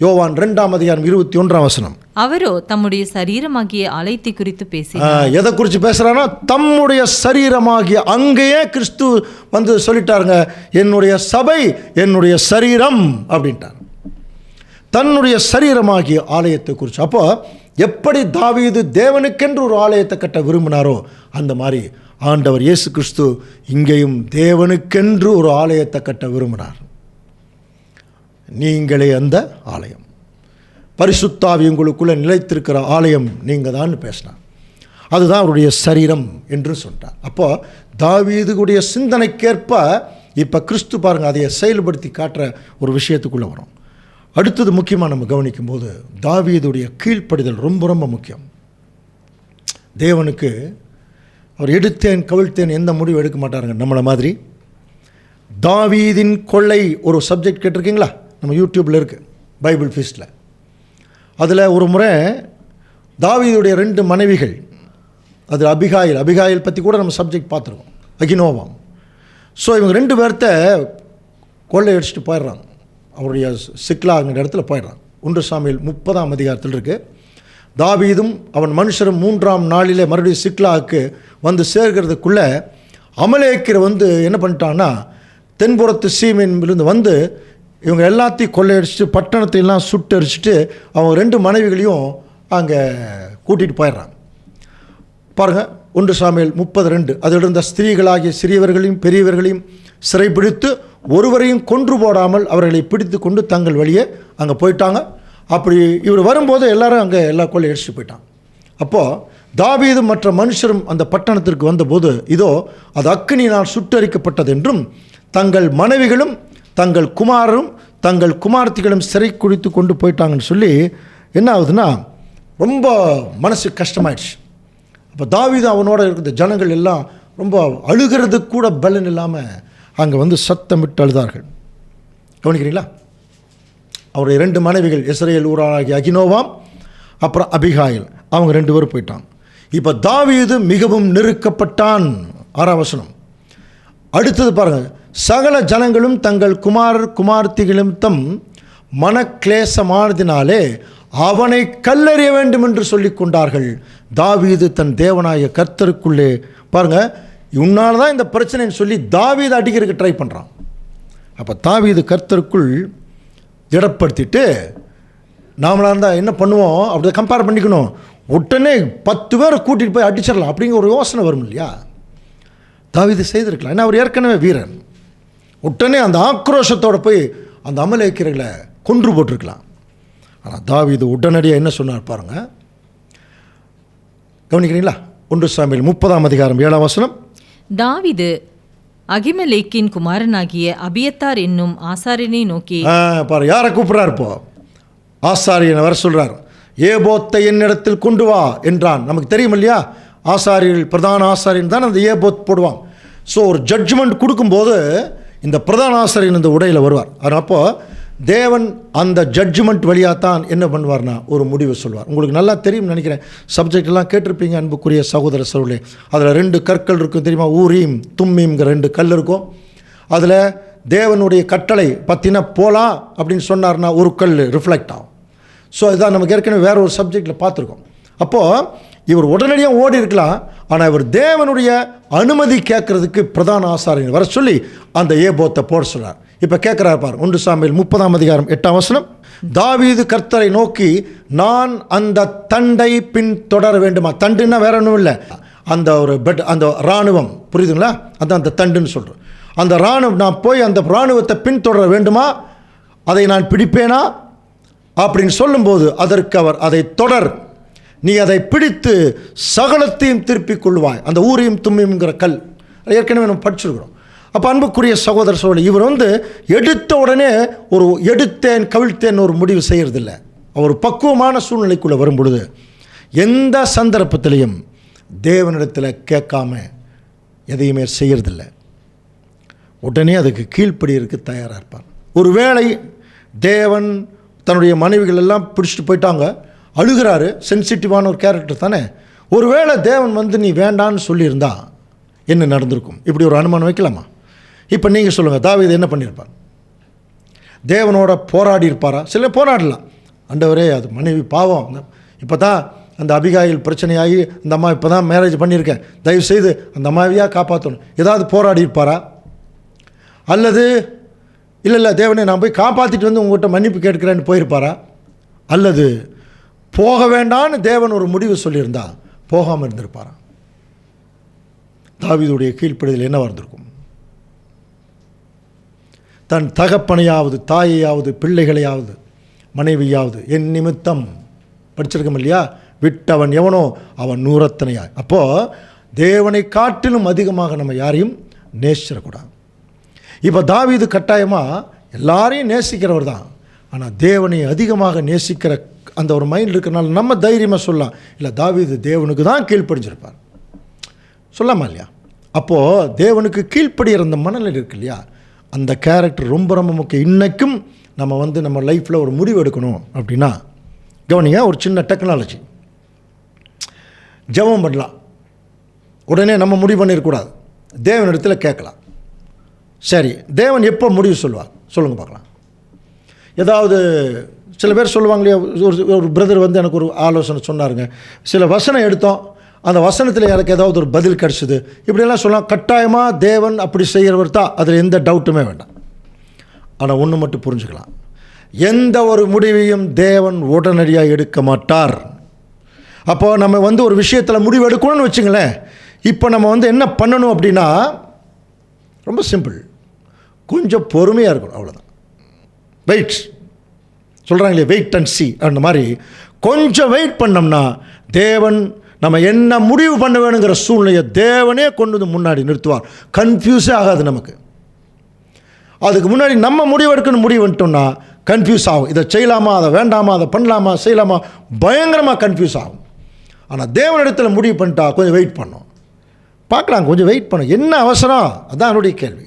யோவான் 2ஆம் அதிகாரம் 21ஆம் வசனம். அவரோ தம்முடைய சரீரமாகிய ஆலயத்தை குறித்து பேசினார். எதை குறித்து பேசுறானா? தம்முடைய சரீரமாகிய, அங்கேயே கிறிஸ்து சொல்லிட்டாருங்க, என்னுடைய சபை என்னுடைய சரீரம் அப்படின்ட்டார். தன்னுடைய சரீரமாகிய ஆலயத்தை குறித்து. அப்போ எப்படி தாவீது தேவனுக்கென்று ஒரு ஆலயத்தை கட்ட விரும்பினாரோ, அந்த மாதிரி ஆண்டவர் இயேசு கிறிஸ்து இங்கேயும் தேவனுக்கென்று ஒரு ஆலயத்தை கட்ட விரும்பினார். நீங்களே அந்த ஆலயம், பரிசுத்தாவி உங்களுக்குள்ளே நிலைத்திருக்கிற ஆலயம் நீங்கள் தான் பேசினார். அதுதான் அவருடைய சரீரம் என்று சொன்னார். அப்போ தாவீதுடைய சிந்தனைக்கேற்ப இப்போ கிறிஸ்து பாருங்கள், அதையை செயல்படுத்தி காட்டுற ஒரு விஷயத்துக்குள்ளே வரும். அடுத்தது முக்கியமாக நம்ம கவனிக்கும் போது, தாவீதுடைய கீழ்ப்படிதல் ரொம்ப ரொம்ப முக்கியம். தேவனுக்கு அவர் எடுத்தேன் கவிழ்த்தேன் எந்த முடிவு எடுக்க மாட்டாருங்க நம்மளை மாதிரி. தாவீதின் கொள்ளை ஒரு சப்ஜெக்ட் கேட்டிருக்கீங்களா? நம்ம யூடியூப்பில் இருக்குது, பைபிள் ஃபீஸ்டில். அதில் ஒரு முறை தாவீதுடைய 2 மனைவிகள், அது அபிகாயில் பற்றி கூட நம்ம சப்ஜெக்ட் பார்த்துருக்கோம், அகினோவாம். ஸோ இவங்க 2 பேர்த்த கொள்ளை அடிச்சுட்டு போயிடுறாங்க. அவருடைய சிக்லாங்கிற இடத்துல போயிடுறாங்க. 1 சாமுவேல் 30ஆம் அதிகாரத்தில் இருக்குது. தாவீதும் அவன் மனுஷரும் 3ஆம் நாளிலே மறுபடியும் சிக்லாவுக்கு சேர்கிறதுக்குள்ளே அமலேக்கிற என்ன பண்ணிட்டான்னா, தென்புறத்து சீமையிலிருந்து இவங்க எல்லாத்தையும் கொள்ளையடிச்சிட்டு பட்டணத்தையெல்லாம் சுட்டரிச்சிட்டு அவங்க 2 மனைவிகளையும் அங்கே கூட்டிகிட்டு போயிடுறாங்க. பாருங்கள், 1 சாமுவேல் 32. அதில் இருந்த ஸ்திரீகளாகிய சிறியவர்களையும் பெரியவர்களையும் சிறைப்பிடித்து ஒருவரையும் கொன்று போடாமல் அவர்களை பிடித்து கொண்டு தங்கள் வழியே அங்கே போயிட்டாங்க. அப்படி இவர் வரும்போது எல்லாரும் அங்கே எல்லா கொள்ளையடிச்சிட்டு போயிட்டாங்க. அப்போது தாவீது மற்ற மனுஷரும் அந்த பட்டணத்திற்கு வந்தபோது, இதோ அது அக்கினியினால் சுட்டரிக்கப்பட்டது என்றும் தங்கள் மனைவிகளும் தங்கள் குமாரரும் தங்கள் குமார்த்திகளும் சிறை குடித்து கொண்டு போயிட்டாங்கன்னு சொல்லி என்ன ஆகுதுன்னா ரொம்ப மனசு கஷ்டமாயிடுச்சு. அப்போ தாவீது அவனோட இருக்கிற ஜனங்கள் எல்லாம் ரொம்ப அழுகிறதுக்கு கூட பலன் இல்லாமல் அங்கே வந்து சத்தமிட்டு அழுதார்கள். கவனிக்கிறீங்களா? அவருடைய 2 மனைவிகள் இஸ்ரவேல் ஊராகிய அகினோவாம் அப்புறம் அபிகாயில், அவங்க 2 பேரும் போயிட்டாங்க. இப்போ தாவீது மிகவும் நெருக்கப்பட்டான். 6ஆம் வசனம். அடுத்தது பாருங்கள், சகல ஜனங்களும் தங்கள் குமாரர் குமார்த்திகளும் தம் மனக்லேசமானதினாலே அவனை கல்லெறிய வேண்டும் என்று சொல்லி கொண்டார்கள். தாவீது தன் தேவனாய கர்த்தருக்குள்ளே, பாருங்க, உன்னால தான் இந்த பிரச்சனைன்னு சொல்லி தாவீது அடிக்கிறதுக்கு ட்ரை பண்ணுறான். அப்போ தாவீது கர்த்தருக்குள் திடப்படுத்திட்டு, நாமளாக இருந்தால் என்ன பண்ணுவோம் அப்படி கம்பேர் பண்ணிக்கணும். உடனே 10 பேரை கூட்டிகிட்டு போய் அடிச்சிடலாம் அப்படிங்கிற ஒரு யோசனை வரும் இல்லையா? தாவீது செய்திருக்கலாம். ஏன்னா அவர் ஏற்கனவே வீரன். உடனே அந்த ஆக்ரோஷத்தோடு போய் அந்த அமலேக்கியர்களை கொன்று போட்டிருக்கலாம். ஆனால் தாவீது உடனடியாக என்ன சொன்னார் பாருங்கள், கவனிக்கிறீங்களா? 1 சாமுவேல் 30ஆம் அதிகாரம் 7ஆம் வசனம். தாவீது அகிமெலேக்கின் குமாரனாகிய அபியத்தார் என்னும் ஆசாரியனை நோக்கி, பாரு யாரை கூப்பிட்றார் இப்போ? ஆசாரியனை வர சொல்கிறார். ஏபோத்தை என்னிடத்தில் கொண்டு வா என்றான். நமக்கு தெரியும் இல்லையா, ஆசாரியர்கள் பிரதான ஆசாரியன் தான் அந்த ஏபோத் போடுவாங்க. ஸோ ஒரு ஜட்ஜ்மெண்ட் கொடுக்கும்போது இந்த பிரதான ஆசாரியன் இந்த உடையில் வருவார். அப்போது தேவன் அந்த ஜட்ஜ்மெண்ட் வழியாக தான் என்ன பண்ணுவார்னா ஒரு முடிவு சொல்வார். உங்களுக்கு நல்லா தெரியும் நினைக்கிறேன், சப்ஜெக்டெல்லாம் கேட்டிருப்பீங்க அன்புக்குரிய சகோதர சகோதரர்களே. அதில் 2 கற்கள் இருக்கும் தெரியுமா? ஊரீம் தும்மீம்ங்கிற 2 கல் இருக்கும். அதில் தேவனுடைய கட்டளை பற்றின போகலாம் அப்படின்னு சொன்னார்னா ஒரு கல் ரிஃப்ளெக்ட் ஆகும். ஸோ இதான் நமக்கு ஏற்கனவே வேறு ஒரு சப்ஜெக்டில் பார்த்துருக்கோம். அப்போது இவர் உடனடியாக ஓடி இருக்கலாம், ஆனால் இவர் தேவனுடைய அனுமதி கேட்கறதுக்கு பிரதான ஆசாரியன் வர சொல்லி அந்த ஏபோத்தை போட சொல்கிறார். இப்போ கேட்குறாரு பார், 1 சாமுவேல் 30ஆம் அதிகாரம் 8ஆம் வசனம். தாவீது கர்த்தரை நோக்கி, நான் அந்த தண்டை பின் தொடர வேண்டுமா? தண்டுன்னா வேற ஒன்றும் இல்லை, அந்த ஒரு பெட், அந்த இராணுவம், புரியுதுங்களா? அதான் அந்த தண்டுன்னு சொல்கிறோம். அந்த இராணுவம், நான் போய் அந்த இராணுவத்தை பின்தொடர வேண்டுமா? அதை நான் பிடிப்பேனா அப்படின்னு சொல்லும்போது அதற்கு அவர், அதை தொடர், நீ அதை பிடித்து சகலத்தையும் திருப்பிக் கொள்வாய். அந்த ஊரையும் தும்மியும்ங்கிற கல் ஏற்கனவே நம்ம படிச்சிருக்கிறோம். அப்போ அன்புக்குரிய சகோதர சகோதரி, இவர் வந்து எடுத்த உடனே ஒரு எடுத்தேன் கவிழ்த்தேன் ஒரு முடிவு செய்கிறதில்ல. அவர் பக்குவமான சூழ்நிலைக்குள்ளே வரும் பொழுது எந்த சந்தர்ப்பத்திலையும் தேவனிடத்தில் கேட்காம எதையுமே செய்கிறதில்ல. உடனே அதுக்கு கீழ்ப்படியறதுக்கு தயாராக இருப்பார். ஒருவேளை தேவன் தன்னுடைய மனைவிகள் எல்லாம் பிடிச்சிட்டு போயிட்டாங்க, அழுகிறாரு, சென்சிட்டிவான ஒரு கேரக்டர் தானே. ஒருவேளை தேவன் வந்து நீ வேண்டான்னு சொல்லியிருந்தா என்ன நடந்திருக்கும்? இப்படி ஒரு அனுமானம் வைக்கலாமா? இப்போ நீங்கள் சொல்லுங்கள், தாவீது என்ன பண்ணியிருப்பார்? தேவனோட போராடி இருப்பாரா? சில போராடலாம், ஆண்டவரே அது மனைவி பாவம், இப்போ தான் அந்த அபிகாயில் பிரச்சனையாகி அந்த அம்மா இப்போ தான் மேரேஜ் பண்ணியிருக்கேன், தயவுசெய்து அந்த அம்மாவையாக காப்பாற்றணும், ஏதாவது போராடி இருப்பாரா? அல்லது இல்லை தேவனை நான் போய் காப்பாற்றிட்டு வந்து உங்கள்கிட்ட மன்னிப்பு கேட்கிறேன்னு போயிருப்பாரா? அல்லது போக வேண்டான்னு தேவன் ஒரு முடிவு சொல்லியிருந்தா போகாமல் இருந்திருப்பாரா? தாவீதுடைய கீழ்ப்படிதல் என்னவாக இருந்திருக்கும்? தன் தகப்பனையாவது தாயையாவது பிள்ளைகளையாவது மனைவியாவது என் நிமித்தம், படிச்சிருக்கோம் இல்லையா, விட்டவன் எவனோ அவன் 100 அப்போது தேவனை காட்டிலும் அதிகமாக நம்ம யாரையும் நேசிச்சிடக்கூடாது. இப்போ தாவீது கட்டாயமாக எல்லாரையும் நேசிக்கிறவர் தான், ஆனால் தேவனை அதிகமாக நேசிக்கிற அந்த ஒரு மைண்ட் இருக்கிறனால நம்ம தைரியமாக சொல்லலாம், இல்லை தாவீது தேவனுக்கு தான் கீழ்ப்படிஞ்சிருப்பார் சொல்லாமா இல்லையா? அப்போது தேவனுக்கு கீழ்ப்படிகிற அந்த மனநிலை இருக்கு இல்லையா, அந்த கேரக்டர் ரொம்ப ரொம்ப முக்கியம். இன்றைக்கும் நம்ம வந்து நம்ம லைஃப்பில் ஒரு முடிவு எடுக்கணும் அப்படின்னா, கவனிங்க, ஒரு சின்ன டெக்னாலஜி, ஜெபம் பண்ணலாம், உடனே நம்ம முடிவு பண்ணிடக்கூடாது, தேவனிடத்தில் கேட்கலாம். சரி, தேவன் எப்போ முடிவு சொல்லுவார் சொல்லுங்கள் பார்க்கலாம். ஏதாவது சில பேர் சொல்லுவாங்க இல்லையா, ஒரு பிரதர் வந்து எனக்கு ஒரு ஆலோசனை சொன்னாருங்க, சில வசனம் எடுத்தோம், அந்த வசனத்தில் எனக்கு ஏதாவது ஒரு பதில் கிடச்சிது, இப்படியெல்லாம் சொல்லலாம். கட்டாயமாக தேவன் அப்படி செய்கிறவர் தான், அதில் எந்த டவுட்டுமே வேண்டாம். ஆனால் ஒன்று மட்டும் புரிஞ்சுக்கலாம், எந்த ஒரு முடிவையும் தேவன் உடனடியாக எடுக்க மாட்டார். அப்போ நம்ம வந்து ஒரு விஷயத்தில் முடிவு எடுக்கணும்னு வச்சுங்களேன், இப்போ நம்ம வந்து என்ன பண்ணணும் அப்படின்னா, ரொம்ப சிம்பிள், கொஞ்சம் பொறுமையாக இருக்கணும், அவ்வளோதான். வெயிட் சொல்கிறாங்களே, வெயிட் அண்ட் சி, அந்த மாதிரி கொஞ்சம் வெயிட் பண்ணோம்னா தேவன் நம்ம என்ன முடிவு பண்ண வேணுங்கிற சூழ்நிலையை தேவனே கொண்டு வந்து முன்னாடி நிறுத்துவார். கன்ஃபியூஸே ஆகாது நமக்கு. அதுக்கு முன்னாடி நம்ம முடிவு எடுக்கணும், முடிவு வந்துட்டோம்னா கன்ஃபியூஸ் ஆகும். இதை செய்யலாமா, அதை வேண்டாமா, அதை பண்ணலாமா, செய்யலாமா, பயங்கரமாக கன்ஃபியூஸ் ஆகும். ஆனால் தேவனிடத்தில் முடிவு பண்ணிட்டா கொஞ்சம் வெயிட் பண்ணோம், பார்க்கலாம், கொஞ்சம் வெயிட் பண்ணும், என்ன அவசரம், அதுதான் என்னுடைய கேள்வி.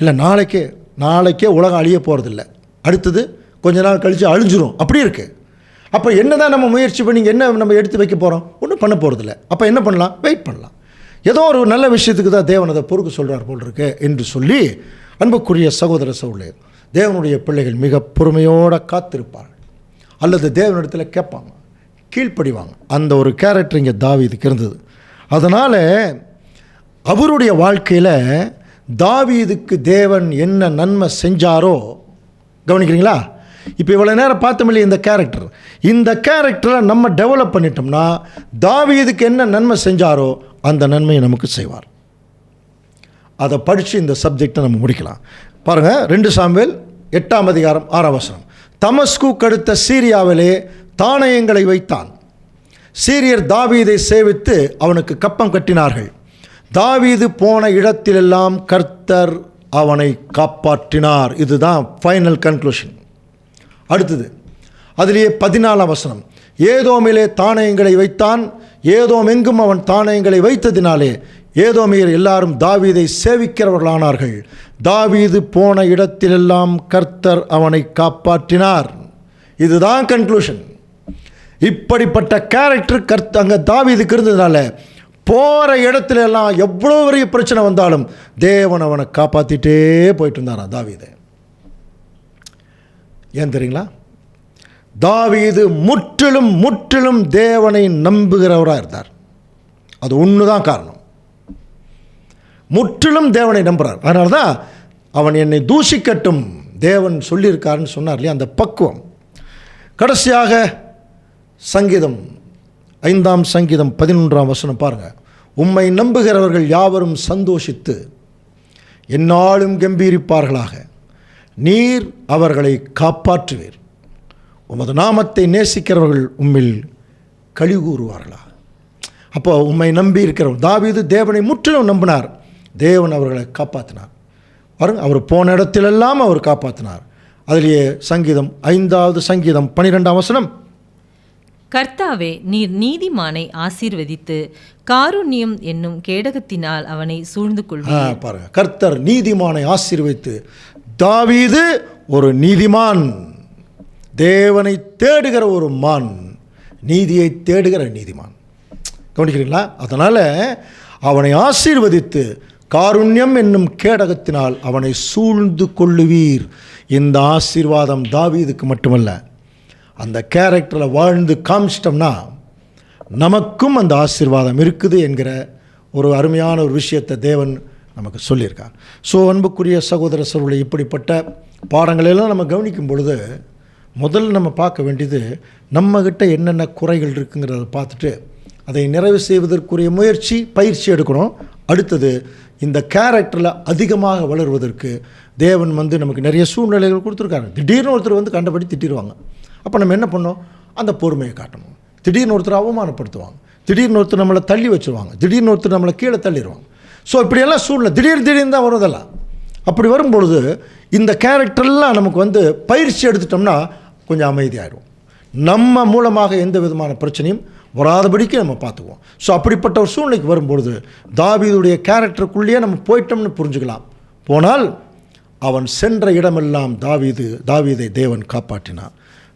இல்லை நாளைக்கே உலகம் அழிய போகிறதில்ல, அடுத்தது கொஞ்ச நாள் கழித்து அழிஞ்சிரும், அப்படி இருக்குது. அப்போ என்ன தான் நம்ம முயற்சி பண்ணி என்ன நம்ம எடுத்து வைக்க போகிறோம், ஒன்றும் பண்ண போகிறதில்ல. அப்போ என்ன பண்ணலாம், வெயிட் பண்ணலாம். ஏதோ ஒரு நல்ல விஷயத்துக்கு தான் தேவன் அதை பொறுக்க சொல்கிறார் போல் இருக்கு என்று சொல்லி, அன்புக்குரிய சகோதர சகோதரர்களே, தேவனுடைய பிள்ளைகள் மிக பொறுமையோடு காத்திருப்பார்கள், அல்லது தேவனிடத்தில் கேட்பாங்க, கீழ்ப்படிவாங்க. அந்த ஒரு கேரக்டர் இங்கே தாவீதுக்கு இருந்தது. அதனால் அவருடைய வாழ்க்கையில் தாவீதுக்கு தேவன் என்ன நன்மை செஞ்சாரோ, கவனிக்கிறீங்களா? இப்போ இவ்வளோ நேரம் பார்த்தோமில்லையே இந்த கேரக்டரை நம்ம டெவலப் பண்ணிட்டோம்னா தாவீதுக்கு என்ன நன்மை செஞ்சாரோ அந்த நன்மையை நமக்கு செய்வார். அதை படித்து இந்த சப்ஜெக்டை நம்ம முடிக்கலாம். பாருங்கள், 2 சாமுவேல் 8ஆம் அதிகாரம் 6ஆம் வசனம். தமஸ்குக்கு அடுத்த சீரியாவிலே தானியங்களை வைத்தான். சீரியர் தாவீதை சேவித்து அவனுக்கு கப்பம் கட்டினார்கள். தாவீது போன இடத்திலெல்லாம் கர்த்தர் அவனை காப்பாற்றினார். இதுதான் ஃபைனல் கன்க்ளூஷன். அடுத்தது அதிலேயே 14ஆம் வசனம். ஏதோமிலே தானியங்களை வைத்தான். ஏதோம் எங்கும் அவன் தானியங்களை வைத்ததினாலே ஏதோமியர் எல்லாரும் தாவீதை சேவிக்கிறவர்களானார்கள். தாவீது போன இடத்திலெல்லாம் கர்த்தர் அவனை காப்பாற்றினார். இதுதான் கன்க்ளூஷன். இப்படிப்பட்ட கேரக்டர் அங்கே தாவீதுக்கு இருந்ததுனால போகிற இடத்துல எல்லாம் எவ்வளோ பெரிய பிரச்சனை வந்தாலும் தேவன் அவனை காப்பாற்றிட்டே போயிட்டு இருந்தாரான் தாவீதை. ஏன் தெரியுங்களா? தாவீது முற்றிலும் தேவனை நம்புகிறவராக இருந்தார். அது ஒன்று தான் காரணம். முற்றிலும் தேவனை நம்புகிறார். அதனால தான் அவன் என்னை தூஷிக்கட்டும் தேவன் சொல்லியிருக்காருன்னு சொன்னார் இல்லையா, அந்த பக்குவம். கடைசியாக சங்கீதம் 5ஆம் சங்கீதம் 11ஆம் வசனம் பாருங்கள். உம்மை நம்புகிறவர்கள் யாவரும் சந்தோஷித்து எந்நாளும் கம்பீரிப்பார்களாக. நீர் அவர்களை காப்பாற்றுவீர். உமது நாமத்தை நேசிக்கிறவர்கள் உம்மில் களி கூறுவார்களா. அப்போ உம்மை நம்பி இருக்கிறவர் தாவீது தேவனை முற்றிலும் நம்பினார். தேவன் அவர்களை காப்பாற்றினார். பாருங்க, அவர் போன இடத்திலெல்லாம் அவர் காப்பாற்றினார். அதிலேயே சங்கீதம் 5ஆவது சங்கீதம் 12ஆம் வசனம். கர்த்தாவே, நீர் நீதிமானை ஆசீர்வதித்து காருண்யம் என்னும் கேடகத்தினால் அவனை சூழ்ந்து கொள்வீர். பாருங்க, கர்த்தர் நீதிமானை ஆசீர்வதித்து. தாவீது ஒரு நீதிமான், தேவனை தேடுகிற ஒரு மான், நீதியை தேடுகிற நீதிமான். கவனிக்கிறீங்களா? அதனால் அவனை ஆசீர்வதித்து காருண்யம் என்னும் கேடகத்தினால் அவனை சூழ்ந்து கொள்ளுவீர். இந்த ஆசீர்வாதம் தாவீதுக்கு மட்டுமல்ல, அந்த கேரக்டரில் வாழ்ந்து காமிச்சிட்டோம்னா நமக்கும் அந்த ஆசீர்வாதம் இருக்குது என்கிற ஒரு அருமையான ஒரு விஷயத்தை தேவன் நமக்கு சொல்லியிருக்கார். ஸோ அன்புக்குரிய சகோதர சகோதரர்களை, இப்படிப்பட்ட பாடங்களெல்லாம் நம்ம கவனிக்கும் பொழுது முதல்ல நம்ம பார்க்க வேண்டியது நம்மக்கிட்ட என்னென்ன குறைகள் இருக்குங்கிறத பார்த்துட்டு அதை நிறைவு செய்வதற்குரிய பயிற்சி எடுக்கணும். அடுத்தது இந்த கேரக்டரில் அதிகமாக வளருவதற்கு தேவன் நமக்கு நிறைய சூழ்நிலைகள் கொடுத்துருக்காங்க. திடீர்னு ஒருத்தர் கண்டபடி திட்டிடுவாங்க. அப்போ நம்ம என்ன பண்ணோம்? அந்த பொறுமையை காட்டணும். திடீர்னு ஒருத்தர் அவமானப்படுத்துவாங்க, திடீர்னு ஒருத்தர் நம்மளை தள்ளி வச்சுருவாங்க, திடீர்னு ஒருத்தர் நம்மளை கீழே தள்ளிடுவாங்க. ஸோ இப்படியெல்லாம் சூழ்நிலை திடீர்னு தான் வருவதெல்லாம். அப்படி வரும்பொழுது இந்த கேரக்டர்லாம் நமக்கு பயிற்சி எடுத்துட்டோம்னா கொஞ்சம் அமைதியாகிடும். நம்ம மூலமாக எந்த விதமான பிரச்சனையும் வராதபடிக்கு நம்ம பார்த்துக்குவோம். ஸோ அப்படிப்பட்ட ஒரு சூழ்நிலைக்கு வரும்பொழுது தாவீதுடைய கேரக்டருக்குள்ளேயே நம்ம போயிட்டோம்னு புரிஞ்சுக்கலாம். போனால் அவன் சென்ற இடமெல்லாம் தாவீதை தேவன் காப்பாற்றினார்.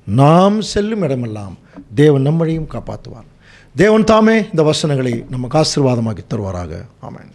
நாம் செல்லும் இடமெல்லாம் தேவன் நம்மளையும் காப்பாற்றுவார். தேவன் தாமே இந்த வசனங்களை நமக்கு ஆசீர்வாதமாக்கி தருவாராக. ஆமென்.